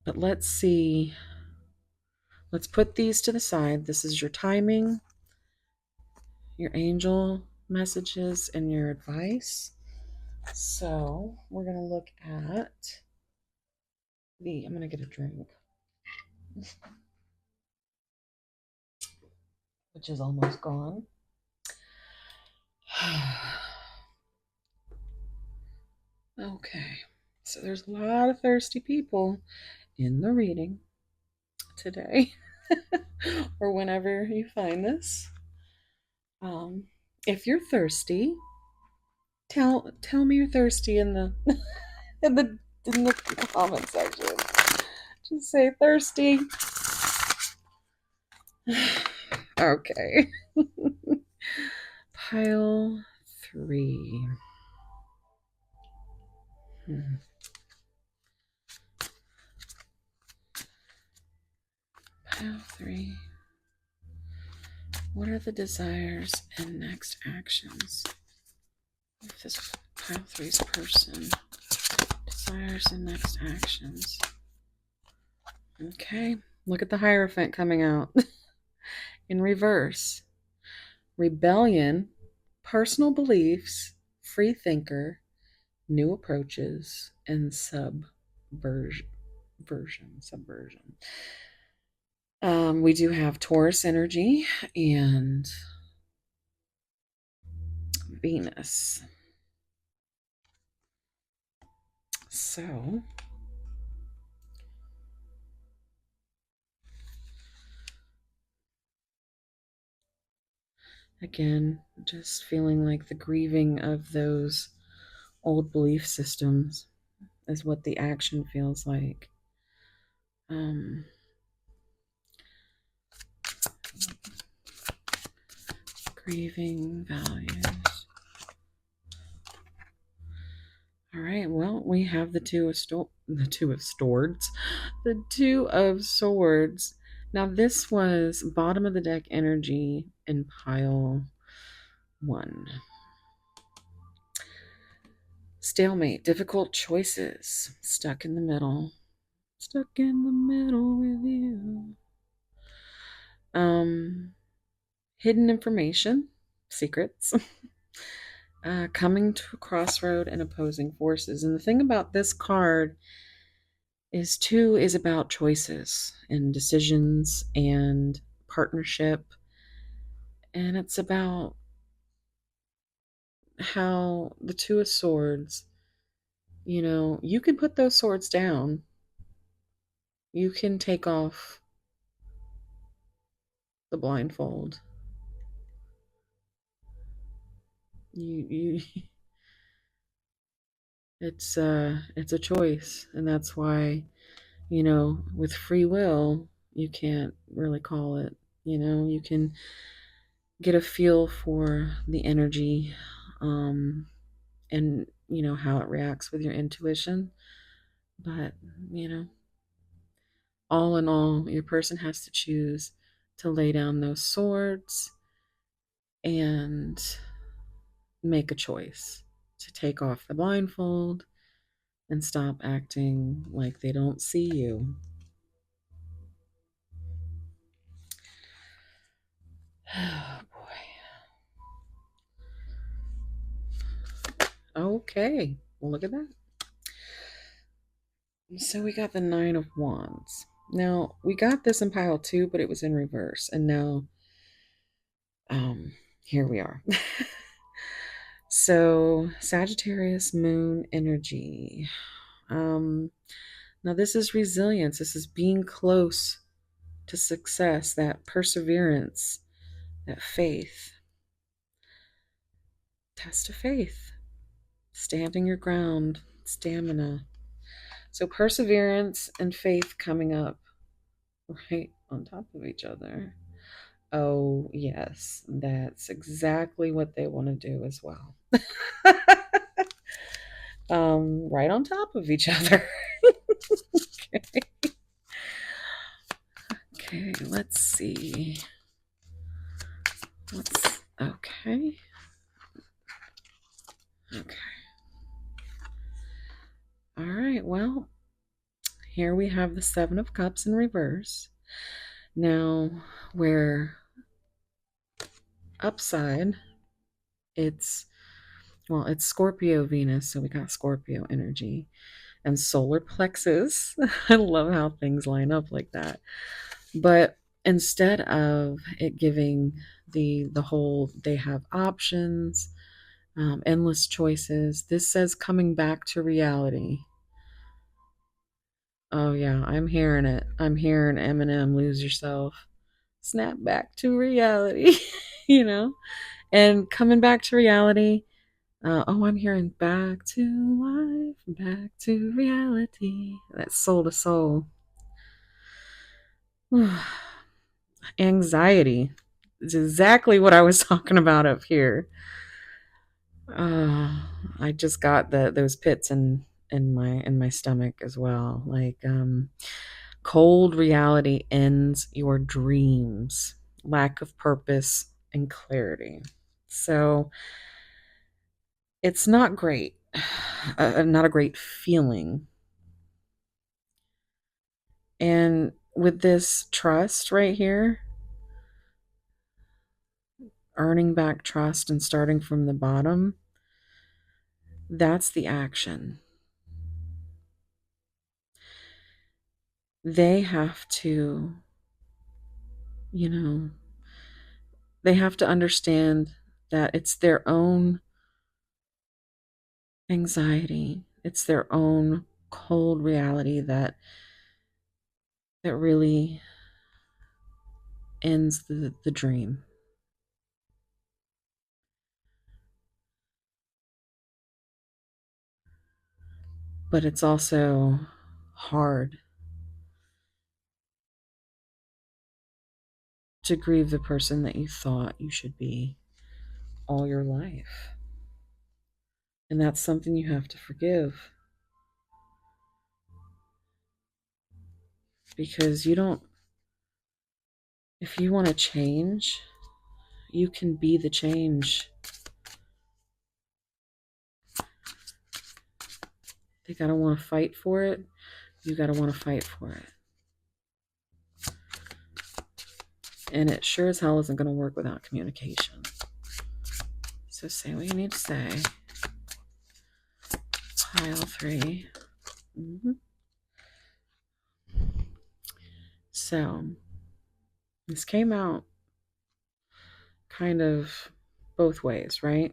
But let's see. Let's put these to the side. This is your timing, your angel messages, and your advice. So we're going to look at I'm going to get a drink, which is almost gone. Okay, so there's a lot of thirsty people in the reading today, or whenever you find this. If you're thirsty, tell me you're thirsty in the in the comment section. Just say thirsty. Okay. Pile 3. Pile 3. What are the desires and next actions of this pile 3's person? Desires and next actions. Okay. Look at the Hierophant coming out in reverse. Rebellion, personal beliefs, free thinker, new approaches, and subversion. We do have Taurus energy and Venus. So, again, just feeling like the grieving of those old belief systems is what the action feels like. Grieving values. All right. Well, we have the two of swords. The 2 of swords. Now, this was bottom of the deck energy in pile 1. Stalemate, difficult choices, stuck in the middle. Stuck in the middle with you. Hidden information, secrets. Coming to a crossroad and opposing forces. And the thing about this card is 2 is about choices and decisions and partnership. And it's about how the Two of Swords, you can put those swords down. You can take off the blindfold. You it's a choice, and that's why, with free will, you can't really call it. You can get a feel for the energy, and how it reacts with your intuition. But, you know, all in all, your person has to choose to lay down those swords and make a choice to take off the blindfold and stop acting like they don't see you. Oh boy. Okay. Well, look at that. So we got the Nine of Wands. Now, we got this in pile two, but it was in reverse. And now, um, here we are. So, Sagittarius moon energy. Um, Now, this is resilience. This is being close to success, that perseverance, that faith. Test of faith, standing your ground, stamina. So, perseverance and faith coming up right on top of each other. Oh, yes, that's exactly what they want to do as well. Right on top of each other. Okay. Okay, let's see. Okay. Okay. All right. Well, here we have the Seven of Cups in reverse. Now, where upside, it's it's Scorpio Venus, so we got Scorpio energy and solar plexus. I love how things line up like that. But instead of it giving the whole they have options, endless choices, this says coming back to reality. Oh yeah, I'm hearing it. I'm hearing Eminem, lose yourself, snap back to reality. you know, and coming back to reality. Oh, I'm hearing back to life, back to reality. That's soul to soul. Anxiety is exactly what I was talking about up here. Uh, I just got those pits in my stomach as well. Like cold reality ends your dreams, lack of purpose and clarity. So it's not great, not a great feeling. And with this trust right here, earning back trust and starting from the bottom, that's the action. They have to, you know, they have to understand that it's their own anxiety, it's their own cold reality that really ends the dream. But it's also hard to grieve the person that you thought you should be all your life. And that's something you have to forgive, because you don't, if you want to change, you can be the change. They got to want to fight for it. You got to want to fight for it. And it sure as hell isn't going to work without communication. So say what you need to say. Pile three. Mm-hmm. So this came out kind of both ways, right?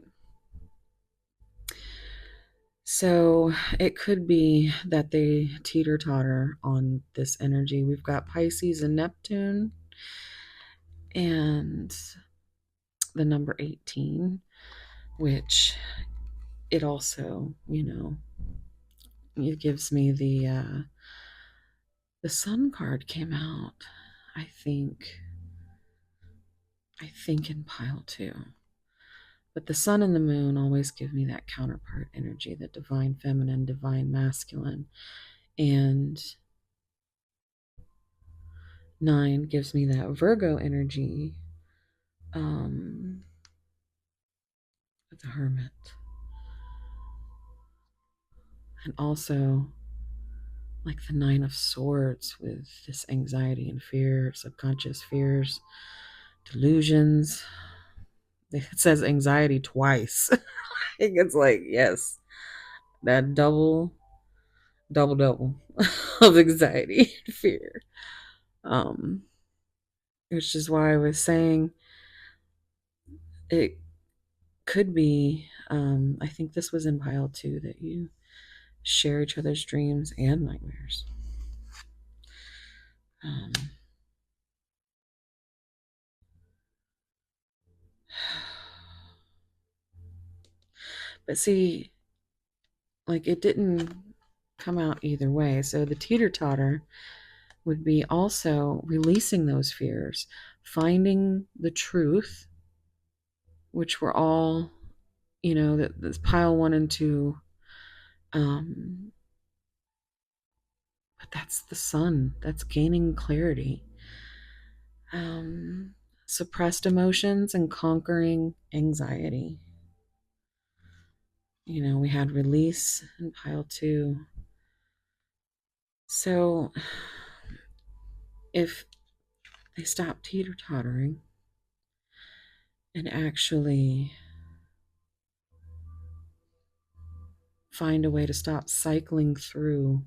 So it could be that they teeter totter on this energy. We've got Pisces and Neptune, and the number 18, which it also, it gives me the Sun card came out. I think I think in pile 2. But the sun and the moon always give me that counterpart energy, the divine feminine, divine masculine. And 9 gives me that Virgo energy, um, the hermit. And also like the 9 of swords with this anxiety and fear, subconscious fears, delusions. It says anxiety twice. It's like, yes, that double of anxiety and fear. Um, which is why I was saying it could be, I think this was in pile 2, that you share each other's dreams and nightmares. Um, but see, like it didn't come out either way. So the teeter totter would be also releasing those fears, finding the truth, which we're all, that this pile 1 and 2. Um, but that's the sun. That's gaining clarity. Um, Suppressed emotions and conquering anxiety. We had release in pile 2. So if they stop teeter tottering and actually find a way to stop cycling through,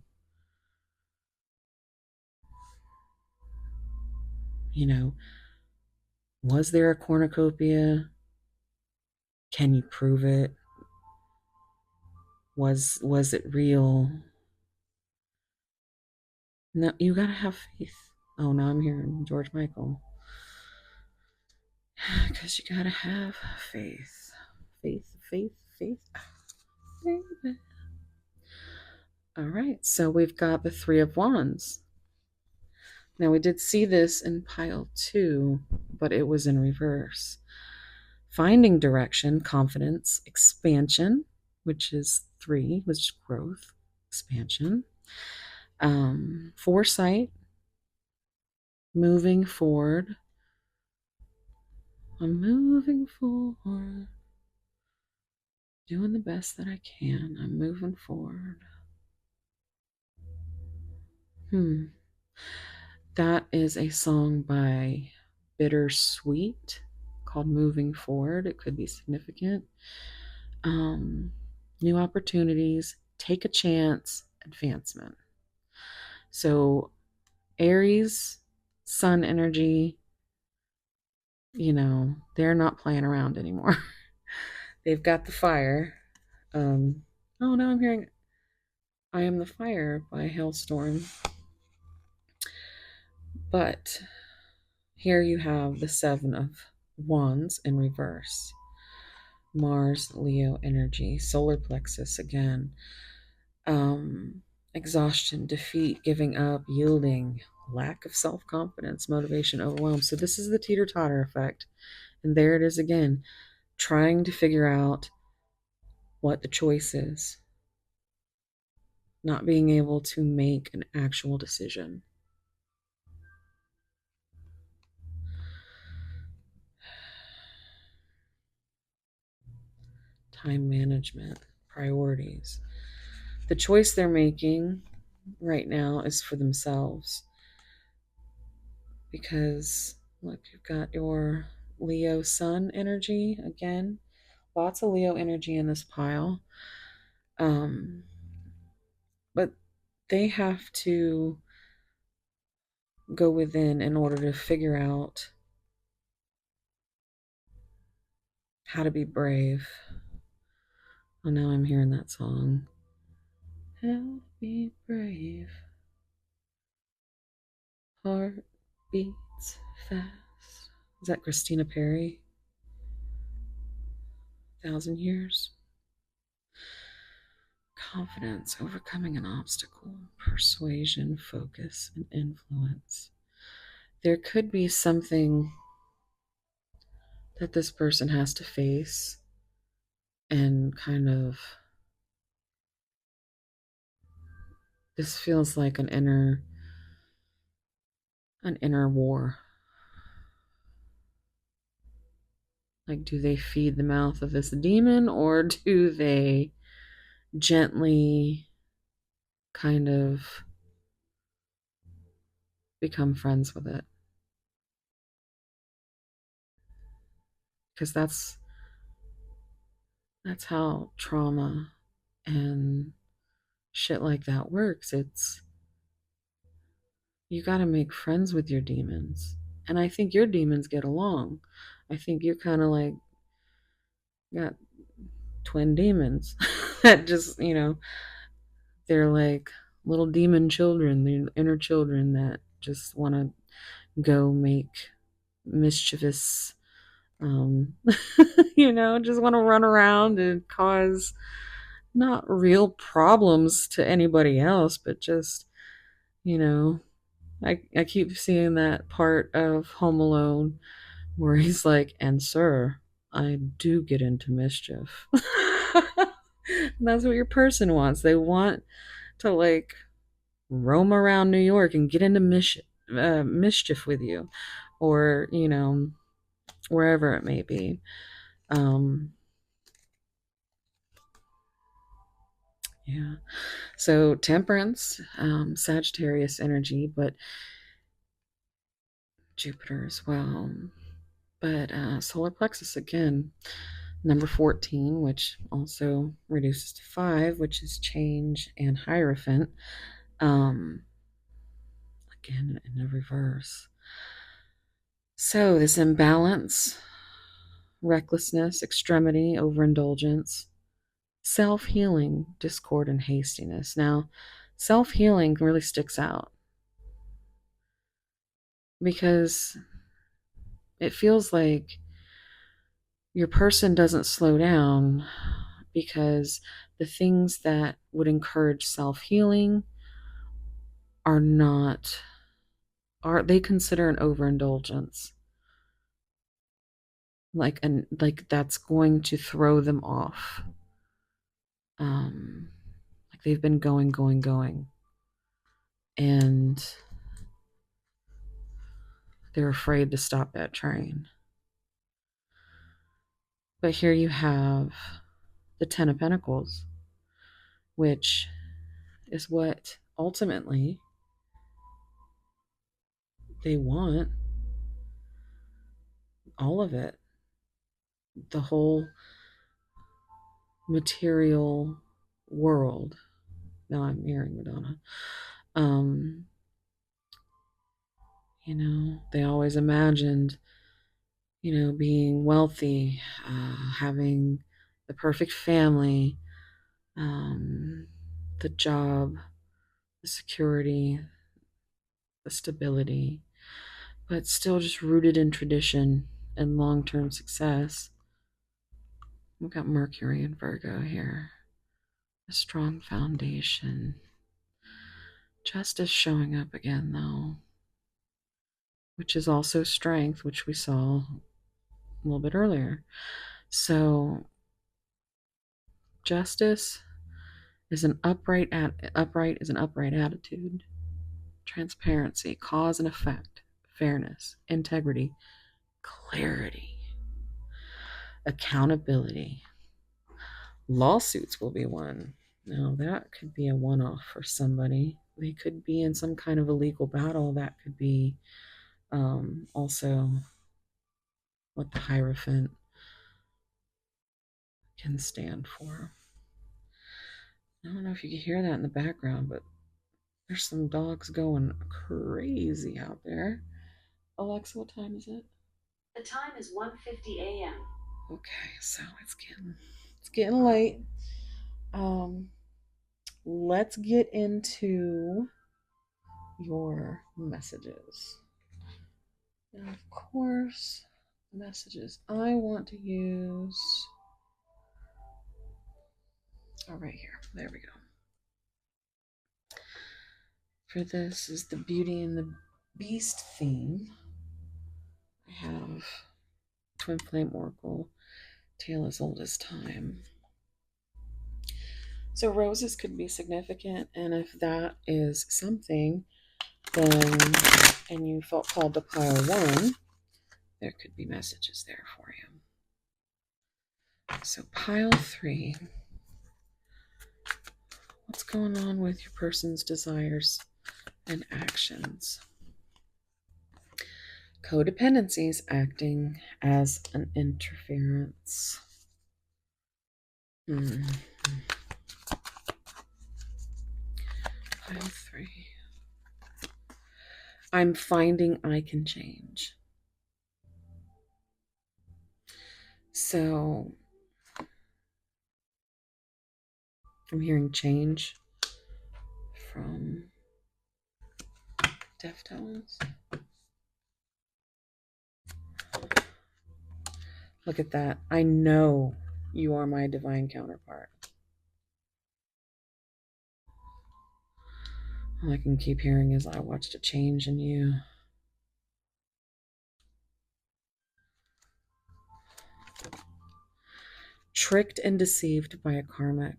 was there a cornucopia? Can you prove it? Was it real? No, you gotta have faith. Oh, now I'm hearing George Michael. Because you gotta have faith. Faith, faith, faith. Baby. All right, so we've got the Three of Wands. Now, we did see this in pile 2, but it was in reverse. Finding direction, confidence, expansion, which is 3, which is growth, expansion. Foresight, moving forward. I'm moving forward, doing the best that I can. I'm moving forward. That is a song by Bittersweet called Moving Forward. It could be significant. New opportunities, take a chance, advancement. So, Aries, sun energy, they're not playing around anymore. They've got the fire. Oh, now I'm hearing I Am the Fire by Hailstorm. But here you have the 7 of Wands in reverse. Mars, Leo energy, solar plexus again. Exhaustion, defeat, giving up, yielding, lack of self confidence, motivation, overwhelm. So, this is the teeter totter effect. And there it is again, trying to figure out what the choice is, not being able to make an actual decision. Time management, priorities. The choice they're making right now is for themselves. Because, look, you've got your Leo sun energy again. Lots of Leo energy in this pile. But they have to go within in order to figure out how to be brave, Oh, now I'm hearing that song. Help be brave, heart beats fast. Is that Christina Perry? 1,000 Years? Confidence, overcoming an obstacle, persuasion, focus, and influence. There could be something that this person has to face and kind of, this feels like an inner war. Like, do they feed the mouth of this demon, or do they gently kind of become friends with it? Because that's how trauma and shit like that works. It's, you got to make friends with your demons. And I think your demons get along. I think you're kind of like got twin demons that just, they're like little demon children, the inner children that just want to go make mischievous, um, just want to run around and cause not real problems to anybody else, but just, you know, I keep seeing that part of Home Alone where he's like, and sir, I do get into mischief. That's what your person wants. They want to like roam around New York and get into mischief with you, or wherever it may be. Um, yeah. So Temperance, Sagittarius energy, but Jupiter as well. But solar plexus again, number 14, which also reduces to 5, which is change and Hierophant. Um, Again in the reverse. So this imbalance, recklessness, extremity, overindulgence, self healing, discord, and hastiness. Now, self healing really sticks out because it feels like your person doesn't slow down because the things that would encourage self healing are not, are they consider an overindulgence, like that's going to throw them off, um like they've been going, and they're afraid to stop that train. But here you have the Ten of Pentacles, which is what ultimately they want, all of it, the whole material world. Now I'm hearing Madonna. Um, they always imagined, being wealthy, having the perfect family, um, the job, the security, the stability, but still just rooted in tradition and long term success. We've got Mercury and Virgo here. A strong foundation. Justice showing up again, though, which is also strength, which we saw a little bit earlier. So, justice is an upright is an upright attitude. Transparency, cause and effect, fairness, integrity, clarity, accountability. Lawsuits will be one. Now, that could be a one off for somebody. They could be in some kind of a legal battle. That could be also what the Hierophant can stand for. I don't know if you can hear that in the background, but there's some dogs going crazy out there. Alexa, what time is it? The time is 1:50 a.m. Okay, so it's getting late. Um, let's get into your messages. And of course, messages I want to use are right here. There we go. For this is the Beauty and the Beast theme. I have Twin Flame Oracle, Tale as Old as Time. So roses could be significant, and if that is something, then and you felt called to pile one, there could be messages there for you. So pile three. What's going on with your person's desires and actions? Codependencies acting as an interference. Pile three. I'm finding I can change. So I'm hearing change from Deftones. Look at that. I know you are my divine counterpart. All I can keep hearing is I watched a change in you. Tricked and deceived by a karmic.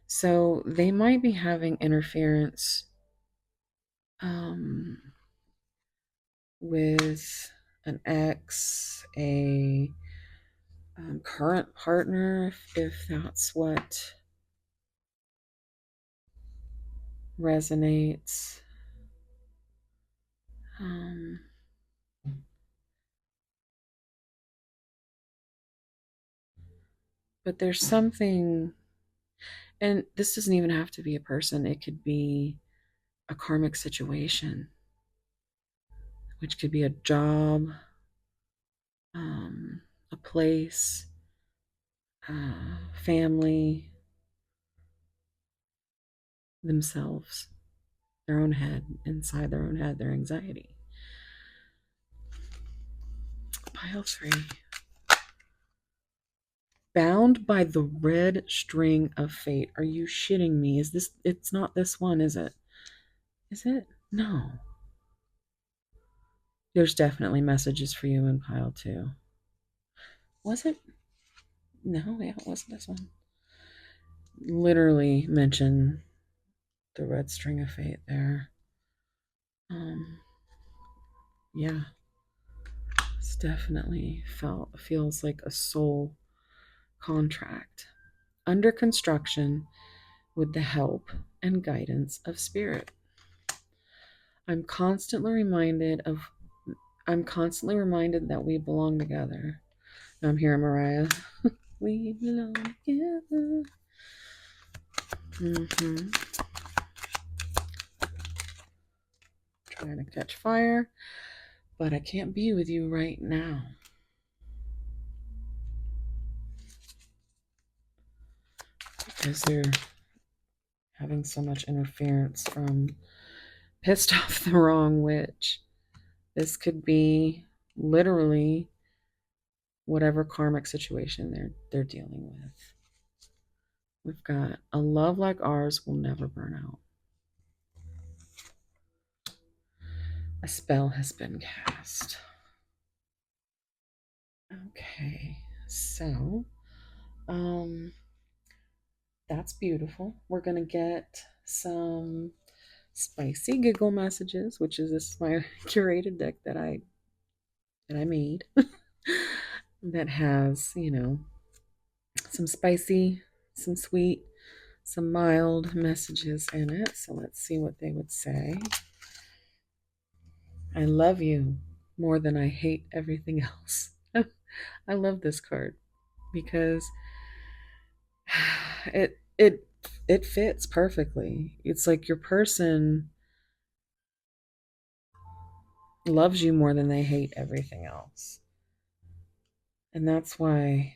So they might be having interference with an ex, a current partner, if that's what resonates. But there's something, and this doesn't even have to be a person, it could be a karmic situation, which could be a job, a place, family, themselves, their own head, inside their own head, their anxiety. Pile three. Bound by the red string of fate. Are you shitting me? Is this, it's not this one, is it? Is it? No. There's definitely messages for you in pile two. Was it? No, yeah, it wasn't this one. Literally mention the red string of fate there. Yeah, it's definitely feels like a soul contract under construction with the help and guidance of spirit. I'm constantly reminded that we belong together. Now I'm hearing Mariah. We belong together. Trying to catch fire, but I can't be with you right now. Because they're having so much interference from pissed off the wrong witch. This could be literally whatever karmic situation they're dealing with. We've got a love like ours will never burn out. A spell has been cast. Okay, so that's beautiful. We're gonna get some spicy giggle messages, which is this my curated deck that I made that has, some spicy, some sweet, some mild messages in it. So let's see what they would say. I love you more than I hate everything else. I love this card because it fits perfectly. It's like your person loves you more than they hate everything else. And that's why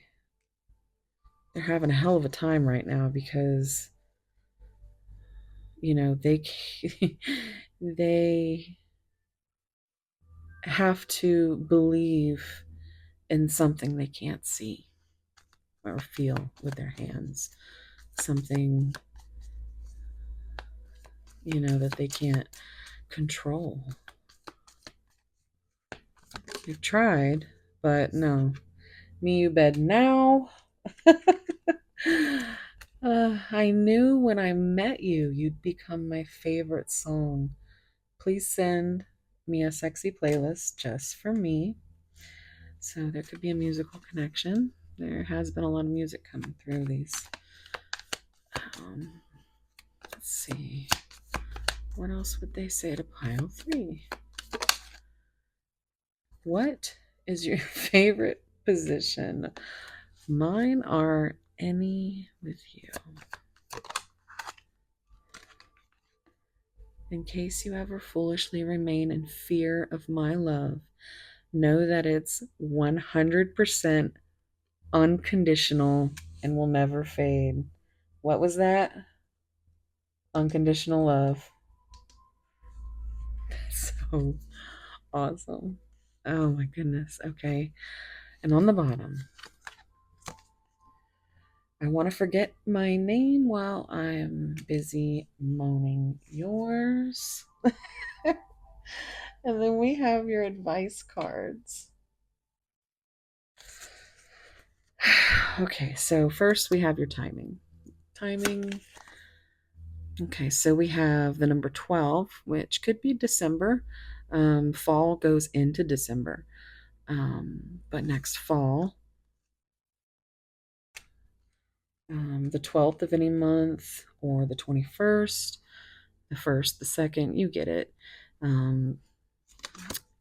they're having a hell of a time right now because they they have to believe in something they can't see or feel with their hands, something that they can't control. They've tried, but no. Me you bed now. I knew when I met you you'd become my favorite song. Please send me a sexy playlist just for me. So there could be a musical connection. There has been a lot of music coming through these. Um, let's see. What else would they say to pile 3? What is your favorite position? Mine are any with you. In case you ever foolishly remain in fear of my love, know that it's 100% unconditional and will never fade. What was that? Unconditional love. So awesome. Oh my goodness. Okay. And on the bottom, I want to forget my name while I'm busy moaning yours. And then we have your advice cards. Okay, so first we have your timing. Timing. Okay, so we have the number 12, which could be December. Fall goes into December. But next fall, the 12th of any month or the 21st, the 1st, the 2nd, you get it. Um,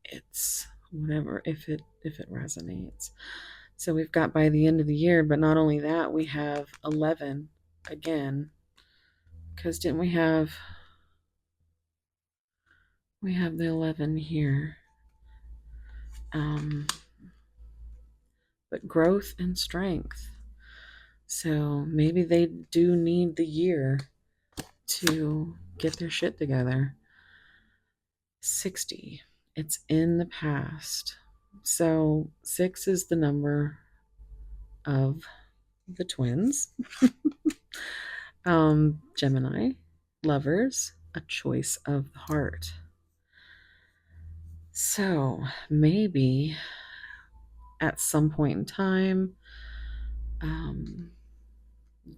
it's whatever if it resonates. So we've got by the end of the year, but not only that, we have 11 again. Because didn't we have the 11 here. But growth and strength. So maybe they do need the year to get their shit together. 60. It's in the past. So 6 is the number of the twins. Gemini, lovers, a choice of the heart. So maybe at some point in time,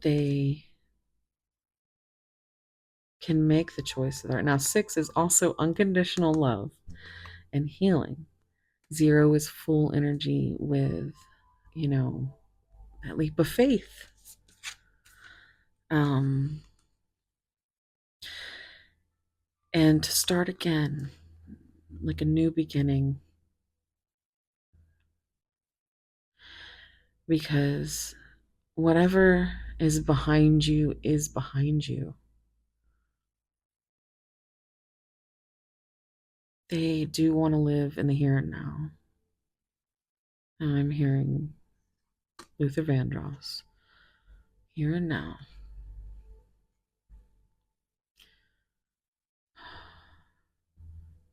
they can make the choice of the heart. Now, 6 is also unconditional love and healing. 0 is full energy with, that leap of faith. And to start again, like a new beginning. Because whatever is behind you is behind you. They do want to live in the here and now. And I'm hearing Luther Vandross. Here and now.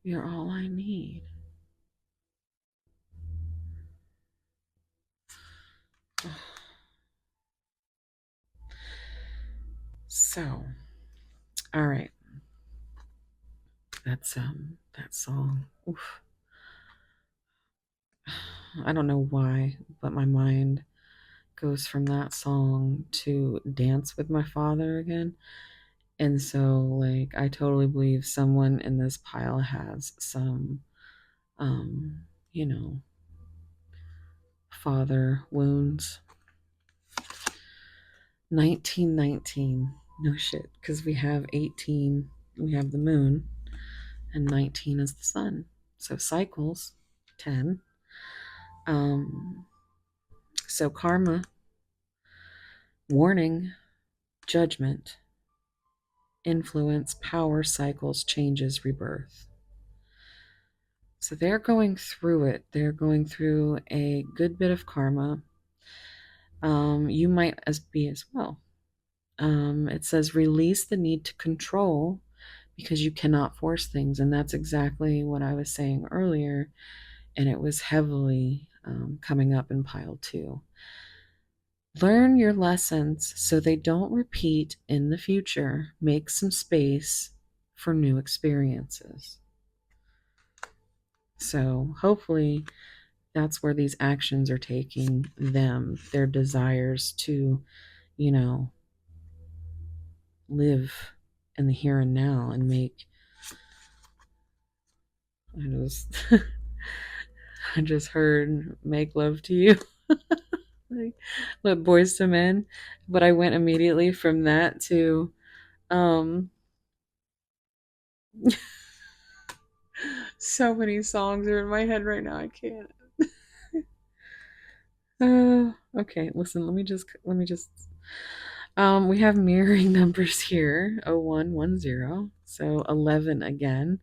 You're all I need. So, all right. That's that song. Oof. I don't know why, but my mind goes from that song to Dance with My Father again. And so, like, I totally believe someone in this pile has some, um, you know, father wounds. 1919. No shit. Because we have 18, we have the moon, and 19 is the sun. So cycles, 10. Um, so karma, warning, judgment, influence, power, cycles, changes, rebirth. So they're going through it. They're going through a good bit of karma. You might as be as well. It says release the need to control because you cannot force things. And that's exactly what I was saying earlier. And it was heavily coming up in pile two. Learn your lessons so they don't repeat in the future. Make some space for new experiences. So hopefully that's where these actions are taking them, their desires to, you know, live in the here and now and make. I just I just heard make love to you. Like let boys to men. But I went immediately from that to um so many songs are in my head right now. I can't. Okay, listen, let me just we have mirroring numbers here, 0110. So 11 again.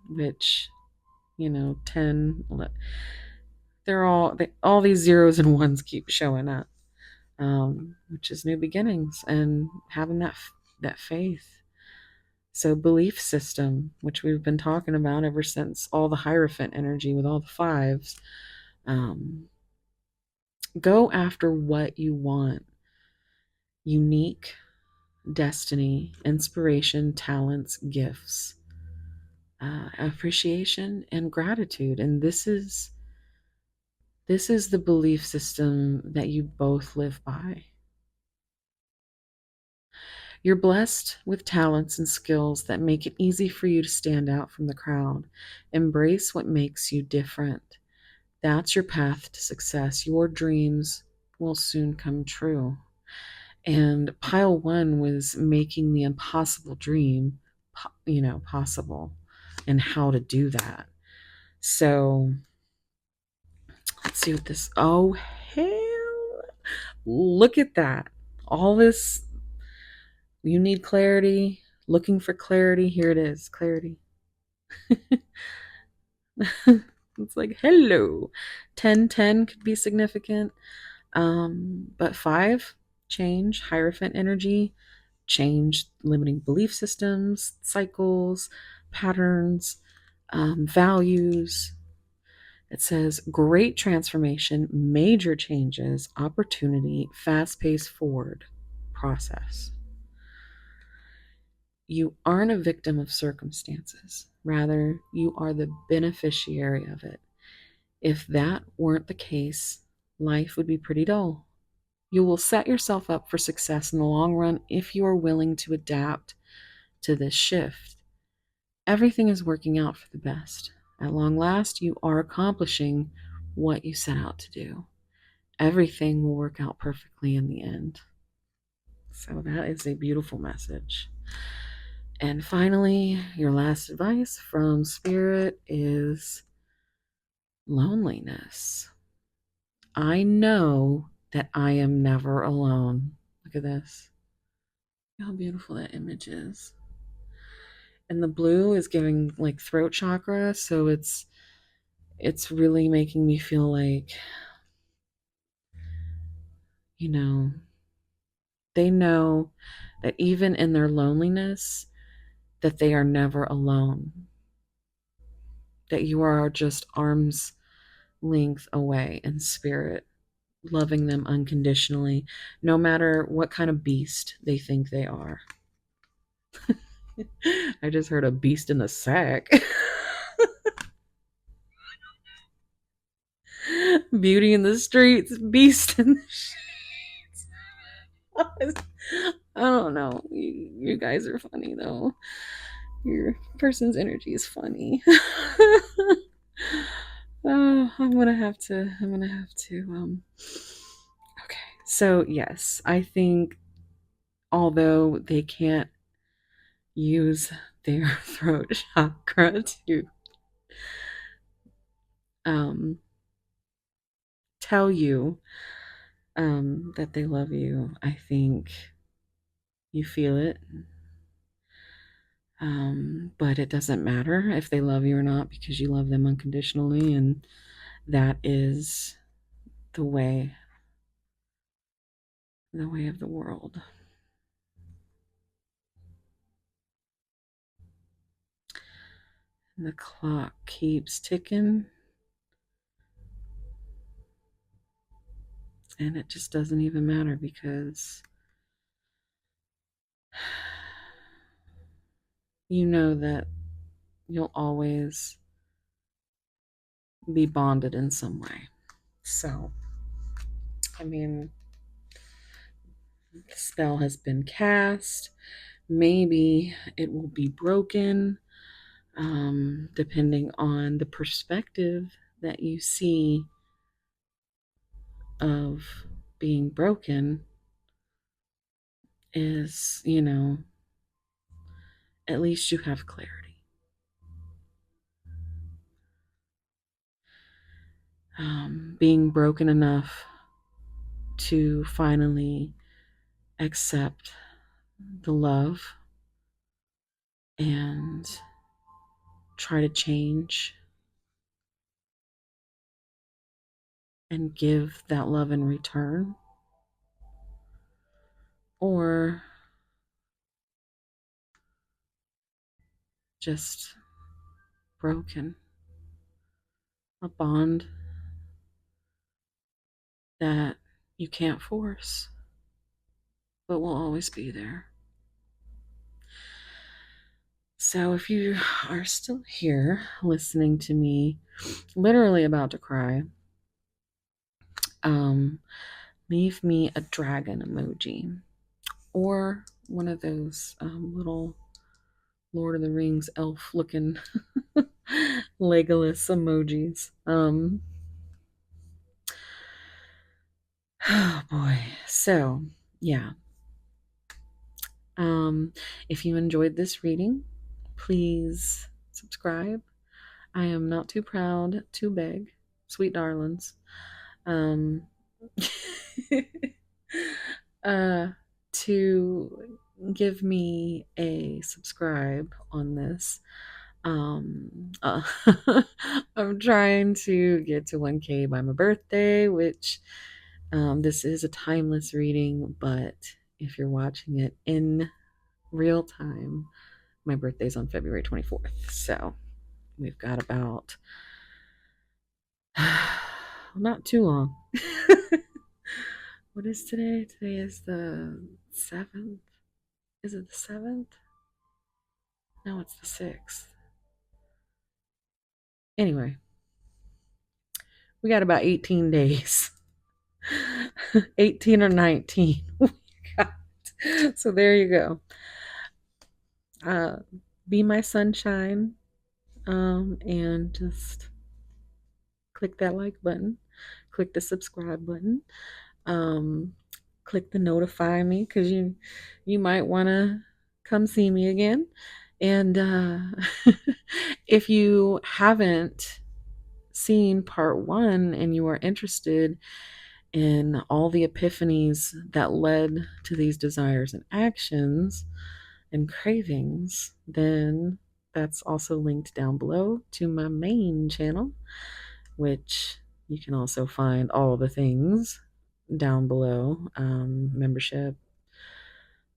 Which, 10, all these zeros and ones keep showing up. Which is new beginnings and having that faith. So belief system, which we've been talking about ever since all the Hierophant energy with all the fives. Um, Go after what you want: unique destiny, inspiration, talents, gifts, appreciation, and gratitude. And this is the belief system that you both live by. You're blessed with talents and skills that make it easy for you to stand out from the crowd. Embrace what makes you different. That's your path to success. Your dreams will soon come true. And pile one was making the impossible dream, possible, and how to do that. So let's see what this. Oh, hell. Look at that. All this. You need clarity. Looking for clarity. Here it is. Clarity. It's like, hello. 1010 could be significant. But five, change, Hierophant energy, change limiting belief systems, cycles, patterns, values. It says great transformation, major changes, opportunity, fast paced forward process. You aren't a victim of circumstances. Rather, you are the beneficiary of it. If that weren't the case, life would be pretty dull. You will set yourself up for success in the long run if you are willing to adapt to this shift. Everything is working out for the best. At long last, you are accomplishing what you set out to do. Everything will work out perfectly in the end. So, that is a beautiful message. And finally, your last advice from Spirit is loneliness. I know that I am never alone. Look at this. How beautiful that image is. And the blue is giving like throat chakra, so it's really making me feel like, you know, they know that even in their loneliness that they are never alone. That you are just arm's length away in spirit, loving them unconditionally, no matter what kind of beast they think they are. I just heard a beast in the sack. Beauty in the streets, beast in the sheets. I don't know. You guys are funny though. Your person's energy is funny. Oh, I'm gonna have to. Okay. So yes, I think although they can't use their throat chakra to um tell you that they love you, I think you feel it. But it doesn't matter if they love you or not because you love them unconditionally, and that is the way. the way of the world. And the clock keeps ticking, and it just doesn't even matter because you know that you'll always be bonded in some way. So, I mean, the spell has been cast. Maybe it will be broken, depending on the perspective that you see of being broken. Is, at least you have clarity. Being broken enough to finally accept the love and try to change and give that love in return, or just broken. A bond that you can't force, but will always be there. So if you are still here listening to me, literally about to cry, um, leave me a dragon emoji or one of those little Lord of the Rings elf looking Legolas emojis. Oh boy. So, yeah. If you enjoyed this reading, please subscribe. I am not too proud to beg, sweet darlings. Um, uh, to give me a subscribe on this. Uh, I'm trying to get to 1K by my birthday, which this is a timeless reading, but if you're watching it in real time, my birthday's on February 24th. So we've got about not too long. What is today? Today is the 7th. Is it the 7th? No, it's the 6th. Anyway, we got about 18 days. 18 or 19. So there you go. Be my sunshine, and just click that like button, click the subscribe button, um, click the notify me because you might want to come see me again. And if you haven't seen part one and you are interested in all the epiphanies that led to these desires and actions and cravings, then that's also linked down below to my main channel, which you can also find all the things down below, membership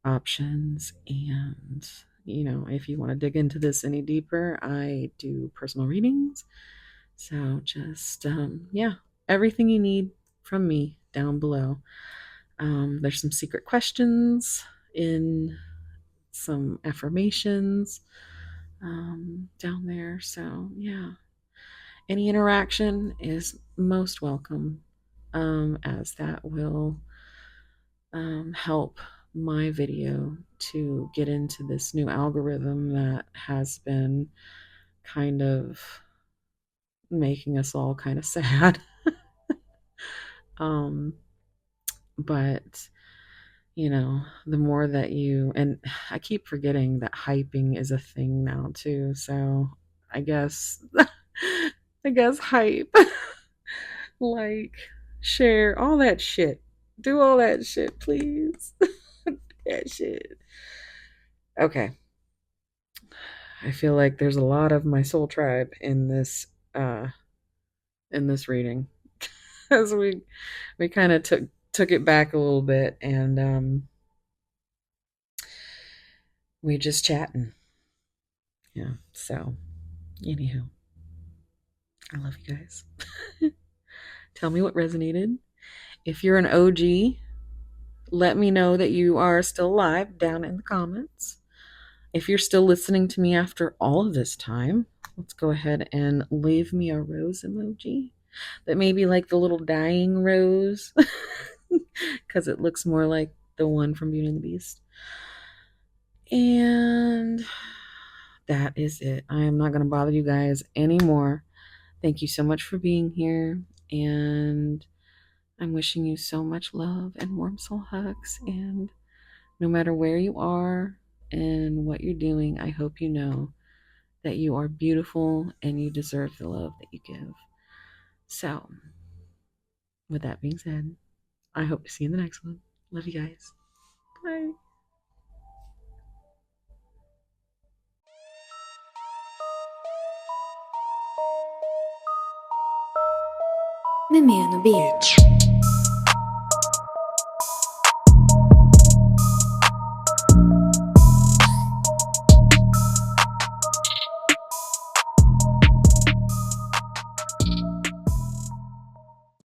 options. And, if you want to dig into this any deeper, I do personal readings. So just, yeah, everything you need from me down below. There's some secret questions in some affirmations down there. So, yeah, any interaction is most welcome, as that will help my video to get into this new algorithm that has been kind of making us all kind of sad. um, but the more that and I keep forgetting that hyping is a thing now too. So I guess, I guess hype, like, share all that shit, do all that shit, please. That shit. Okay. I feel like there's a lot of my soul tribe in this reading, as we kind of took took it back a little bit, and we just chatting. Yeah. So, anyhow, I love you guys. Tell me what resonated. If you're an OG, let me know that you are still alive down in the comments. If you're still listening to me after all of this time, let's go ahead and leave me a rose emoji. That may be like the little dying rose, because it looks more like the one from Beauty and the Beast. And that is it. I am not going to bother you guys anymore. Thank you so much for being here. And I'm wishing you so much love and warm soul hugs. And no matter where you are and what you're doing, I hope you know that you are beautiful and you deserve the love that you give. So, with that being said, I hope to see you in the next one. Love you guys. Bye. Mimi on the beach.